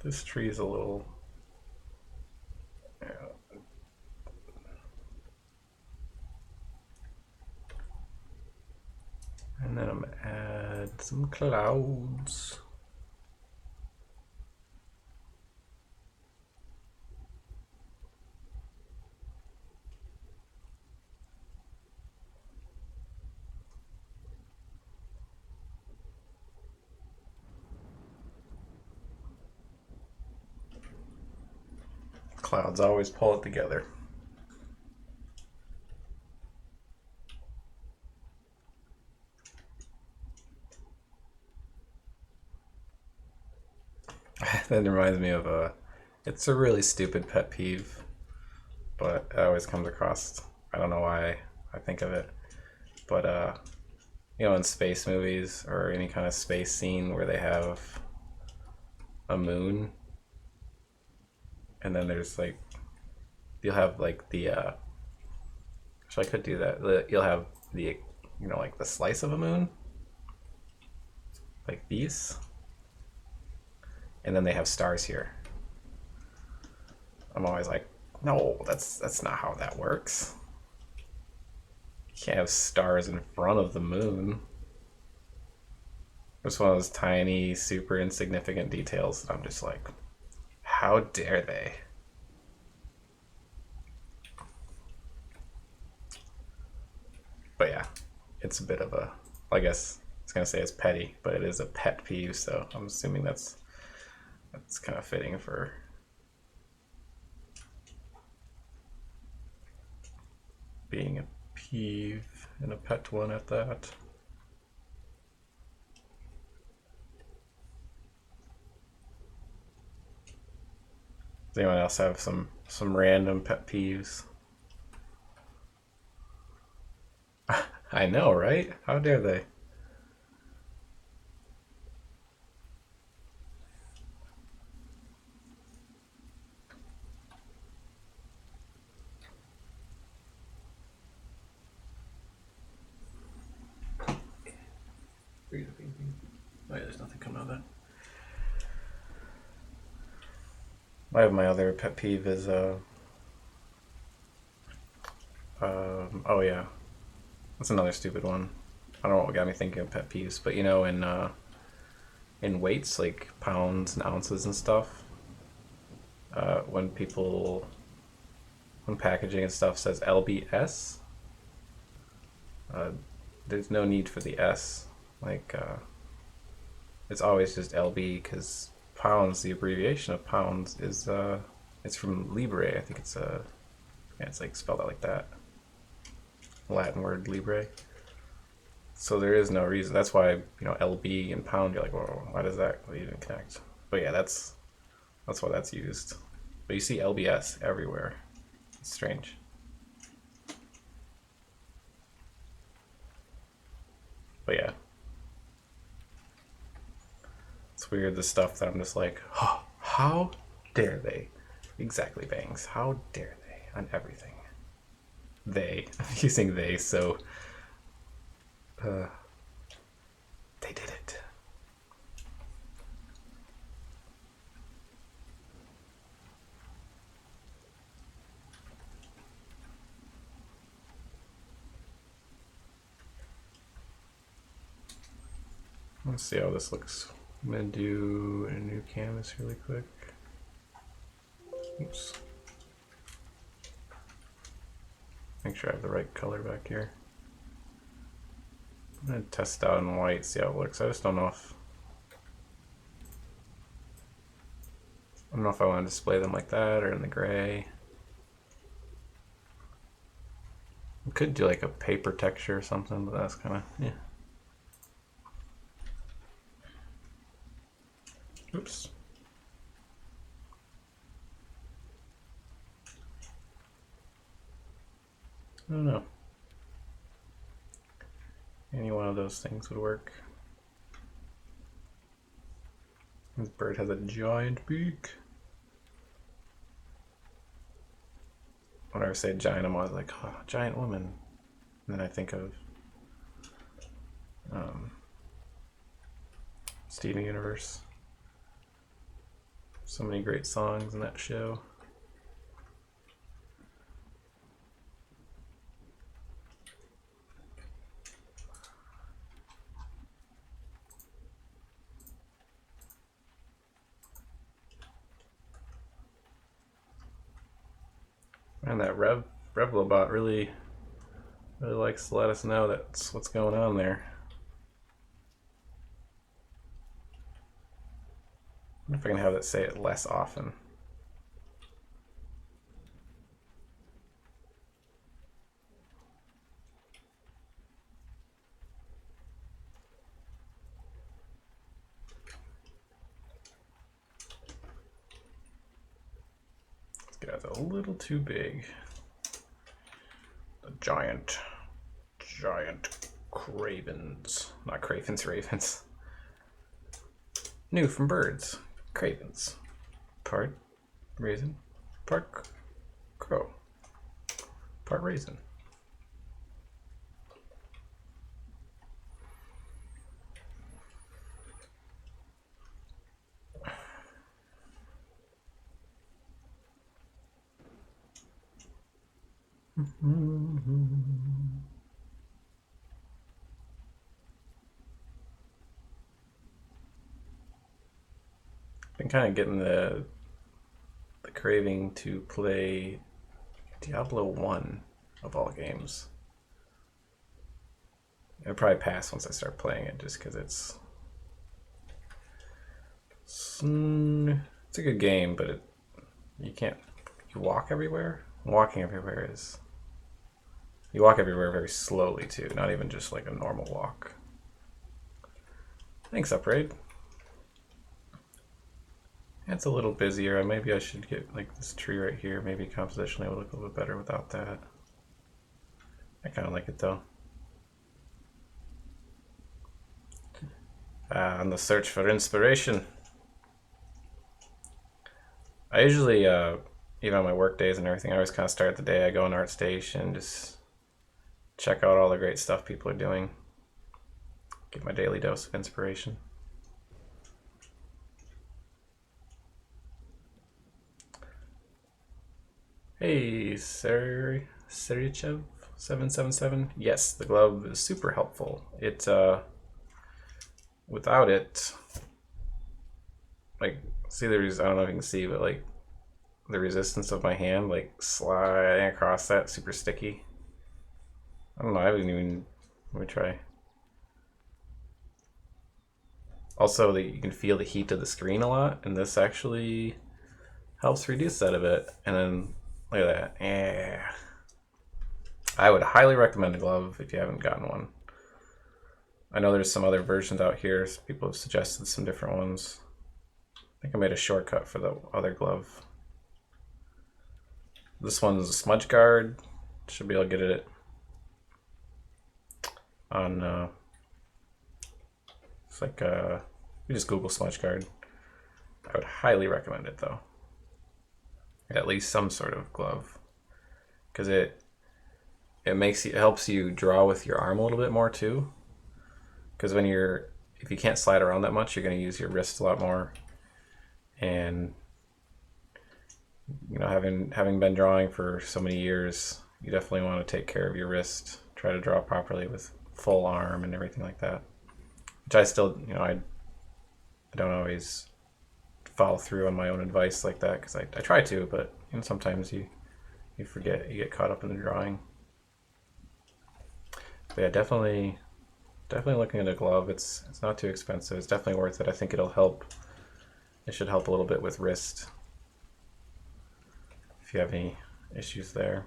This tree is a little... Yeah. And then I'm going to add some clouds. Clouds always pull it together. That reminds me of it's a really stupid pet peeve, but it always comes across. I don't know why I think of it, but in space movies or any kind of space scene where they have a moon, and then there's like you'll have like the actually I could do that. You'll have the like the slice of a moon, like these, and then they have stars here. I'm always like, no, that's not how that works. You can't have stars in front of the moon. It's one of those tiny, super insignificant details that I'm just like, how dare they? But yeah, it's a bit of a, I guess I was gonna say it's petty, but it is a pet peeve, so I'm assuming that's kind of fitting for being a peeve and a pet one at that. Does anyone else have some random pet peeves? I know, right? How dare they? Oh yeah, there's nothing coming out of that. I have my other pet peeve is oh yeah, that's another stupid one. I don't know what got me thinking of pet peeves, but in weights like pounds and ounces and stuff, when packaging and stuff says LBS, there's no need for the S. Like it's always just LB because pounds, the abbreviation of pounds is it's from Libre. I think it's it's like spelled out like that. Latin word Libre. So there is no reason. That's why LB and pound. You're like, whoa, why does that even connect? But yeah, that's why that's used. But you see LBS everywhere. It's strange. But yeah, it's weird the stuff that I'm just like, oh, how dare they? Exactly, Bangs. How dare they on everything? They. I'm using they, so they did it. Let's see how this looks. I'm gonna do a new canvas really quick. Oops. Make sure I have the right color back here. I'm gonna test out in white, see how it looks. I just don't know if I want to display them like that or in the gray. I could do like a paper texture or something, but that's kind of, yeah. Oops. I don't know. Any one of those things would work. This bird has a giant beak. Whenever I say giant, I'm always like, oh, giant woman. And then I think of Steven Universe. So many great songs in that show. And that Revlobot really likes to let us know that's what's going on there. I wonder if I can have it say it less often. This guy's a little too big. The giant cravens. Not cravens, ravens. New from birds. Cravens. Part raisin, part crow, part raisin. Been kind of getting the craving to play Diablo 1 of all games. It'll probably pass once I start playing it, just because it's a good game, but you walk everywhere. Walking everywhere is, you walk everywhere very slowly too, not even just like a normal walk. Thanks, Upgrade. It's a little busier. Maybe I should get like this tree right here. Maybe compositionally it would look a little bit better without that. I kind of like it though. On the search for inspiration. I usually, even on my work days and everything, I always kind of start the day. I go on ArtStation, just check out all the great stuff people are doing. Get my daily dose of inspiration. Hey, Serichev 777. Yes, the glove is super helpful. It without it, like, see, I don't know if you can see, but like the resistance of my hand, like sliding across that, super sticky. I don't know. I haven't even. Let me try. Also, you can feel the heat of the screen a lot, and this actually helps reduce that a bit. And then look at that. Yeah. I would highly recommend a glove if you haven't gotten one. I know there's some other versions out here. People have suggested some different ones. I think I made a shortcut for the other glove. This one's a smudge guard. Should be able to get it on. It's like you just Google smudge guard. I would highly recommend it though. At least some sort of glove, because it helps you draw with your arm a little bit more too. Because if you can't slide around that much, you're going to use your wrist a lot more. And you know, having been drawing for so many years, you definitely want to take care of your wrist. Try to draw properly with full arm and everything like that. which I still, I don't always follow through on my own advice like that because I try to, but sometimes you forget, you get caught up in the drawing. But yeah, definitely looking at a glove. It's not too expensive. It's definitely worth it. I think it'll help. It should help a little bit with wrist if you have any issues there.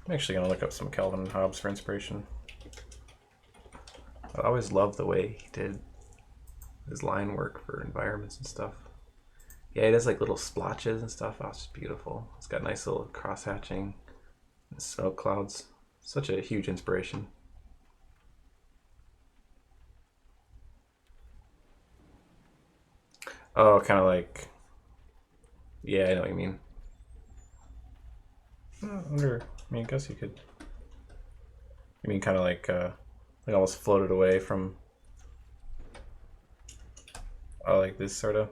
I'm actually going to look up some Kelvin and Hobbes for inspiration. I always loved the way he did his line work for environments and stuff. Yeah, he does like little splotches and stuff. Oh, it's just beautiful. It's got nice little cross hatching and smoke clouds. Such a huge inspiration. Oh, kind of like, yeah, I know what you mean. I wonder, I guess you could, you mean kind of like almost floated away from, like this sort of.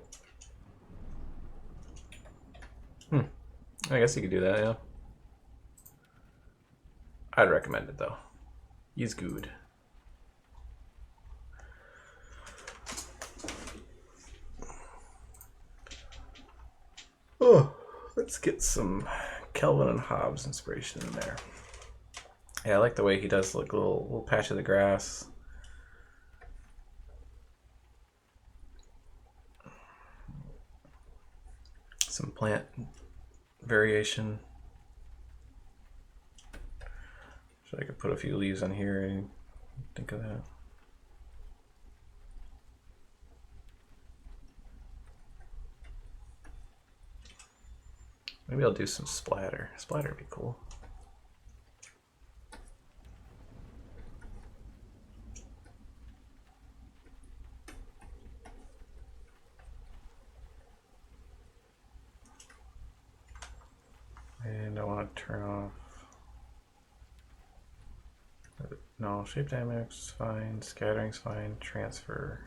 I guess you could do that, yeah. I'd recommend it though. He's good. Oh, let's get some Kelvin and Hobbes inspiration in there. Yeah, I like the way he does like little patch of the grass. Some plant variation. So I could put a few leaves on here and think of that. Maybe I'll do some splatter. Splatter would be cool. And I want to turn off. No, shape dynamics is fine. Scattering's fine. Transfer.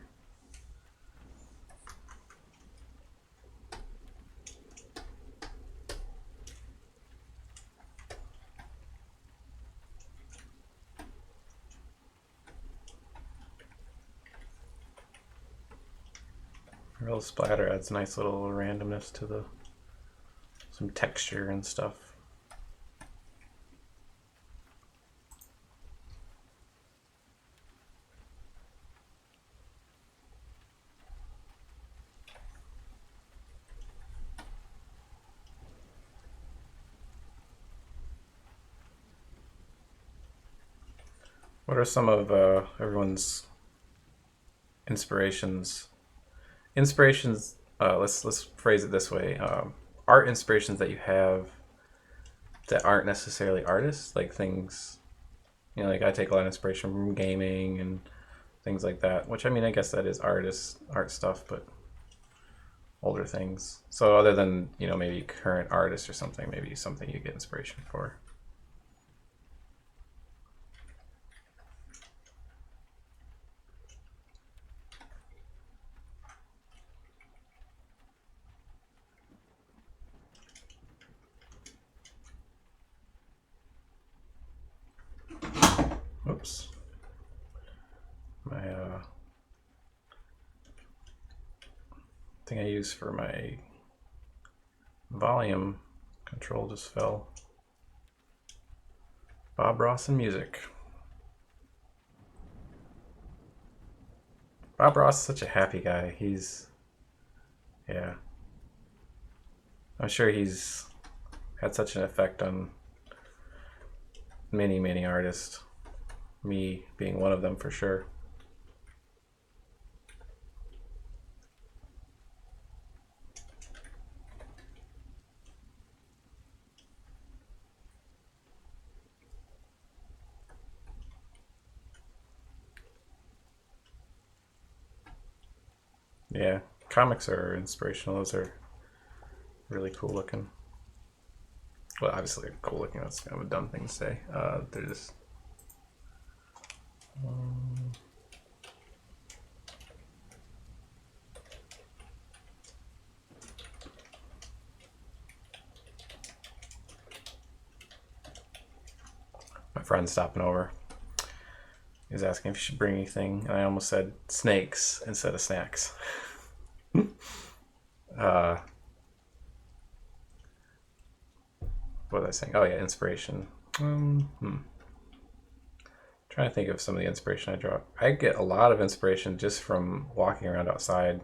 Real splatter adds nice little randomness to some texture and stuff. What are some of everyone's inspirations? Let's phrase it this way: art inspirations that you have that aren't necessarily artists, like things. Like I take a lot of inspiration from gaming and things like that. Which I guess that is art stuff, but older things. So other than maybe current artists or something, maybe something you get inspiration for. Oops. My thing I use for my volume control just fell. Bob Ross and music. Bob Ross is such a happy guy. Yeah. I'm sure he's had such an effect on many, many artists. Me being one of them for sure. Yeah, comics are inspirational. Those are really cool looking. Well, obviously cool looking. That's kind of a dumb thing to say. They're just. My friend stopping over. He was asking if you should bring anything, and I almost said snakes instead of snacks. What was I saying? Oh yeah, inspiration. Trying to think of some of the inspiration I draw. I get a lot of inspiration just from walking around outside.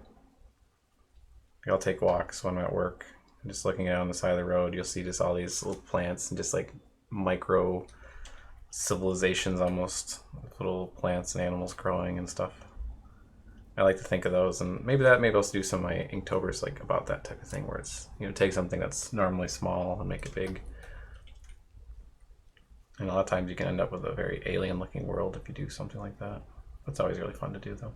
I'll take walks when I'm at work. I'm just looking out on the side of the road. You'll see just all these little plants and just like micro civilizations almost. Little plants and animals growing and stuff. I like to think of those, and maybe I'll do some of my Inktober's like about that type of thing, where it's, take something that's normally small and make it big. And a lot of times you can end up with a very alien looking world if you do something like that. That's always really fun to do though.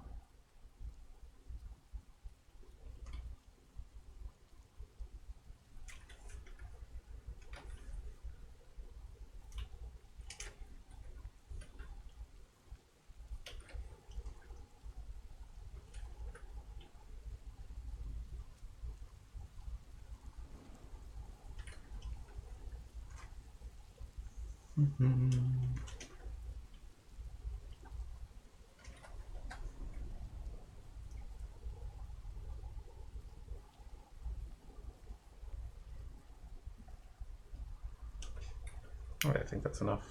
Alright, I think that's enough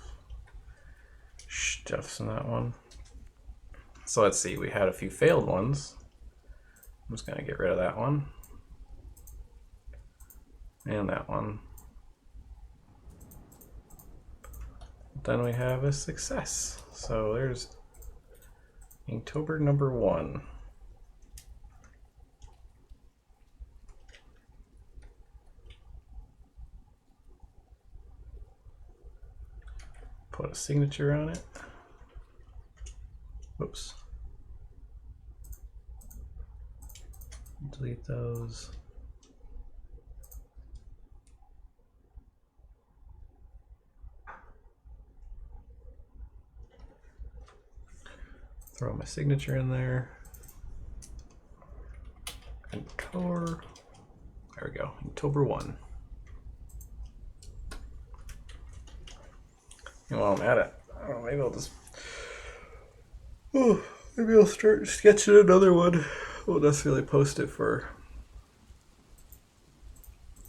stuffs in that one. So let's see, we had a few failed ones. I'm just gonna get rid of that one. And that one. Then we have a success. So there's Inktober number 1. Put a signature on it. Whoops. Delete those. Throw my signature in there. And color. There we go. Inktober 1. And while I'm at it, I don't know, maybe I'll just. Maybe I'll start sketching another one. I won't necessarily post it for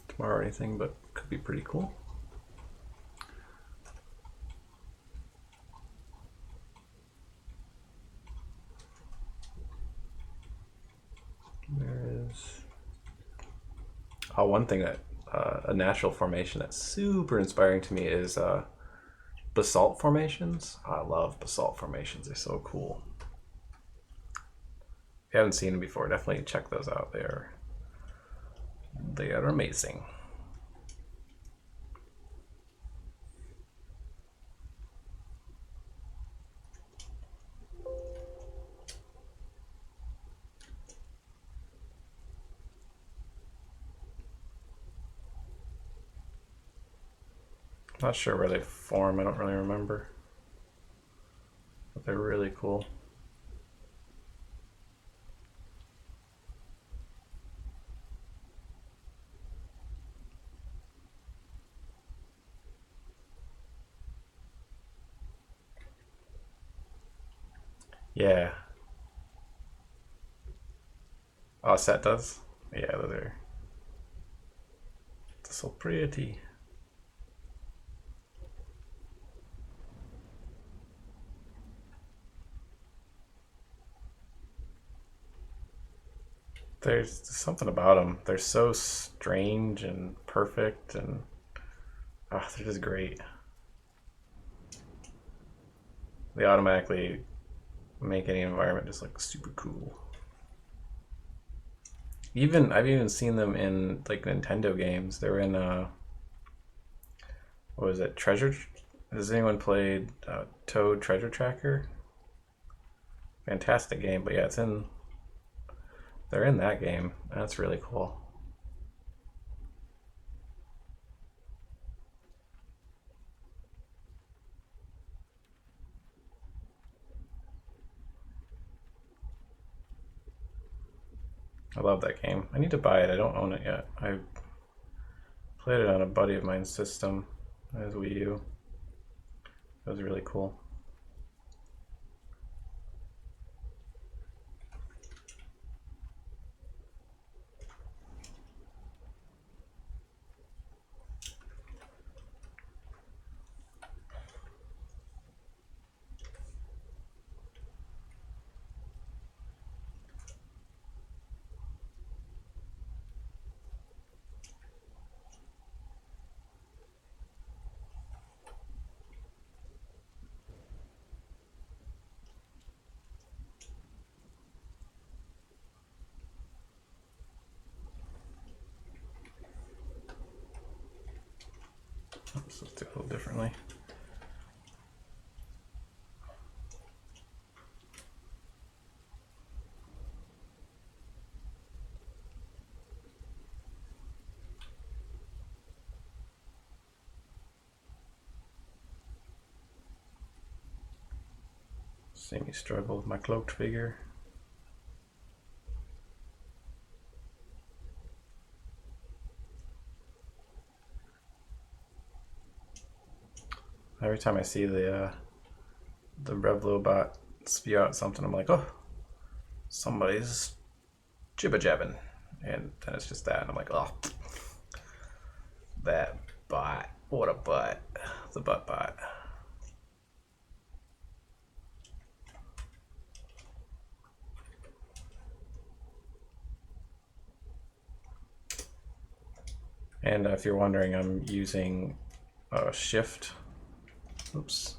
tomorrow or anything, but could be pretty cool. There is one thing that a natural formation that's super inspiring to me is basalt formations. I love basalt formations. They're so cool. If you haven't seen them before, definitely check those out. They are amazing. Not sure where they form, I don't really remember. But they're really cool. Yeah. Oh, set does? Yeah, those are so pretty. There's something about them. They're so strange and perfect, and they're just great. They automatically make any environment just look super cool. I've even seen them in like Nintendo games. They're in what was it? Has anyone played Toad Treasure Tracker? Fantastic game, but yeah, they're in that game. That's really cool. I love that game. I need to buy it. I don't own it yet. I played it on a buddy of mine's system as Wii U. It was really cool. Oops, let's do it a little differently. See me struggle with my cloaked figure. Every time I see the Revlobot spew out something, I'm like, oh, somebody's jibba jabbing, and then it's just that, and I'm like, oh, that bot, what a butt, the butt bot. And if you're wondering, I'm using Shift. Oops.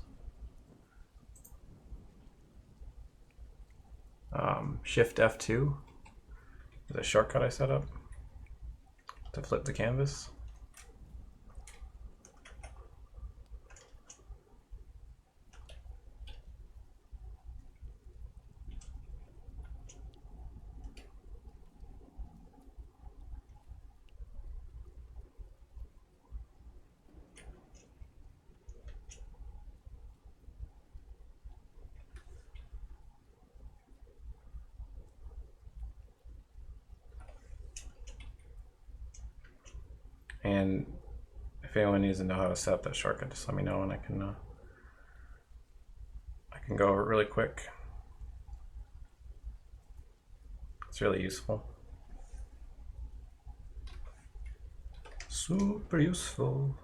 Shift F2 is a shortcut I set up to flip the canvas. And if anyone needs to know how to set up that shortcut, just let me know and I can go over it really quick. It's really useful. Super useful.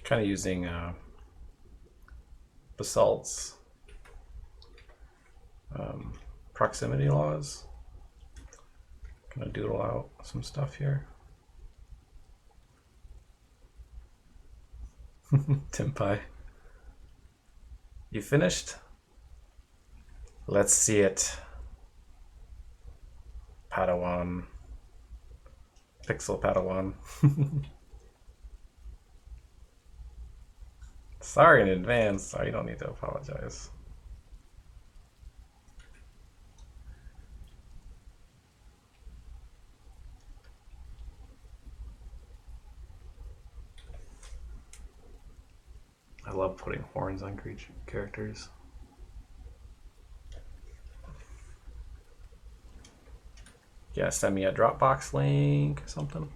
Kind of using Basalt's proximity laws. Gonna doodle out some stuff here. Tim Pie. You finished? Let's see it. Padawan. Pixel Padawan. Sorry in advance. Sorry, you don't need to apologize. I love putting horns on characters. Yeah, send me a Dropbox link or something.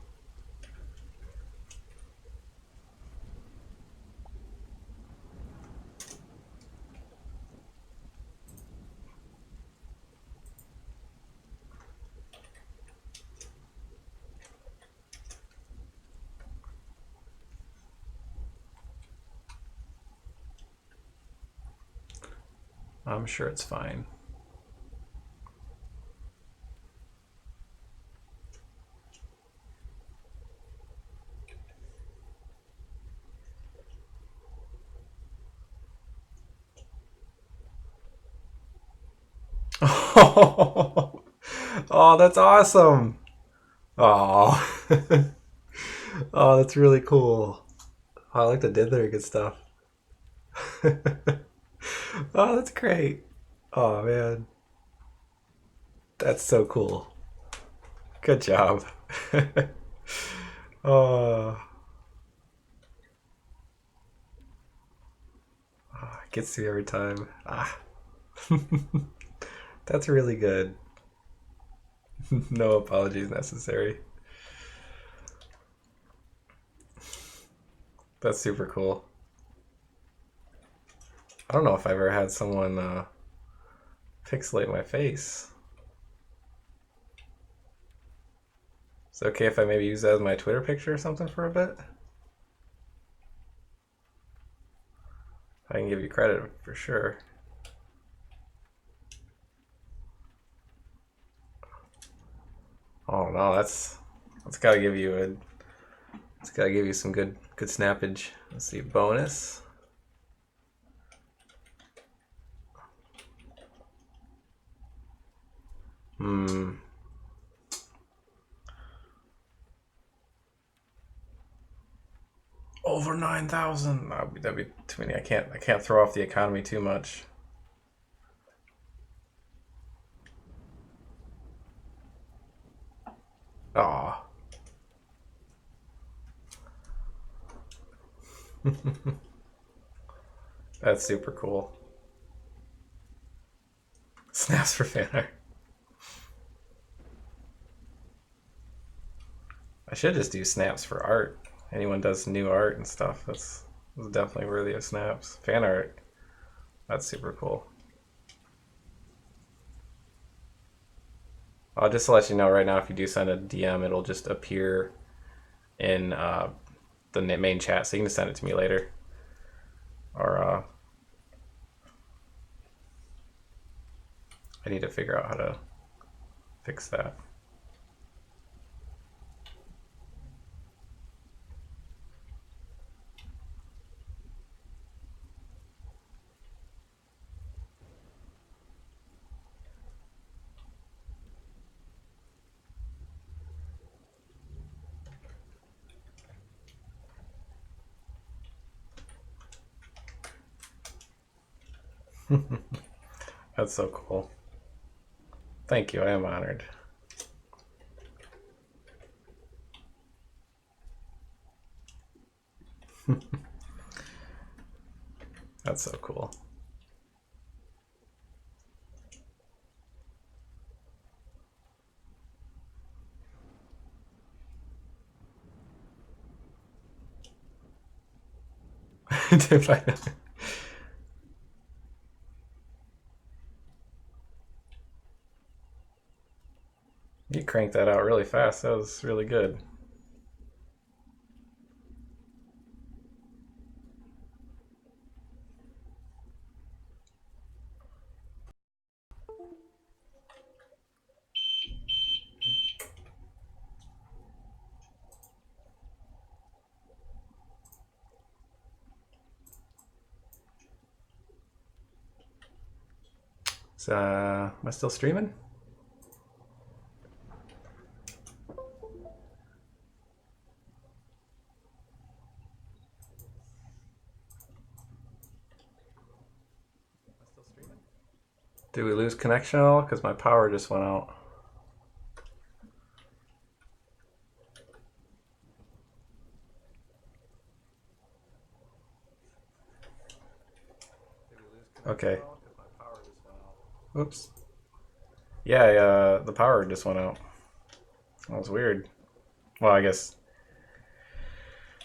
I'm sure it's fine. Oh, that's awesome. Oh, oh, that's really cool. Oh, I like the diddler good stuff. Oh, that's great. Oh man, that's so cool. Good job. Oh, gets me every time. Ah, that's really good. No apologies necessary. That's super cool. I don't know if I've ever had someone pixelate my face. Is it okay if I maybe use that as my Twitter picture or something for a bit? I can give you credit for sure. Oh no, that's gotta give you some good snappage. Let's see, bonus. Over 9,000. That'd be too many. I can't throw off the economy too much. Aw. That's super cool. Snaps for fan art. I should just do snaps for art. Anyone does new art and stuff, that's definitely worthy of snaps. Fan art, that's super cool. Just to let you know right now, if you do send a DM, it'll just appear in the main chat, so you can just send it to me later. Or I need to figure out how to fix that. That's so cool. Thank you, I am honored. That's so cool. You cranked that out really fast. That was really good. So, am I still streaming? Did we lose connection at all? Because my power just went out. Okay. Oops. Yeah, the power just went out. That was weird. Well, I guess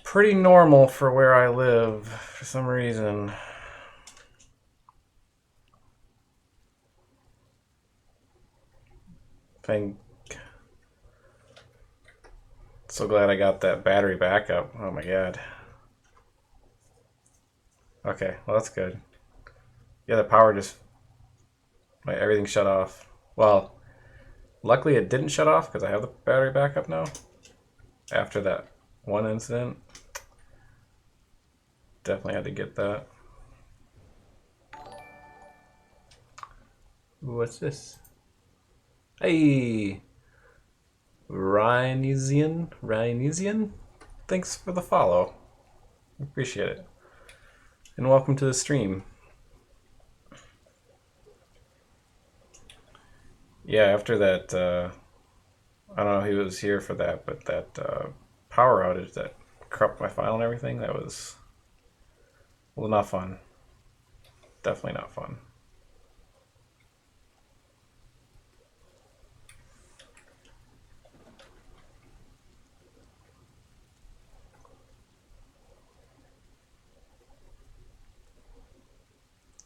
pretty normal for where I live for some reason. Thank. So glad I got that battery backup. Oh my god. Okay, well that's good. Yeah, the power just everything shut off. Well, luckily it didn't shut off because I have the battery backup now. After that one incident, definitely had to get that. What's this? Hey, Ryanesian. Thanks for the follow. Appreciate it. And welcome to the stream. Yeah, after that I don't know who was here for that, but that power outage that corrupted my file and everything, that was, well, not fun. Definitely not fun.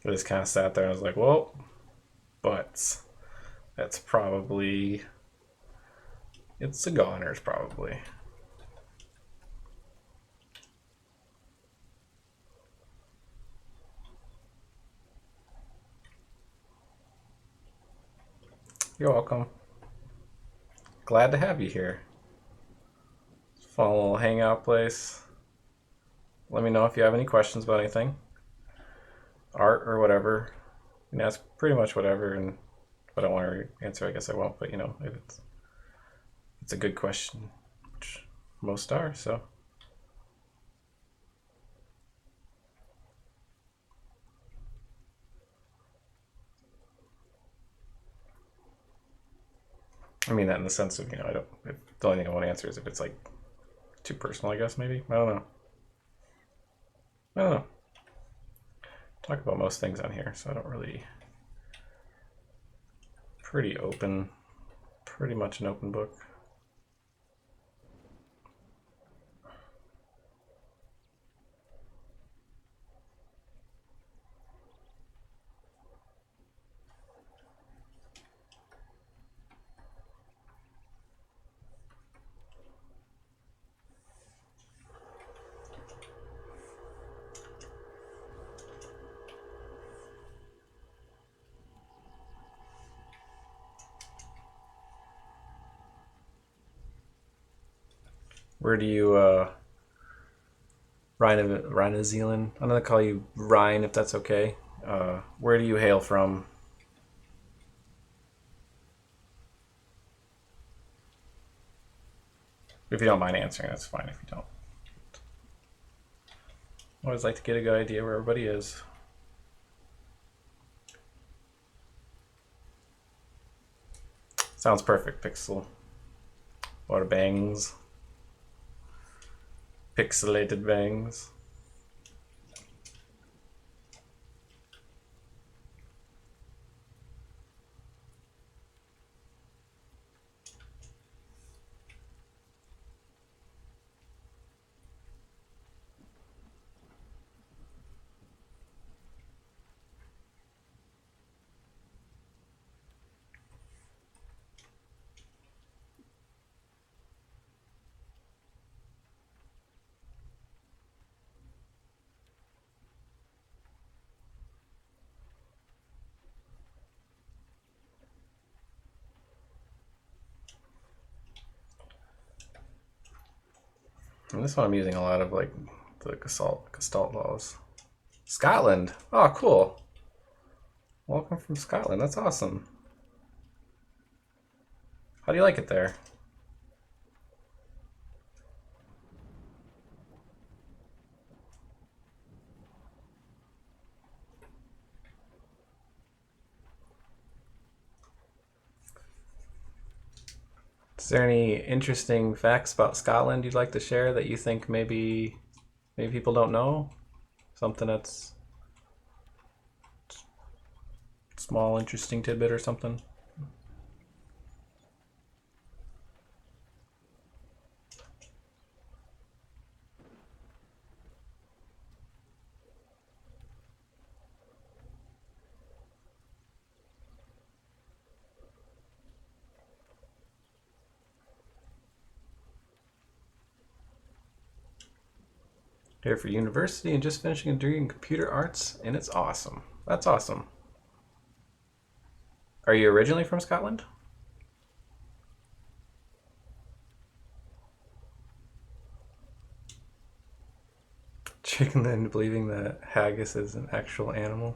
I just kind of sat there and I was like, well, but that's probably, it's a goners probably. You're welcome. Glad to have you here. Fun little hangout place. Let me know if you have any questions about anything, art or whatever. You can ask pretty much whatever, and if I don't want to answer, I guess I won't. But you know, if it's a good question, which most are. So I mean that in the sense of, you know, I don't. If the only thing I want to answer is if it's like too personal, I guess maybe. I don't know. I don't know. Talk about most things on here, so I don't really. Pretty open. Pretty much an open book. Where do you, Rhino Zealand? I'm gonna call you Ryan if that's okay. Where do you hail from? If you don't mind answering, that's fine. If you don't, I always like to get a good idea where everybody is. Sounds perfect, Pixel. A lot of bangs. Pixelated bangs. And this one I'm using a lot of like the Gestalt laws. Scotland. Oh, cool. Welcome from Scotland. That's awesome. How do you like it there? Is there any interesting facts about Scotland you'd like to share that you think maybe people don't know? Something that's small, interesting tidbit or something? Here for university and just finishing a degree in computer arts, and it's awesome. That's awesome. Are you originally from Scotland? Chicken into believing that haggis is an actual animal.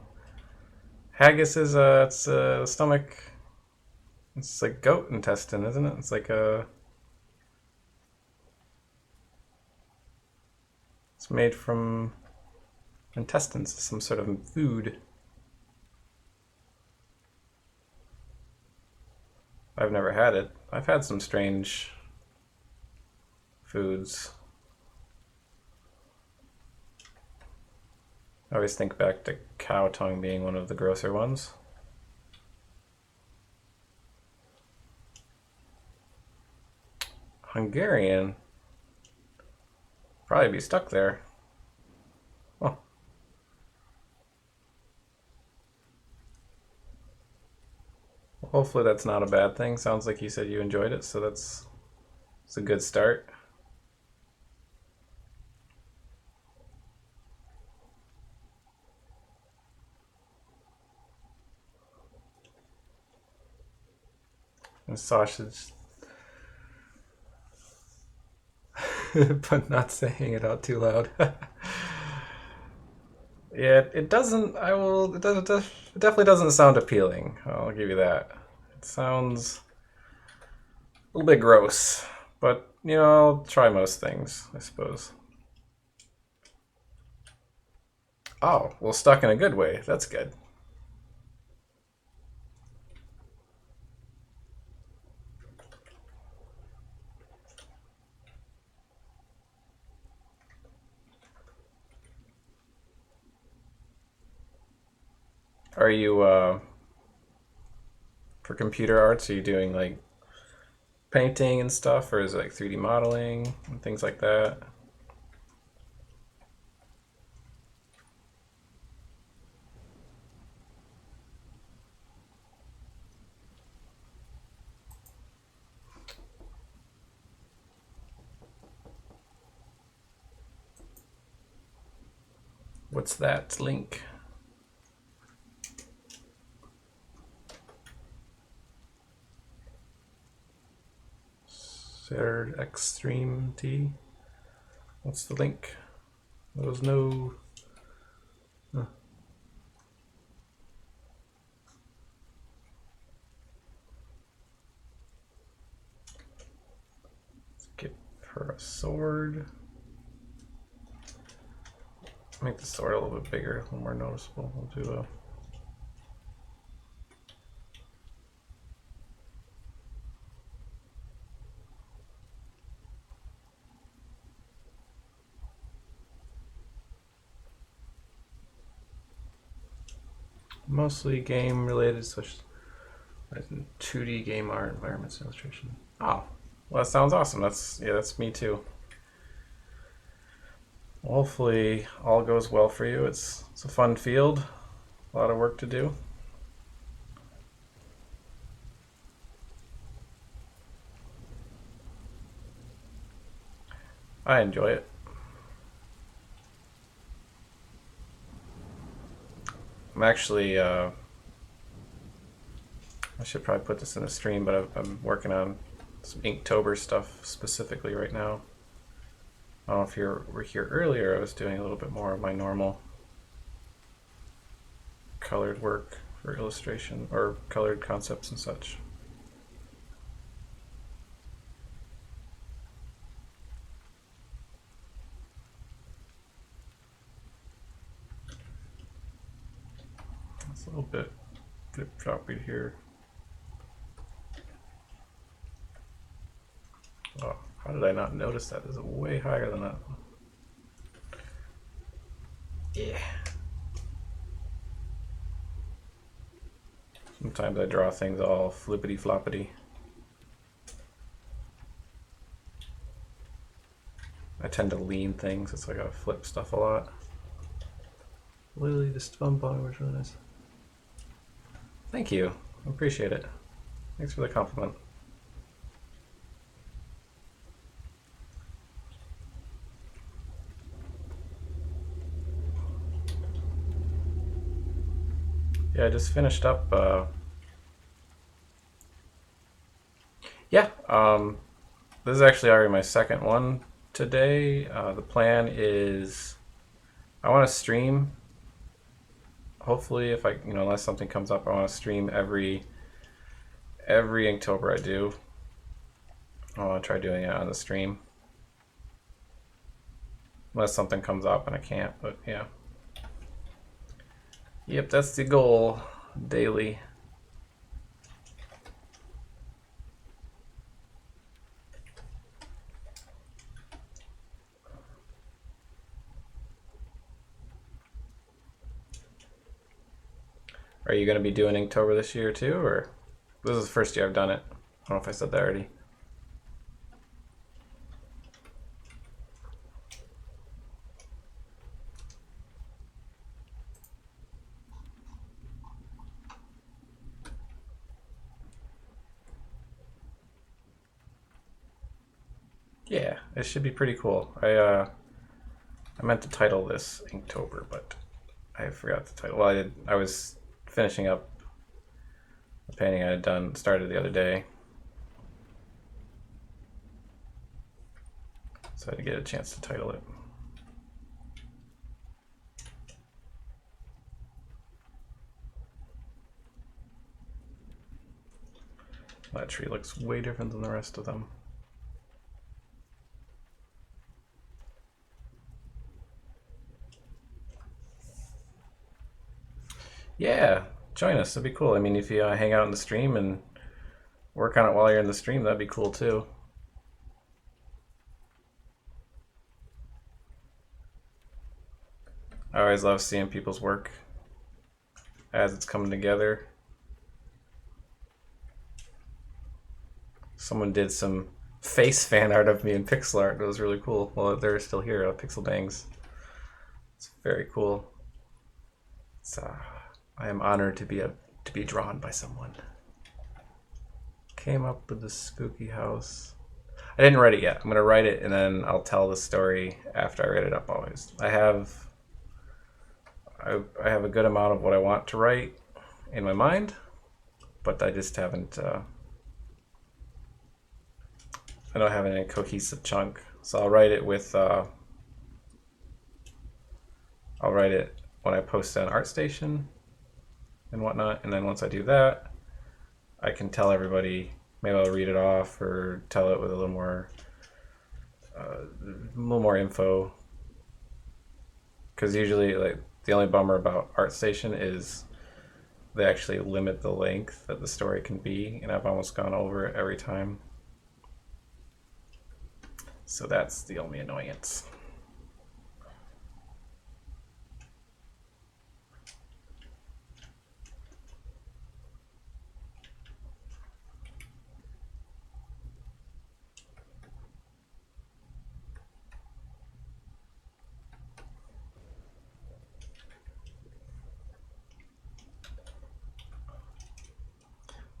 Haggis is it's a stomach. It's like goat intestine, isn't it? It's like a. It's made from intestines, some sort of food. I've I've never had it. I've had some strange foods. I always think back to cow tongue being one of the grosser ones. Hungarian. Probably be stuck there. Oh. Well, hopefully that's not a bad thing. Sounds like you said you enjoyed it, so it's a good start. And sausage. But not saying it out too loud. Yeah, it doesn't. It definitely doesn't sound appealing. I'll give you that. It sounds a little bit gross, but you know, I'll try most things, I suppose. Oh, well, stuck in a good way. That's good. Are you for computer arts? Are you doing like painting and stuff, or is it like 3D modeling and things like that? What's that link? Shared Extreme T. What's the link? There was no. Huh. Let's get her a sword. Make the sword a little bit bigger, a little more noticeable. We'll do a. Mostly game related, such as 2D game art, environments, illustration. Oh, well, that sounds awesome. That's me too. Well, hopefully all goes well for you. It's a fun field, a lot of work to do. I enjoy it. I'm actually, I should probably put this in a stream, but I'm working on some Inktober stuff specifically right now. I don't know if you were here earlier, I was doing a little bit more of my normal colored work for illustration, or colored concepts and such. It's a little bit flip-floppy here. Oh, how did I not notice that? Is it way higher than that? Yeah. Sometimes I draw things all flippity-floppity. I tend to lean things. It's like I flip stuff a lot. Lily, this fun bottom was really nice. Thank you. I appreciate it. Thanks for the compliment. Yeah, I just finished up. This is actually already my second one today. The plan is I want to stream. Hopefully, if I, unless something comes up, I want to stream every Inktober I do. I want to try doing it on the stream. Unless something comes up and I can't, but yeah. Yep, that's the goal daily. Are you going to be doing Inktober this year too, or this is the first year I've done it? I don't know if I said that already. Yeah, it should be pretty cool. I meant to title this Inktober, but I forgot the title. Well, I was finishing up the painting I had started the other day, so I had to get a chance to title it. That tree looks way different than the rest of them. Yeah, join us. That'd be cool. I mean, if you hang out in the stream and work on it while you're in the stream, that'd be cool too. I always love seeing people's work as it's coming together. Someone did some face fan art of me in pixel art. It was really cool. Well, they're still here, Pixel Bangs. It's very cool. I am honored to be drawn by someone. Came up with the spooky house. I didn't write it yet. I'm gonna write it and then I'll tell the story after I write it up. Always. I have a good amount of what I want to write in my mind, but I just haven't. I don't have any cohesive chunk, so I'll write it with. I'll write it when I post it on ArtStation and whatnot, and then once I do that, I can tell everybody. Maybe I'll read it off or tell it with a little more info. Because usually, like, the only bummer about ArtStation is they actually limit the length that the story can be, and I've almost gone over it every time. So that's the only annoyance.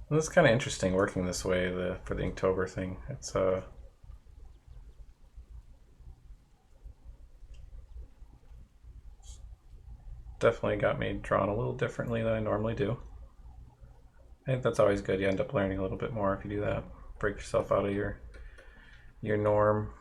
Well, it's kind of interesting working this way for the Inktober thing. It's definitely got me drawn a little differently than I normally do. I think that's always good. You end up learning a little bit more if you do that. Break yourself out of your norm.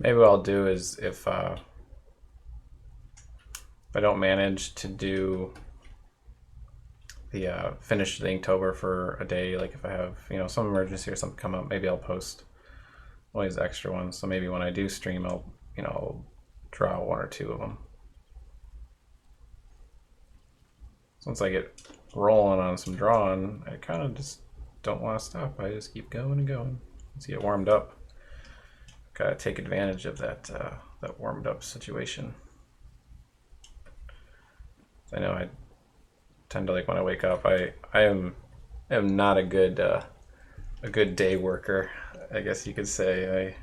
Maybe what I'll do is if I don't manage to do the finish the Inktober for a day, like if I have some emergency or something come up, maybe I'll post one of these extra ones. So maybe when I do stream, I'll draw one or two of them. Once I get rolling on some drawing, I kind of just don't want to stop. I just keep going and going. Once you get warmed up, gotta take advantage of that warmed up situation. I know I tend to, like, when I wake up, I am not a good day worker, I guess you could say.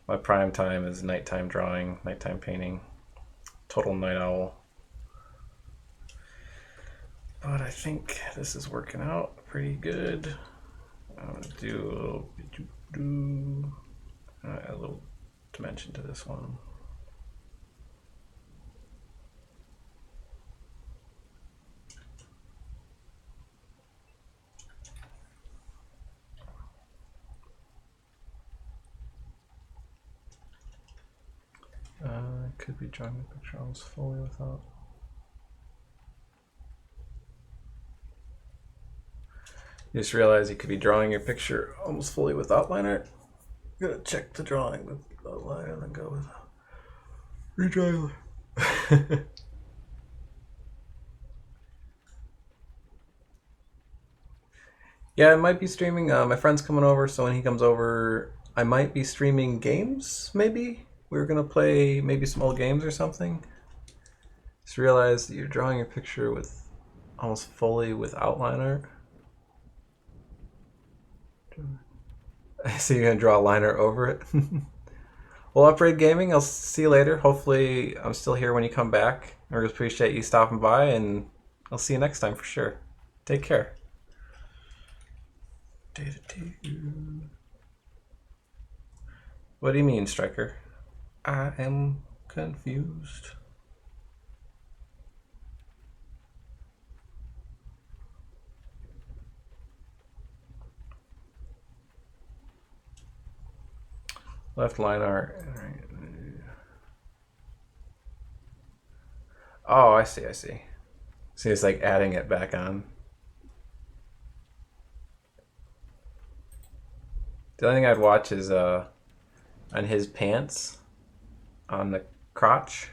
My prime time is nighttime drawing, nighttime painting, total night owl. But I think this is working out pretty good. I'm gonna do a little dimension to this one. I could be drawing the picture almost fully without. You just realize you could be drawing your picture almost fully without line art. Gotta check the drawing with the line and then go with redrawing. Yeah, I might be streaming. My friend's coming over, so when he comes over, I might be streaming games. Maybe we were gonna play maybe some old games or something. Just realized that you're drawing your picture with almost fully with outline art. So you're gonna draw a liner over it. Well, Upgrade Gaming, I'll see you later. Hopefully, I'm still here when you come back. I really appreciate you stopping by, and I'll see you next time for sure. Take care. What do you mean, Striker? I am confused. Left line art. Oh, I see, I see. See, it's like adding it back on. The only thing I'd watch is on his pants, on the crotch,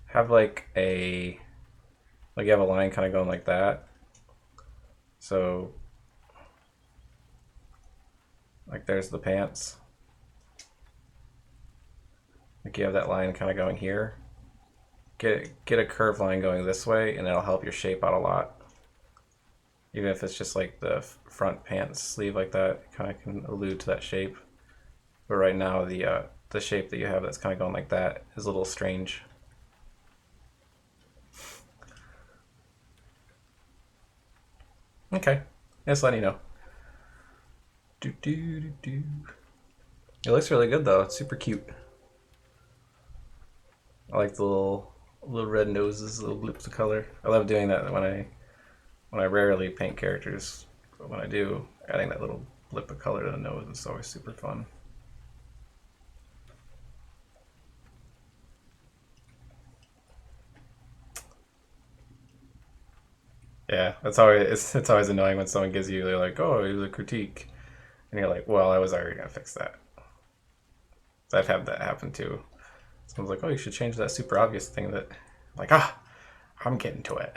have like you have a line kind of going like that. So, like there's the pants. Like you have that line kind of going here. Get a curved line going this way, and it'll help your shape out a lot. Even if it's just like the front pants sleeve like that, it kind of can allude to that shape. But right now, the shape that you have that's kind of going like that is a little strange. Okay, just letting you know. It looks really good though. It's super cute. I like the little red noses, little blips of color. I love doing that when I rarely paint characters, but when I do, adding that little blip of color to the nose is always super fun. Yeah, it's always annoying when someone gives you, they're like, oh, it was a critique, and you're like, well, I was already gonna fix that. So I've had that happen too. Someone's like, oh, you should change that super obvious thing that, like, I'm getting to it.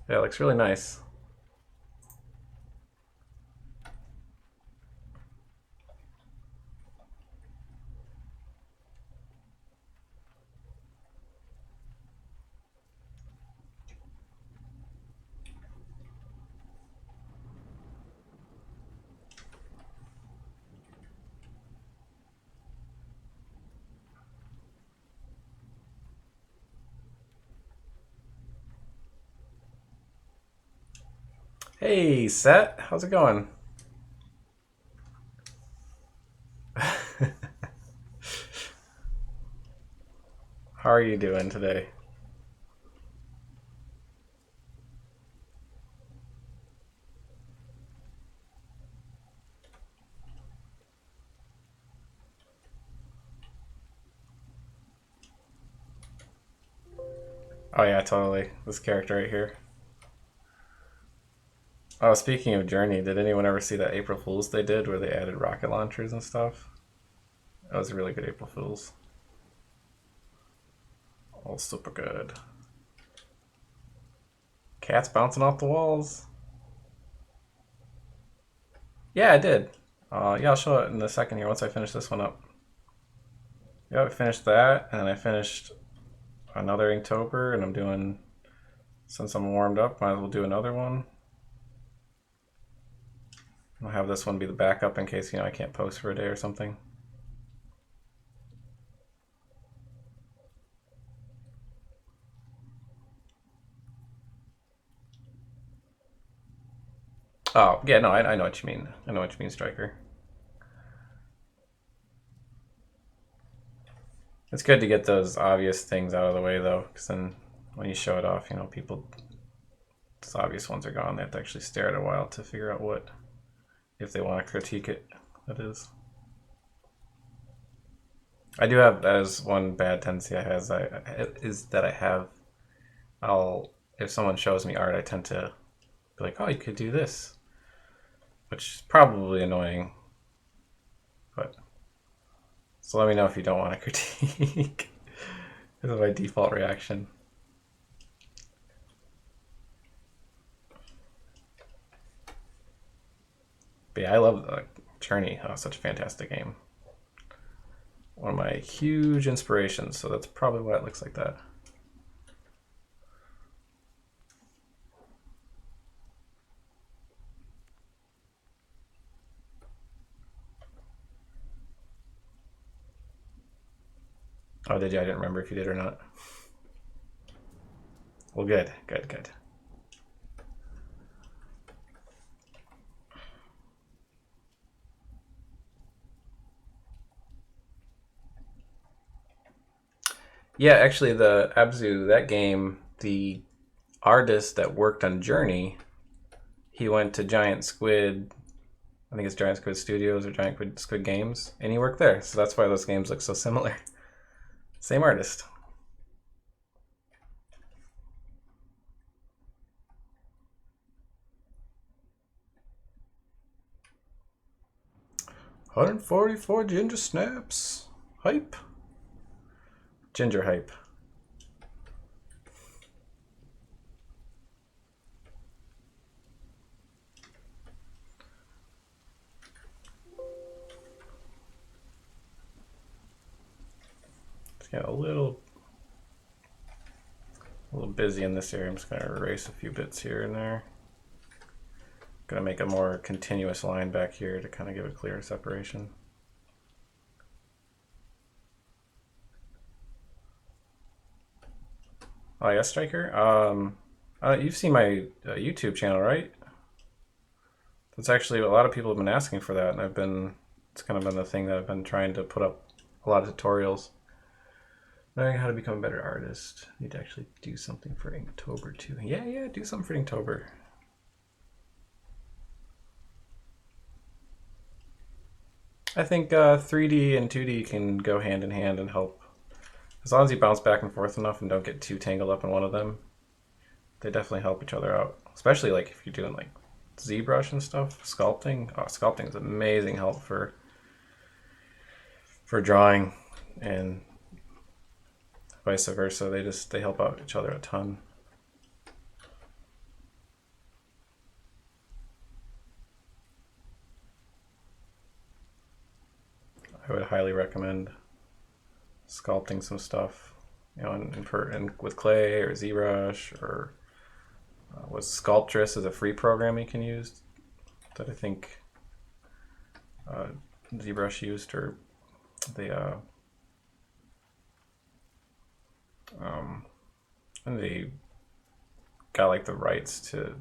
Yeah, it looks really nice. Hey, Set, how's it going? How are you doing today? Oh yeah, totally. This character right here. Oh, speaking of Journey, did anyone ever see that April Fool's they did where they added rocket launchers and stuff? That was a really good April Fool's. All super good. Cats bouncing off the walls. Yeah, I did. Yeah, I'll show it in a second here once I finish this one up. Yeah, I finished that, and then I finished another Inktober, and I'm doing, since I'm warmed up, might as well do another one. I'll have this one be the backup in case, I can't post for a day or something. Oh, yeah, no, I know what you mean. I know what you mean, Striker. It's good to get those obvious things out of the way, though, because then when you show it off, people Those obvious ones are gone. They have to actually stare at it a while to figure out what, if they want to critique it, that is. I do have, that is one bad tendency I have, is that I have, if someone shows me art, I tend to be like, oh, you could do this, which is probably annoying, but, so let me know if you don't want to critique. This is my default reaction. But yeah, I love Journey. Oh, such a fantastic game. One of my huge inspirations, so that's probably why it looks like that. Oh, did you? I didn't remember if you did or not. Well, good, good, good. Yeah, actually, the Abzu, that game, the artist that worked on Journey, he went to Giant Squid, I think it's Giant Squid Studios or Giant Squid Games, and he worked there. So that's why those games look so similar. Same artist. $144 ginger snaps. Hype. Ginger hype. It's getting a little busy in this area. I'm just going to erase a few bits here and there. Going to make a more continuous line back here to kind of give a clear separation. Oh yeah, Striker. You've seen my YouTube channel, right? That's actually a lot of people have been asking for that, and it's kind of been the thing that I've been trying to put up a lot of tutorials. Learning how to become a better artist. Need to actually do something for Inktober too. Yeah, do something for Inktober. I think 3D and 2D can go hand in hand and help. As long as you bounce back and forth enough and don't get too tangled up in one of them, they definitely help each other out. Especially like if you're doing like ZBrush and stuff, sculpting. Oh, sculpting is amazing help for drawing, and vice versa. They help out each other a ton. I would highly recommend sculpting some stuff, you know, and with clay or ZBrush or what Sculptress is a free program you can use that I think ZBrush used, or they and they got like the rights to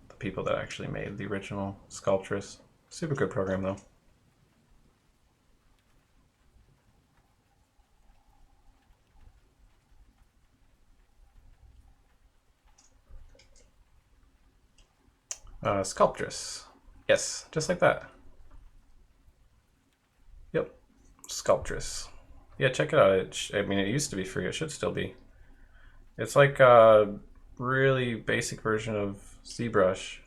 the people that actually made the original Sculptress. Super good program though. Sculptress. Yes, just like that. Yep, Sculptress. Yeah, check it out. I mean, it used to be free. It should still be. It's like a really basic version of ZBrush.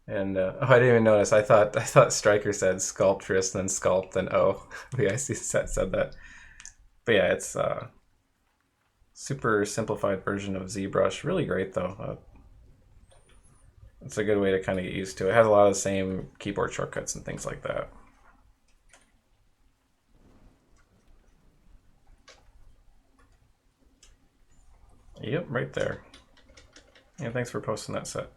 And oh, I didn't even notice. I thought Striker said Sculptress, then Sculpt, then O. Yeah, I see said that. But yeah, it's a super simplified version of ZBrush. Really great though. It's a good way to kind of get used to it. It has a lot of the same keyboard shortcuts and things like that. Yep, right there. Yeah, thanks for posting that set.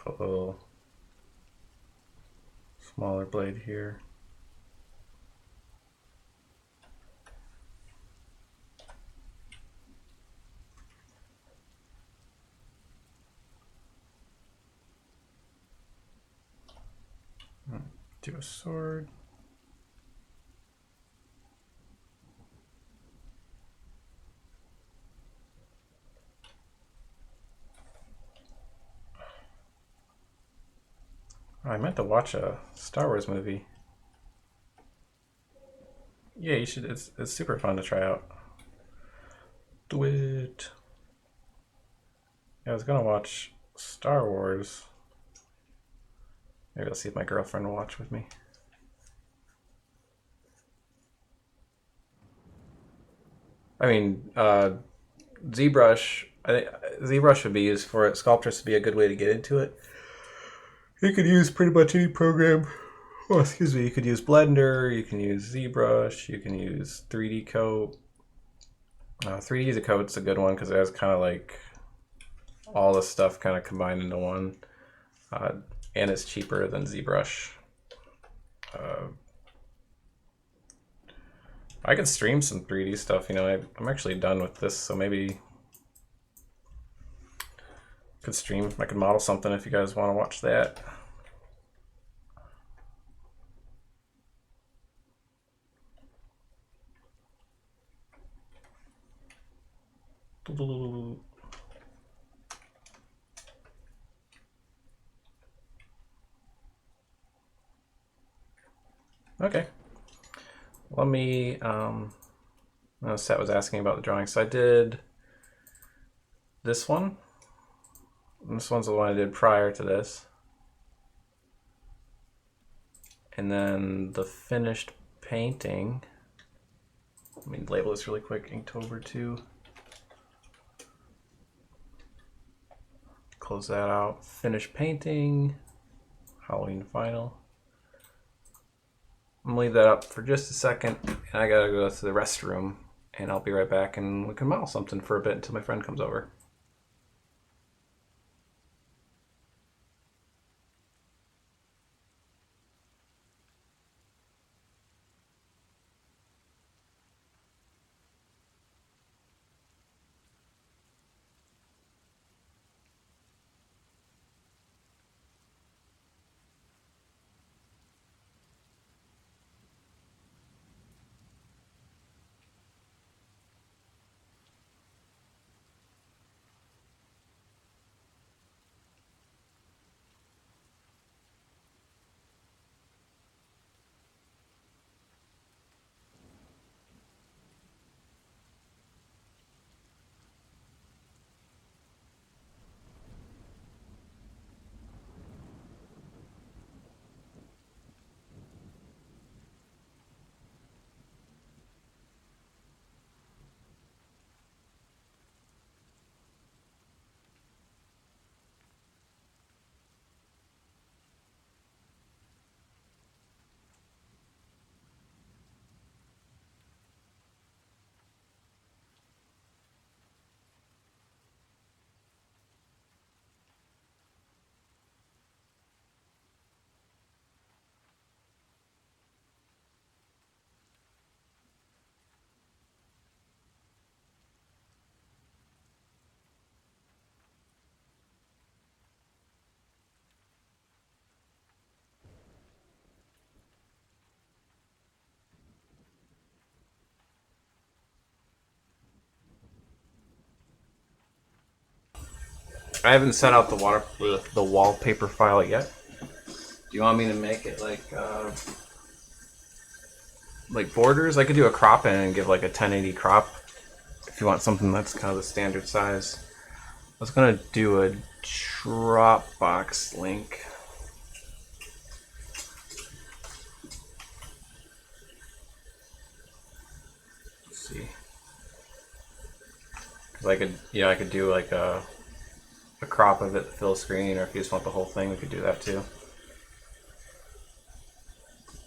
put a little smaller blade here. Do a sword. I meant to watch a Star Wars movie. Yeah, you should. It's super fun to try out. Do it. Yeah, I was gonna watch Star Wars. Maybe I'll see if my girlfriend will watch with me. I mean, ZBrush. I think ZBrush would be used for it. Sculptress would be a good way to get into it. You could use pretty much any program. Oh, excuse me. You could use Blender. You can use ZBrush. You can use 3D Coat. 3D Coat's a good one because it has kind of like all the stuff kind of combined into one, and it's cheaper than ZBrush. I could stream some 3D stuff. You know, I'm actually done with this, so maybe I could stream. I could model something if you guys want to watch that. Okay. Let me, Seth was asking about the drawing. So I did this one. And this one's the one I did prior to this. And then the finished painting. Let me label this really quick. Inktober 2. Close that out. Finished painting. Halloween final. I'm gonna leave that up for just a second, and I gotta go to the restroom, and I'll be right back, and we can model something for a bit until my friend comes over. I haven't set out the wallpaper file yet. Do you want me to make it like borders? I could do a crop in and give like a 1080 crop if you want something that's kind of the standard size. I was gonna do a Dropbox link. Let's see. Cause I could do like a crop of it, fill screen, or if you just want the whole thing, we could do that too.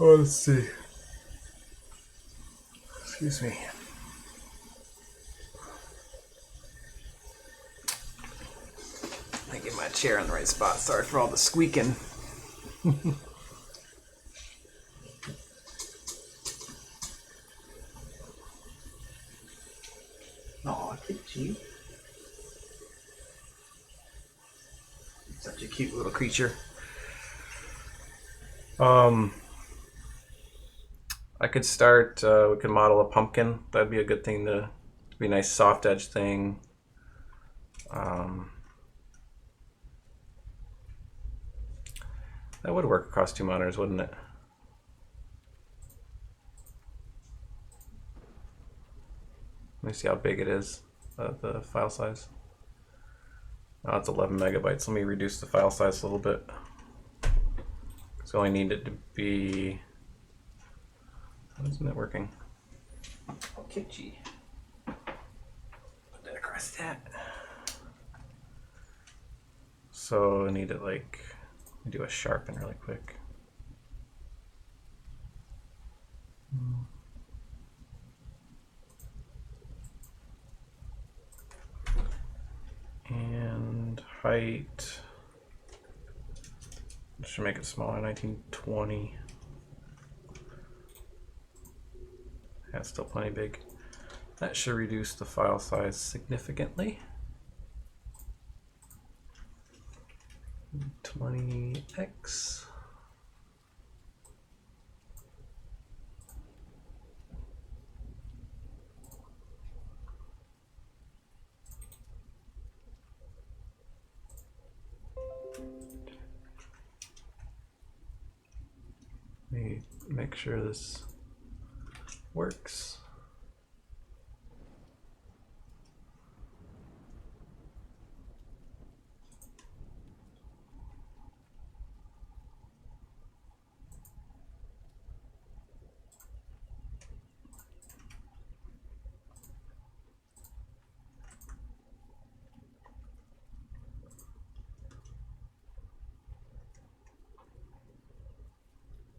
Oh, let's see. Excuse me. I think it might chair in the right spot. Sorry for all the squeaking. Oh, look you. Such a cute little creature. I could start, we could model a pumpkin. That'd be a good thing to be a nice soft edge thing. That would work across 2 monitors, wouldn't it? Let me see how big it is, the file size. Oh, it's 11 megabytes. Let me reduce the file size a little bit. So I only need it to be... Why isn't it working? Okay, gee. Put that across that. So I need it like... Let me do a sharpen really quick. And height, should make it smaller, 1920. That's still plenty big. That should reduce the file size significantly. 20x. Let me make sure this works.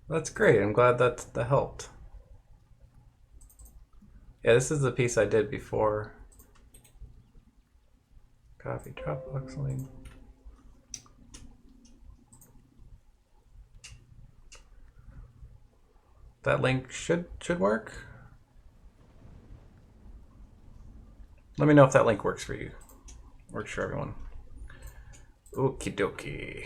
That's great. I'm glad that helped. Yeah, this is the piece I did before. Copy Dropbox link. That link should work. Let me know if that link works for you. Works for everyone. Okie dokie.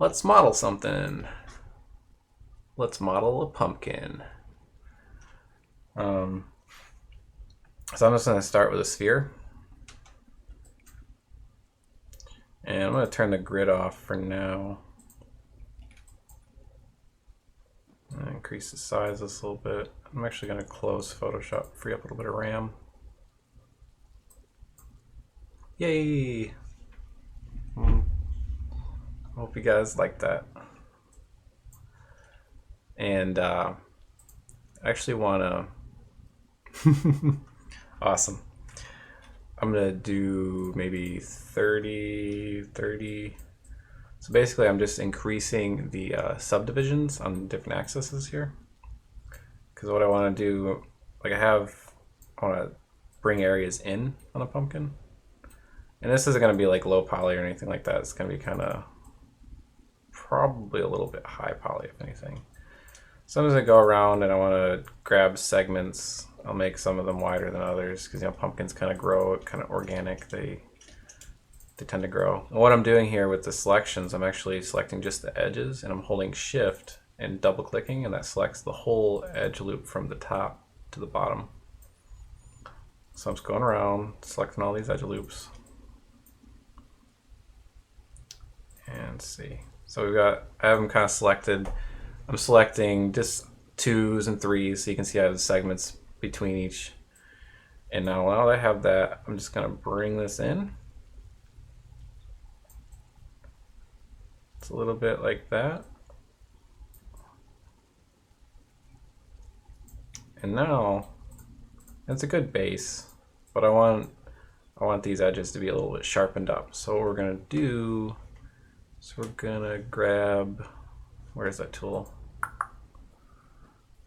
Let's model something. Let's model a pumpkin. So I'm just going to start with a sphere. And I'm going to turn the grid off for now. And increase the size this a little bit. I'm actually going to close Photoshop, free up a little bit of RAM. Yay! Hope you guys like that. And I actually want to... Awesome. I'm going to do maybe 30. So basically I'm just increasing the subdivisions on different axes here. Because what I want to do, like I want to bring areas in on a pumpkin. And this isn't going to be like low poly or anything like that. It's going to be kind of probably a little bit high poly, if anything. So I'm just going to go around and I want to grab segments. I'll make some of them wider than others because, you know, pumpkins kind of grow, kind of organic. They tend to grow. And what I'm doing here with the selections, I'm actually selecting just the edges and I'm holding shift and double clicking, and that selects the whole edge loop from the top to the bottom. So I'm just going around selecting all these edge loops. And see. So we've got, I have them kind of selected. I'm selecting just 2s and 3s so you can see I have the segments between each. And now that I have that, I'm just going to bring this in. It's a little bit like that. And now it's a good base, but I want these edges to be a little bit sharpened up. So what we're going to do, so we're going to grab, where's that tool?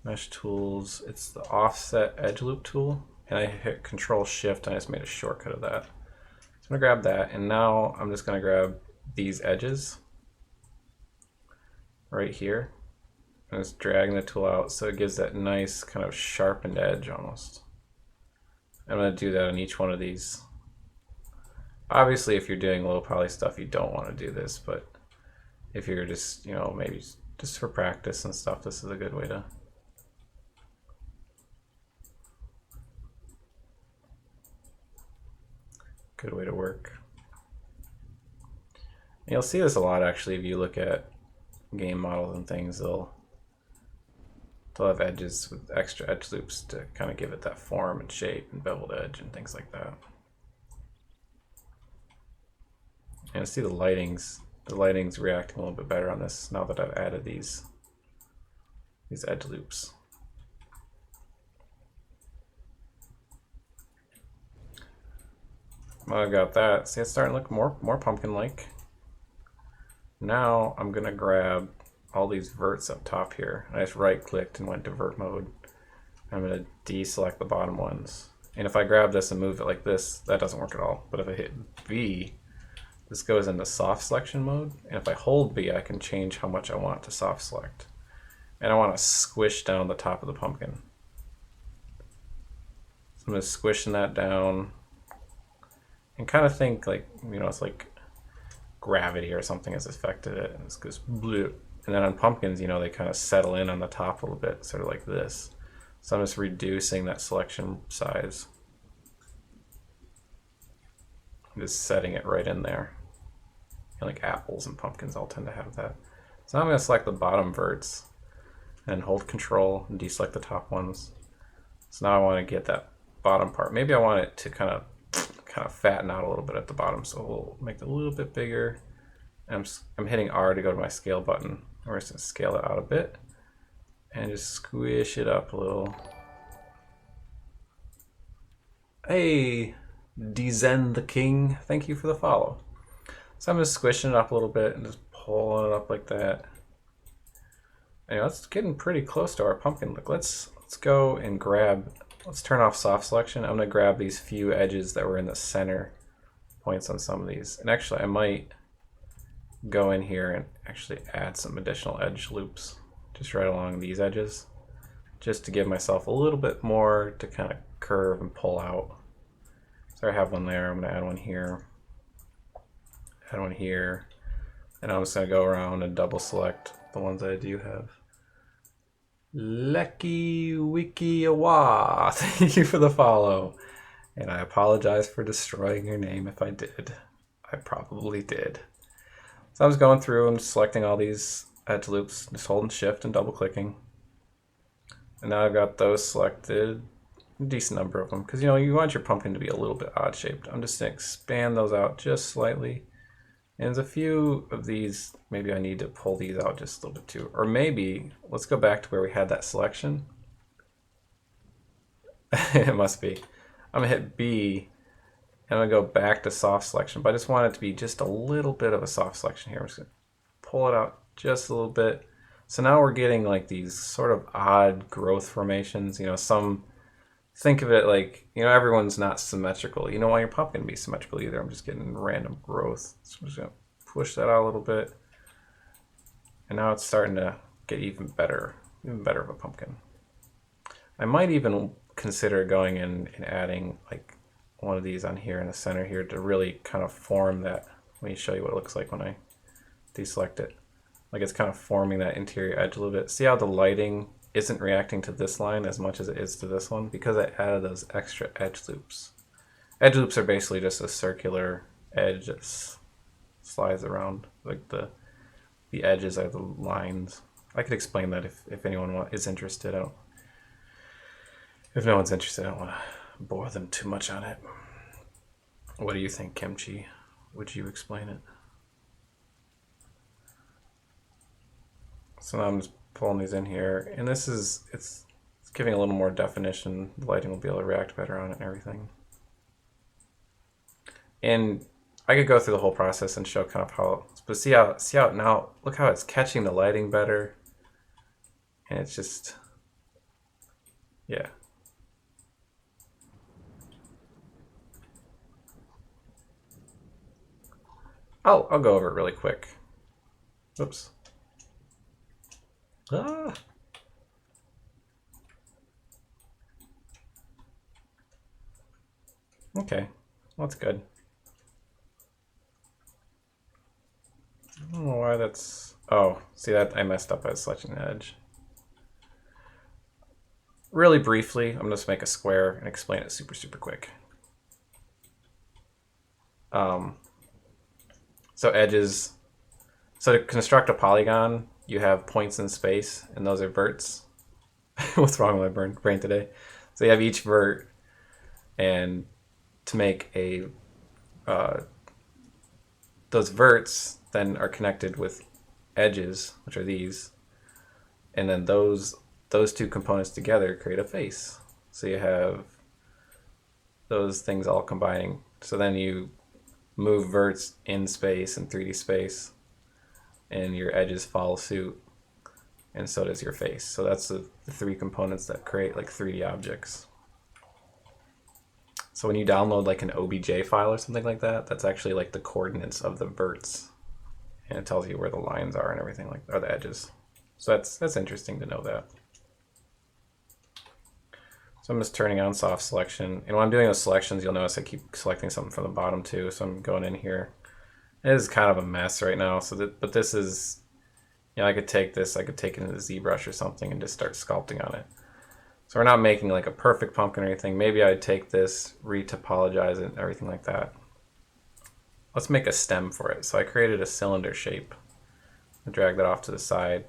Mesh tools, it's the offset edge loop tool, and I hit Control Shift and I just made a shortcut of that. So I'm gonna grab that, and now I'm just gonna grab these edges right here. I'm just dragging the tool out so it gives that nice kind of sharpened edge almost. I'm gonna do that on each one of these. Obviously, if you're doing low poly stuff, you don't want to do this, but if you're just, you know, maybe just for practice and stuff, this is a good way to work. And you'll see this a lot actually if you look at game models and things. They'll have edges with extra edge loops to kind of give it that form and shape and beveled edge and things like that. And see the lighting's reacting a little bit better on this now that I've added these edge loops. Well, I've got that. See, it's starting to look more pumpkin-like. Now I'm gonna grab all these verts up top here. I just right-clicked and went to vert mode. I'm gonna deselect the bottom ones. And if I grab this and move it like this, that doesn't work at all. But if I hit V, this goes into soft selection mode. And if I hold B, I can change how much I want to soft select. And I want to squish down the top of the pumpkin. So I'm just squishing that down. And kind of think like, you know, it's like gravity or something has affected it. And it goes blue. And then on pumpkins, you know, they kind of settle in on the top a little bit, sort of like this. So I'm just reducing that selection size. I'm just setting it right in there. And like apples and pumpkins all tend to have that. So now I'm going to select the bottom verts and hold Control and deselect the top ones. So now I want to get that bottom part. Maybe I want it to kind of fatten out a little bit at the bottom, so we'll make it a little bit bigger. I'm hitting R to go to my scale button. We're just going to scale it out a bit and just squish it up a little. Hey, Dezen the King, thank you for the follow. So I'm just squishing it up a little bit and just pulling it up like that. Anyway, that's getting pretty close to our pumpkin look. Let's go and grab. Let's turn off soft selection. I'm gonna grab these few edges that were in the center points on some of these. And actually I might go in here and actually add some additional edge loops just right along these edges, just to give myself a little bit more to kind of curve and pull out. So I have one there, I'm gonna add one here, add one here, and I'm just gonna go around and double select the ones that I do have. Lecky Wiki Awa, thank you for the follow. And I apologize for destroying your name if I did. I probably did. So I'm just going through and selecting all these edge loops, just holding Shift and double clicking. And now I've got those selected, a decent number of them, because you know you want your pumpkin to be a little bit odd shaped. I'm just going to expand those out just slightly. And there's a few of these, maybe I need to pull these out just a little bit too. Or maybe, let's go back to where we had that selection. It must be. I'm gonna hit B, and I'm gonna go back to soft selection, but I just want it to be just a little bit of a soft selection here. I'm just gonna pull it out just a little bit. So now we're getting like these sort of odd growth formations. You know, some, think of it like, you know, everyone's not symmetrical. You don't want your pumpkin to be symmetrical either. I'm just getting random growth. So I'm just gonna push that out a little bit. And now it's starting to get even better of a pumpkin. I might even consider going in and adding like one of these on here in the center here to really kind of form that. Let me show you what it looks like when I deselect it. Like it's kind of forming that interior edge a little bit. See how the lighting isn't reacting to this line as much as it is to this one? Because I added those extra edge loops. Edge loops are basically just a circular edge that slides around. Like the edges are the lines. I could explain that if anyone is interested. If no one's interested, I don't want to bore them too much on it. What do you think, Kimchi? Would you explain it? So now I'm just pulling these in here, and this is, it's giving a little more definition. The lighting will be able to react better on it and everything. And I could go through the whole process and show kind of how, but see how it now, look how it's catching the lighting better. And it's just, yeah. I'll go over it really quick. Oops. Ah. Okay, well, that's good. I don't know why that's... Oh, see that? I messed up by selecting the edge. Really briefly, I'm going to just make a square and explain it super, super quick. So edges... So to construct a polygon, you have points in space, and those are verts. What's wrong with my brain today? So you have each vert, and to make a... those verts then are connected with edges, which are these, and then those two components together create a face. So you have those things all combining. So then you move verts in space, in 3D space, and your edges follow suit, and so does your face. So that's the three components that create like 3D objects. So when you download like an OBJ file or something like that, that's actually like the coordinates of the verts, and it tells you where the lines are and everything, like, or the edges. So that's interesting to know that. So I'm just turning on soft selection, and when I'm doing those selections, you'll notice I keep selecting something from the bottom too. So I'm going in here. It is kind of a mess right now. But this is, you know, I could take this, I could take it into ZBrush or something and just start sculpting on it. So we're not making like a perfect pumpkin or anything. Maybe I'd take this, retopologize it, and everything like that. Let's make a stem for it. So I created a cylinder shape. I drag that off to the side.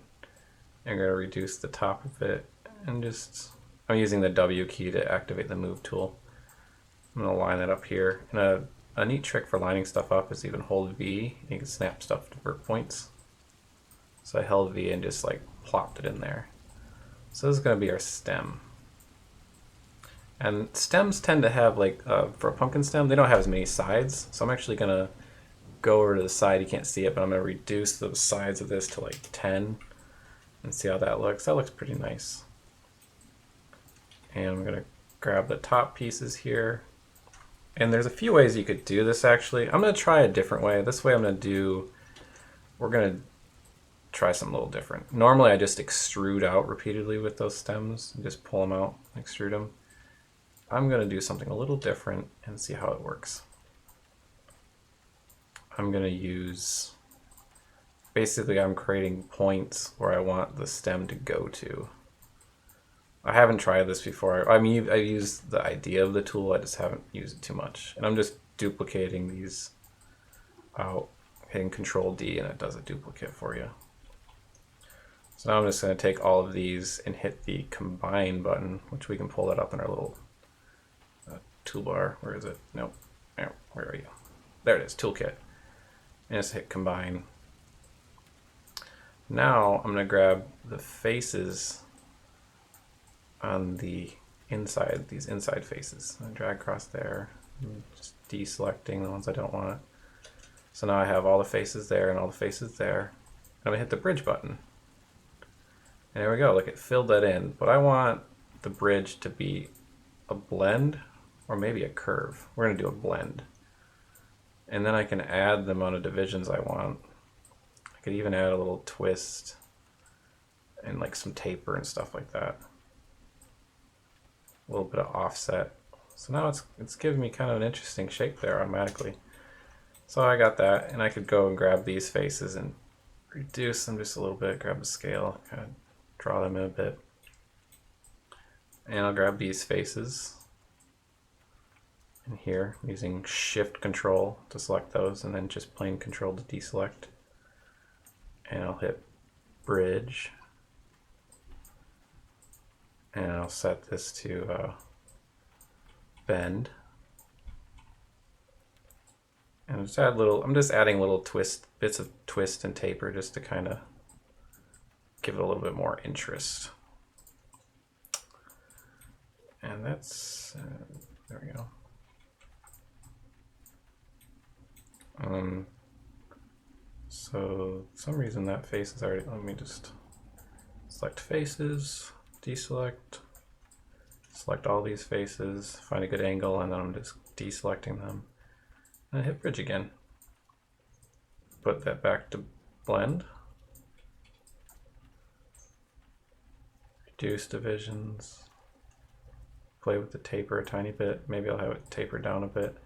I'm going to reduce the top of it and just, I'm using the W key to activate the move tool. I'm going to line it up here. And a neat trick for lining stuff up is even hold V. You can snap stuff to vert points. So I held V and just like plopped it in there. So this is going to be our stem. And stems tend to have like, for a pumpkin stem, they don't have as many sides. So I'm actually going to go over to the side. You can't see it, but I'm going to reduce the sides of this to like 10 and see how that looks. That looks pretty nice. And I'm going to grab the top pieces here. And there's a few ways you could do this actually. I'm going to try a different way. This way I'm going to do, we're going to try something a little different. Normally I just extrude out repeatedly with those stems and just pull them out, extrude them. I'm going to do something a little different and see how it works. I'm going to use, basically I'm creating points where I want the stem to go to. I haven't tried this before. I mean, I used the idea of the tool, I just haven't used it too much. And I'm just duplicating these out, hitting Control D, and it does a duplicate for you. So now I'm just going to take all of these and hit the Combine button, which we can pull that up in our little toolbar. Where is it? Nope. Where are you? There it is, Toolkit. And just hit Combine. Now I'm going to grab the faces on the inside, these inside faces. I drag across there, just deselecting the ones I don't want. So now I have all the faces there and all the faces there. And I'm gonna hit the bridge button. And there we go, look, it filled that in. But I want the bridge to be a blend or maybe a curve. We're gonna do a blend. And then I can add the amount of divisions I want. I could even add a little twist and like some taper and stuff like that. A little bit of offset. So now it's giving me kind of an interesting shape there automatically. So I got that, and I could go and grab these faces and reduce them just a little bit, grab the scale, kind of draw them in a bit. And I'll grab these faces in here using Shift Control to select those, and then just plain Control to deselect. And I'll hit Bridge. And I'll set this to bend. And just add I'm just adding little bits of twist and taper just to kind of give it a little bit more interest. And that's, there we go. So for some reason that face is already, let me just select faces. Deselect, select all these faces, find a good angle, and then I'm just deselecting them. And I hit bridge again. put that back to blend. Reduce divisions. Play with the taper a tiny bit. Maybe I'll have it taper down a bit.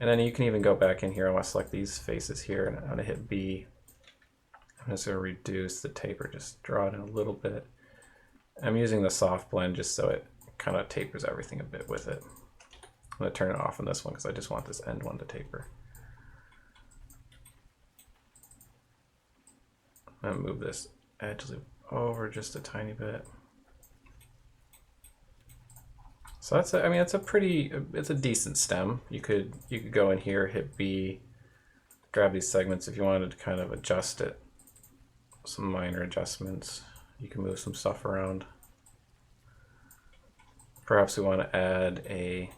And then you can even go back in here. I want to select these faces here, and I'm going to hit B. I'm just going to reduce the taper, just draw it in a little bit. I'm using the soft blend just so it kind of tapers everything a bit with it. I'm going to turn it off on this one because I just want this end one to taper. I'm going to move this edge loop over just a tiny bit. So that's a, I mean, it's a decent stem. You could go in here, hit B, grab these segments if you wanted to kind of adjust it. Some minor adjustments. You can move some stuff around. Perhaps we want to add a,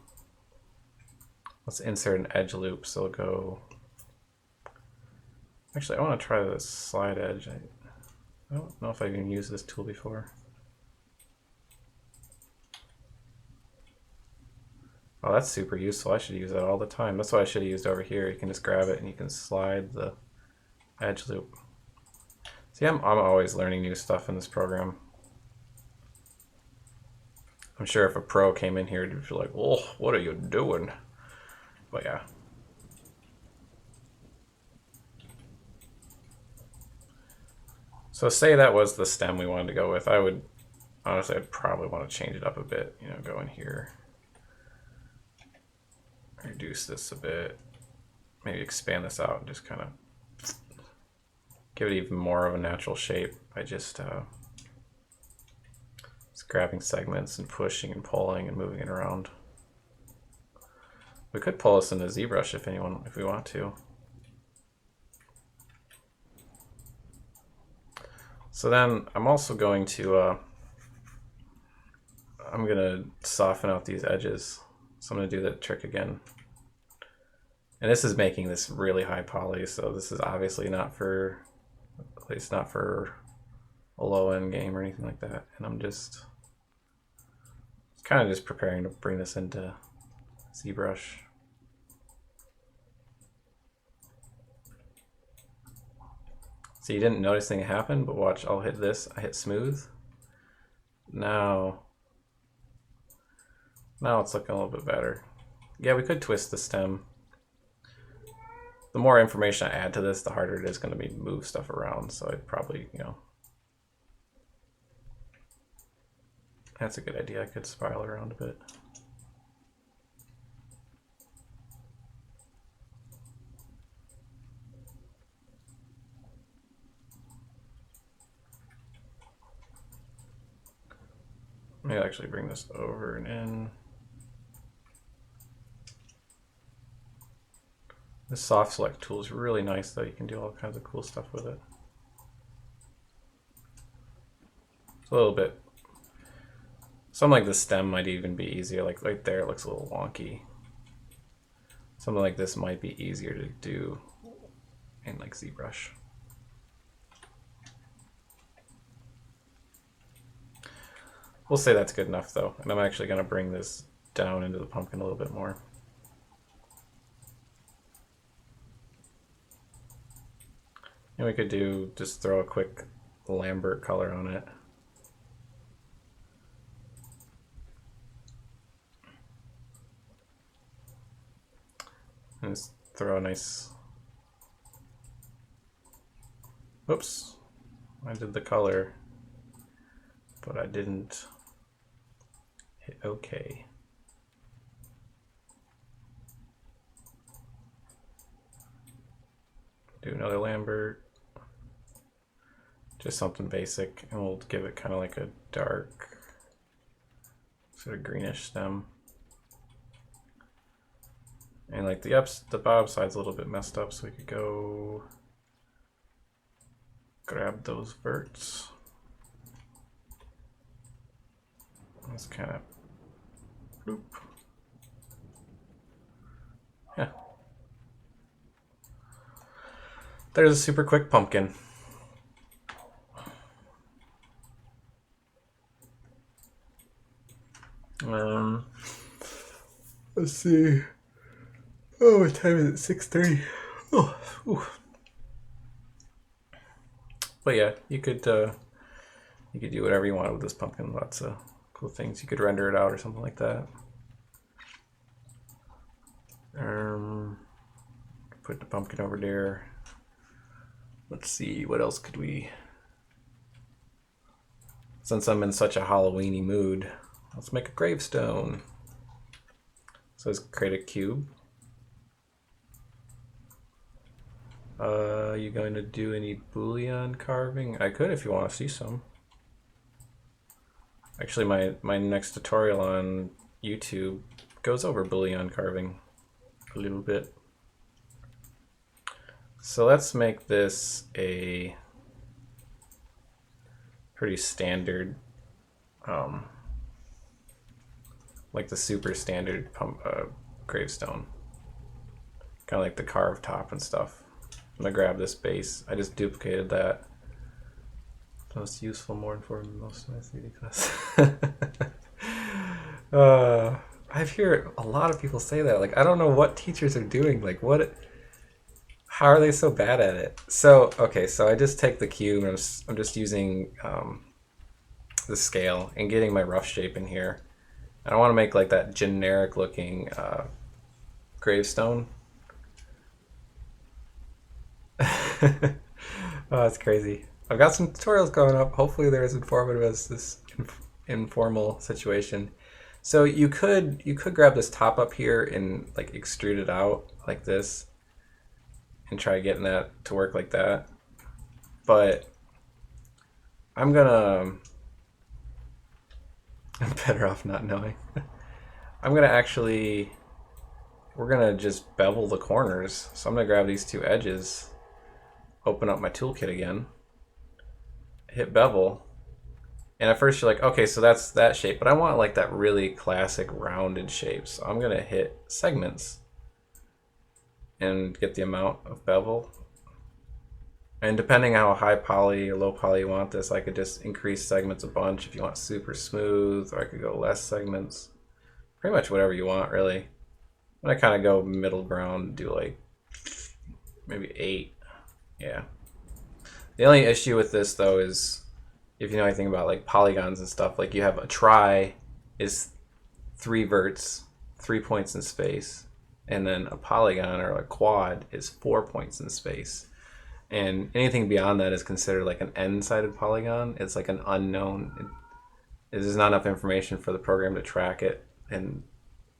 let's insert an edge loop. So we'll go, actually I want to try the slide edge. I don't know if I've even used this tool before. Oh, that's super useful. I should use that all the time. That's what I should have used over here. You can just grab it and you can slide the edge loop. See, I'm always learning new stuff in this program. I'm sure if a pro came in here, they'd be like, "Oh, what are you doing?" But yeah. So say that was the stem we wanted to go with. I would, honestly, I'd probably want to change it up a bit. You know, go in here, reduce this a bit, maybe expand this out and just kind of give it even more of a natural shape by just grabbing segments and pushing and pulling and moving it around. We could pull this into ZBrush if we want to. So then I'm also going to I'm gonna soften out these edges. So I'm gonna do that trick again. And this is making this really high poly, so this is obviously not for, at least not for a low end game or anything like that. And I'm just kind of just preparing to bring this into ZBrush. So you didn't notice anything happen, but watch, I'll hit this, I hit smooth. Now it's looking a little bit better. Yeah, we could twist the stem. The more information I add to this, the harder it is going to be to move stuff around. So I'd probably, you know, that's a good idea. I could spiral around a bit. Maybe I'll actually bring this over and in. This soft select tool is really nice though. You can do all kinds of cool stuff with it. It's a little bit, something like the stem might even be easier. Like right there, it looks a little wonky. Something like this might be easier to do in like ZBrush. We'll say that's good enough though. And I'm actually going to bring this down into the pumpkin a little bit more. And we could do, just throw a quick Lambert color on it. And just throw a nice, oops, I did the color, but I didn't hit OK. Do another Lambert. Just something basic, and we'll give it kind of like a dark, sort of greenish stem. And like the bottom side's a little bit messed up, so we could go grab those verts. Let's kind of bloop. Yeah. There's a super quick pumpkin. Let's see. Oh, what time is it? 6:30. Oh, ooh. But yeah, you could do whatever you want with this pumpkin. Lots of cool things. You could render it out or something like that. Put the pumpkin over there. Let's see, what else could we... Since I'm in such a Halloween-y mood, let's make a gravestone. So let's create a cube. You going to do any Boolean carving? I could if you want to see some. Actually, my next tutorial on YouTube goes over Boolean carving a little bit. So let's make this a pretty standard, like the super standard gravestone. Kind of like the carved top and stuff. I'm gonna grab this base. I just duplicated that. Most useful, more important than most of my 3D class. I've heard a lot of people say that. Like, I don't know what teachers are doing. Like, how are they so bad at it? So, okay, so I just take the cube and I'm just using the scale and getting my rough shape in here. And I want to make like that generic looking gravestone. Oh, that's crazy. I've got some tutorials going up. Hopefully they're as informative as this informal situation. So you could grab this top up here and like extrude it out like this and try getting that to work like that. But I'm better off not knowing. We're gonna just bevel the corners. So I'm gonna grab these two edges, open up my toolkit again, hit bevel, and at first you're like, okay, so that's that shape, but I want like that really classic rounded shape. So I'm gonna hit segments and get the amount of bevel. And depending on how high poly or low poly you want this, I could just increase segments a bunch if you want super smooth, or I could go less segments. Pretty much whatever you want, really. But I kind of go middle ground, do like maybe 8. Yeah. The only issue with this though is, if you know anything about like polygons and stuff, like you have a trie is 3 verts, 3 points in space, and then a polygon or a quad is 4 points in space. And anything beyond that is considered like an n-sided polygon. It's like an unknown. There's not enough information for the program to track it and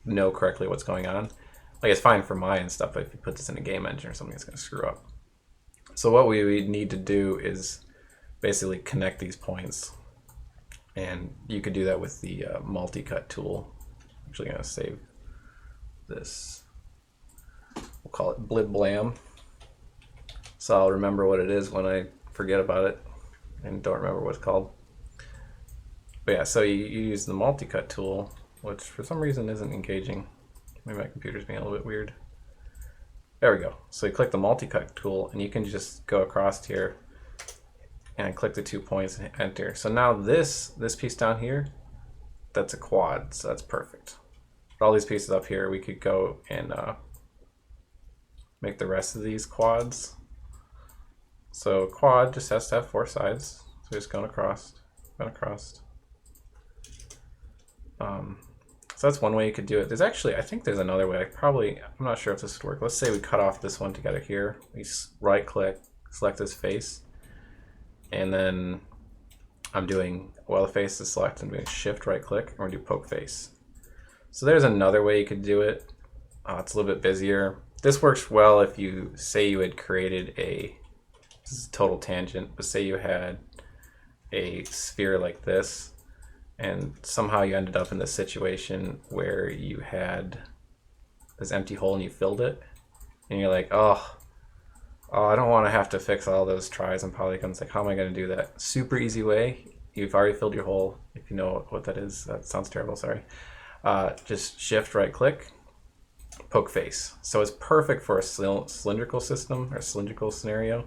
know correctly what's going on. Like, it's fine for Maya and stuff, but if you put this in a game engine or something, it's going to screw up. So what we need to do is basically connect these points, and you could do that with the multi-cut tool. I'm actually going to save this. We'll call it Blib Blam, so I'll remember what it is when I forget about it and don't remember what it's called. But yeah, so you use the multi-cut tool, which for some reason isn't engaging. Maybe my computer's being a little bit weird. There we go. So you click the multi-cut tool, and you can just go across here and click the 2 points and enter. So now this piece down here, that's a quad, so that's perfect. But all these pieces up here, we could go and make the rest of these quads. So quad just has to have 4 sides. So just going across, going across. So that's one way you could do it. There's actually, I think there's another way. I'm not sure if this would work. Let's say we cut off this one together here. We right click, select this face, and then the face is selected, I'm doing shift right click, and we're gonna do poke face. So there's another way you could do it. It's a little bit busier. This works well if you say you had created this is a total tangent, but say you had a sphere like this, and somehow you ended up in this situation where you had this empty hole and you filled it, and you're like, oh, I don't want to have to fix all those tries and polygons. Like, how am I going to do that? Super easy way. You've already filled your hole. If you know what that is, that sounds terrible, sorry. Just shift right click, poke face. So it's perfect for a cylindrical system or cylindrical scenario.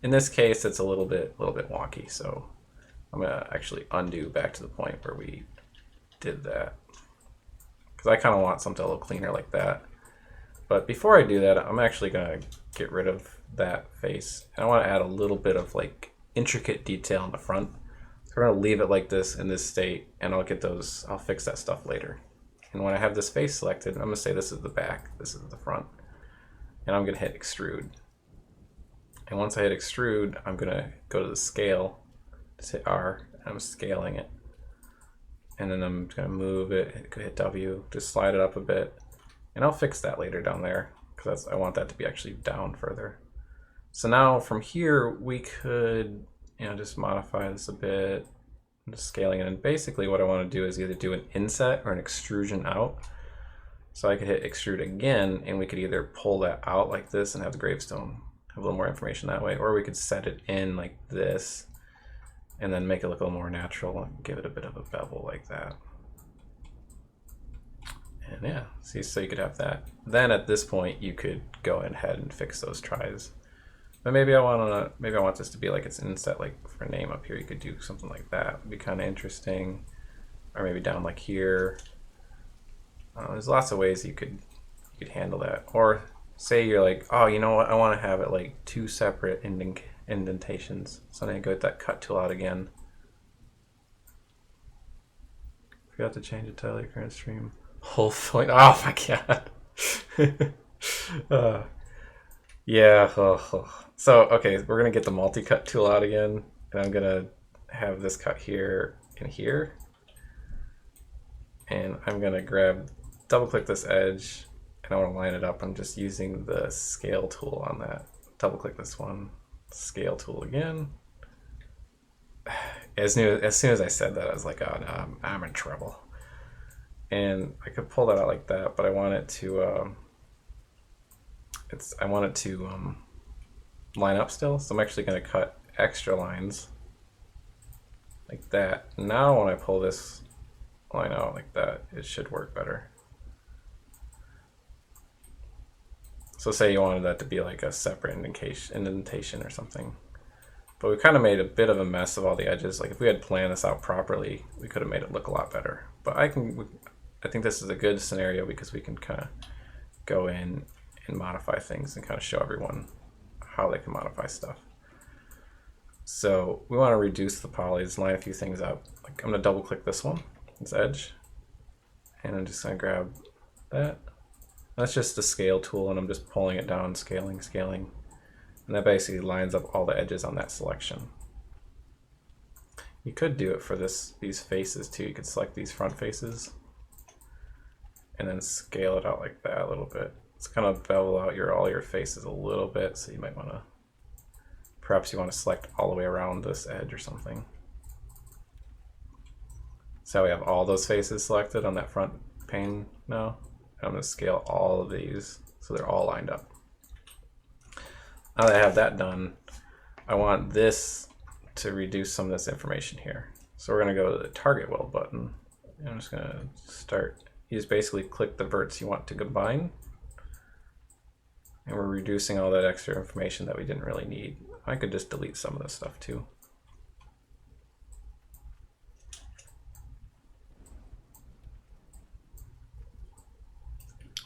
In this case, it's a little bit wonky, so I'm gonna actually undo back to the point where we did that, because I kind of want something a little cleaner like that. But before I do that, I'm actually gonna get rid of that face, and I want to add a little bit of like intricate detail in the front. So we're gonna leave it like this in this state, and I'll fix that stuff later. And when I have this face selected, I'm gonna say this is the back, this is the front, and I'm gonna hit extrude. And once I hit extrude, I'm gonna go to the scale, just hit R, and I'm scaling it. And then I'm gonna move it, hit W, just slide it up a bit. And I'll fix that later down there, because I want that to be actually down further. So now from here, we could, just modify this a bit. I'm just scaling it. And basically what I want to do is either do an inset or an extrusion out. So I could hit extrude again, and we could either pull that out like this and have the gravestone have a little more information that way, or we could set it in like this and then make it look a little more natural and give it a bit of a bevel like that. And yeah, see, so you could have that. Then at this point, you could go ahead and fix those tries. But maybe I want this to be like its inset, like for name up here. You could do something like that. It'd be kind of interesting. Or maybe down like here. There's lots of ways you could handle that. Or say you're like, oh, you know what? I want to have it like two separate indentations. So I'm gonna go with that cut tool out again. Forgot to change the title of your current stream. Whole point. Oh my god. Yeah. So okay, we're gonna get the multi-cut tool out again, and I'm gonna have this cut here and here, and I'm gonna double-click this edge, and I want to line it up. I'm just using the scale tool on that. Double-click this one, scale tool again. As soon as I said that, I was like, oh no, I'm in trouble. And I could pull that out like that, but I want it to line up still. So I'm actually going to cut extra lines like that. Now when I pull this line out like that, it should work better. So say you wanted that to be like a separate indentation or something. But we kind of made a bit of a mess of all the edges. Like if we had planned this out properly, we could have made it look a lot better. But I think this is a good scenario because we can kind of go in and modify things and kind of show everyone how they can modify stuff. So we want to reduce the polys, line a few things up. Like I'm going to double click this one, this edge, and I'm just going to grab that. That's just the scale tool, and I'm just pulling it down, scaling. And that basically lines up all the edges on that selection. You could do it for these faces too. You could select these front faces and then scale it out like that a little bit. It's kind of bevel out all your faces a little bit, so you might want to, perhaps you want to select all the way around this edge or something. So we have all those faces selected on that front pane now. I'm going to scale all of these so they're all lined up. Now that I have that done, I want this to reduce some of this information here. So we're going to go to the target weld button. And I'm just going to start. You just basically click the verts you want to combine. And we're reducing all that extra information that we didn't really need. I could just delete some of this stuff too.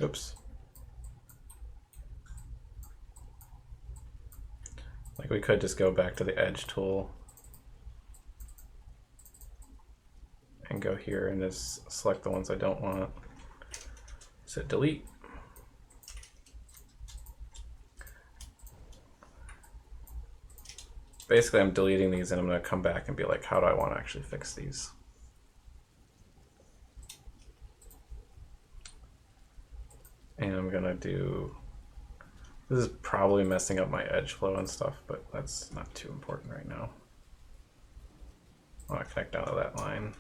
Oops. Like we could just go back to the edge tool and go here and just select the ones I don't want. Hit delete. Basically I'm deleting these and I'm going to come back and be like, how do I want to actually fix these? And I'm going to do, this is probably messing up my edge flow and stuff, but that's not too important right now. I want to connect down to that line.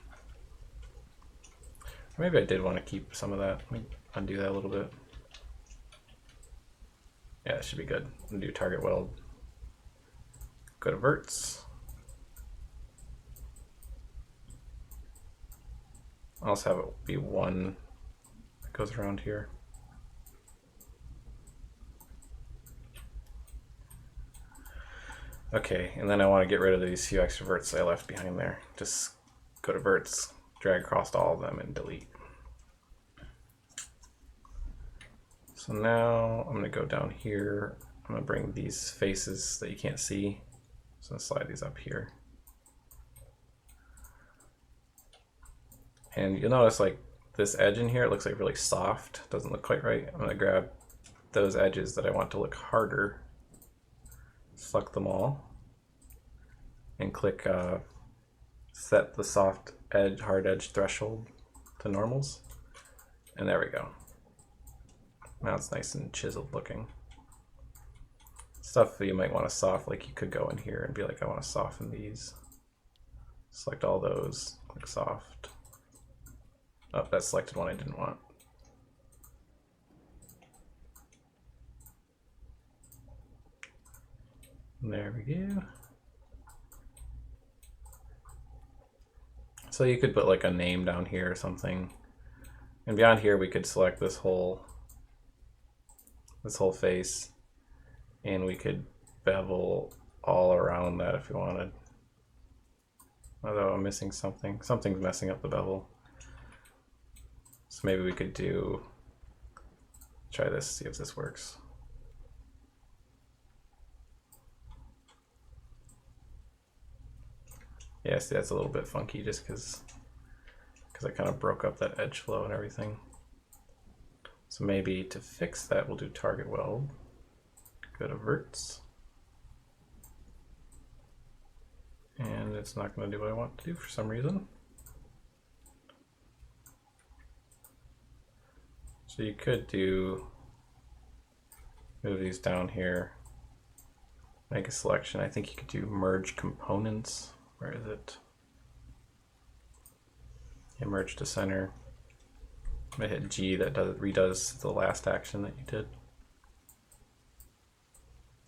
Or maybe I did want to keep some of that. Let me undo that a little bit. Yeah, that should be good. I'm going to do target weld. Go to verts. I'll also have it be one that goes around here. Okay, and then I want to get rid of these few extra verts I left behind there. Just go to verts, drag across all of them, and delete. So now I'm going to go down here. I'm going to bring these faces that you can't see So let's slide these up here. And you'll notice like this edge in here, it looks like really soft. Doesn't look quite right. I'm gonna grab those edges that I want to look harder, select them all, and click set the soft edge, hard edge threshold to normals. And there we go. Now it's nice and chiseled looking. Stuff that you might want to soft, like you could go in here and be like, I want to soften these. Select all those, click soft. Oh, that selected one I didn't want. There we go. So you could put like a name down here or something. And beyond here we could select this whole face, and we could bevel all around that if we wanted. Although I'm missing something. Something's messing up the bevel. So maybe we could try this, see if this works. Yeah, see, that's a little bit funky just because I kind of broke up that edge flow and everything. So maybe to fix that, we'll do target weld. Go to verts. And it's not going to do what I want to do for some reason. So you could move these down here, make a selection. I think you could do merge components. Where is it? Yeah, merge to center. I'm gonna hit G, that redoes the last action that you did.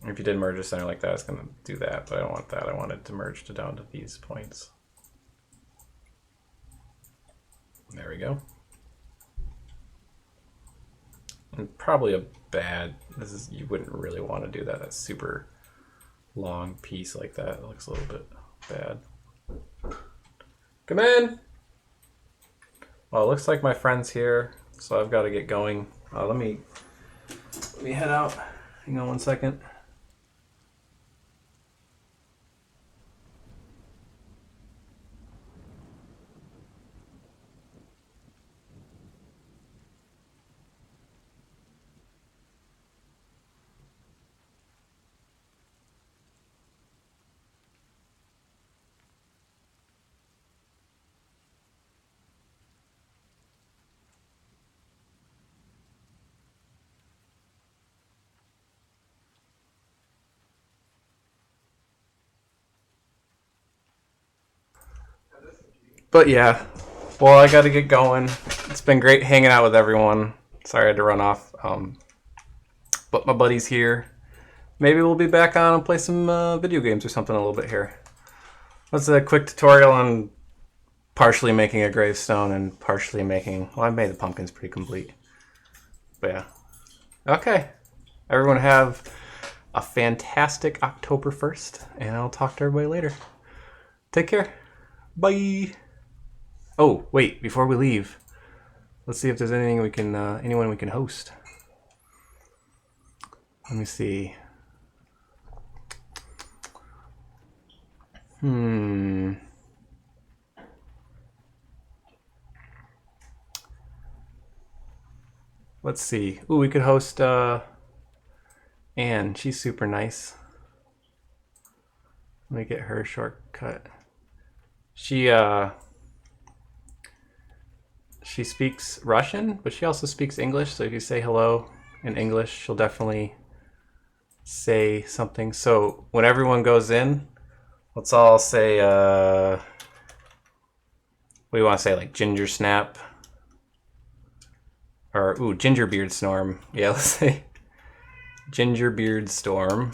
If you did merge to center like that, it's gonna do that, but I don't want that. I want it to merge to down to these points. There we go. And probably you wouldn't really want to do that. That's super long piece like that. It looks a little bit bad. Come in! Well, it looks like my friend's here, so I've got to get going. Let me head out. Hang on one second. But yeah, well, I got to get going. It's been great hanging out with everyone. Sorry I had to run off. But my buddy's here. Maybe we'll be back on and play some video games or something a little bit here. That's a quick tutorial on partially making a gravestone and partially making... Well, I made the pumpkins pretty complete. But yeah. Okay. Everyone have a fantastic October 1st, and I'll talk to everybody later. Take care. Bye. Oh, wait, before we leave, let's see if there's anything we can, anyone we can host. Let me see. Let's see. Ooh, we could host Anne. She's super nice. Let me get her shortcut. She speaks Russian, but she also speaks English. So if you say hello in English, she'll definitely say something. So when everyone goes in, let's all say, what do you want to say, like Ginger Snap? Or, ooh, Gingerbeard Storm. Yeah, let's say Gingerbeard Storm.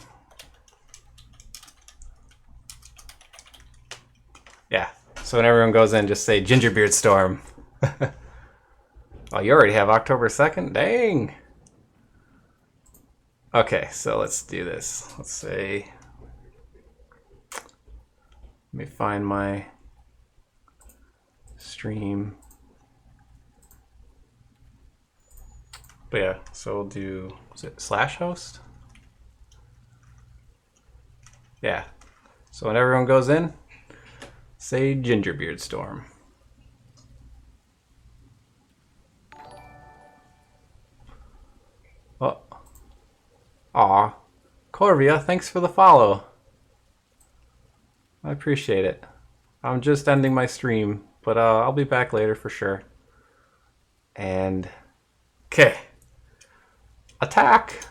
Yeah, so when everyone goes in, just say Gingerbeard Storm. Oh, you already have October 2nd? Dang! Okay, so let's do this. Let's say... Let me find my stream. But yeah, so we'll do... Is it /host? Yeah. So when everyone goes in, say Gingerbeard Storm. Oh. Aw. Corvia, thanks for the follow. I appreciate it. I'm just ending my stream, but I'll be back later for sure. And... okay. Attack!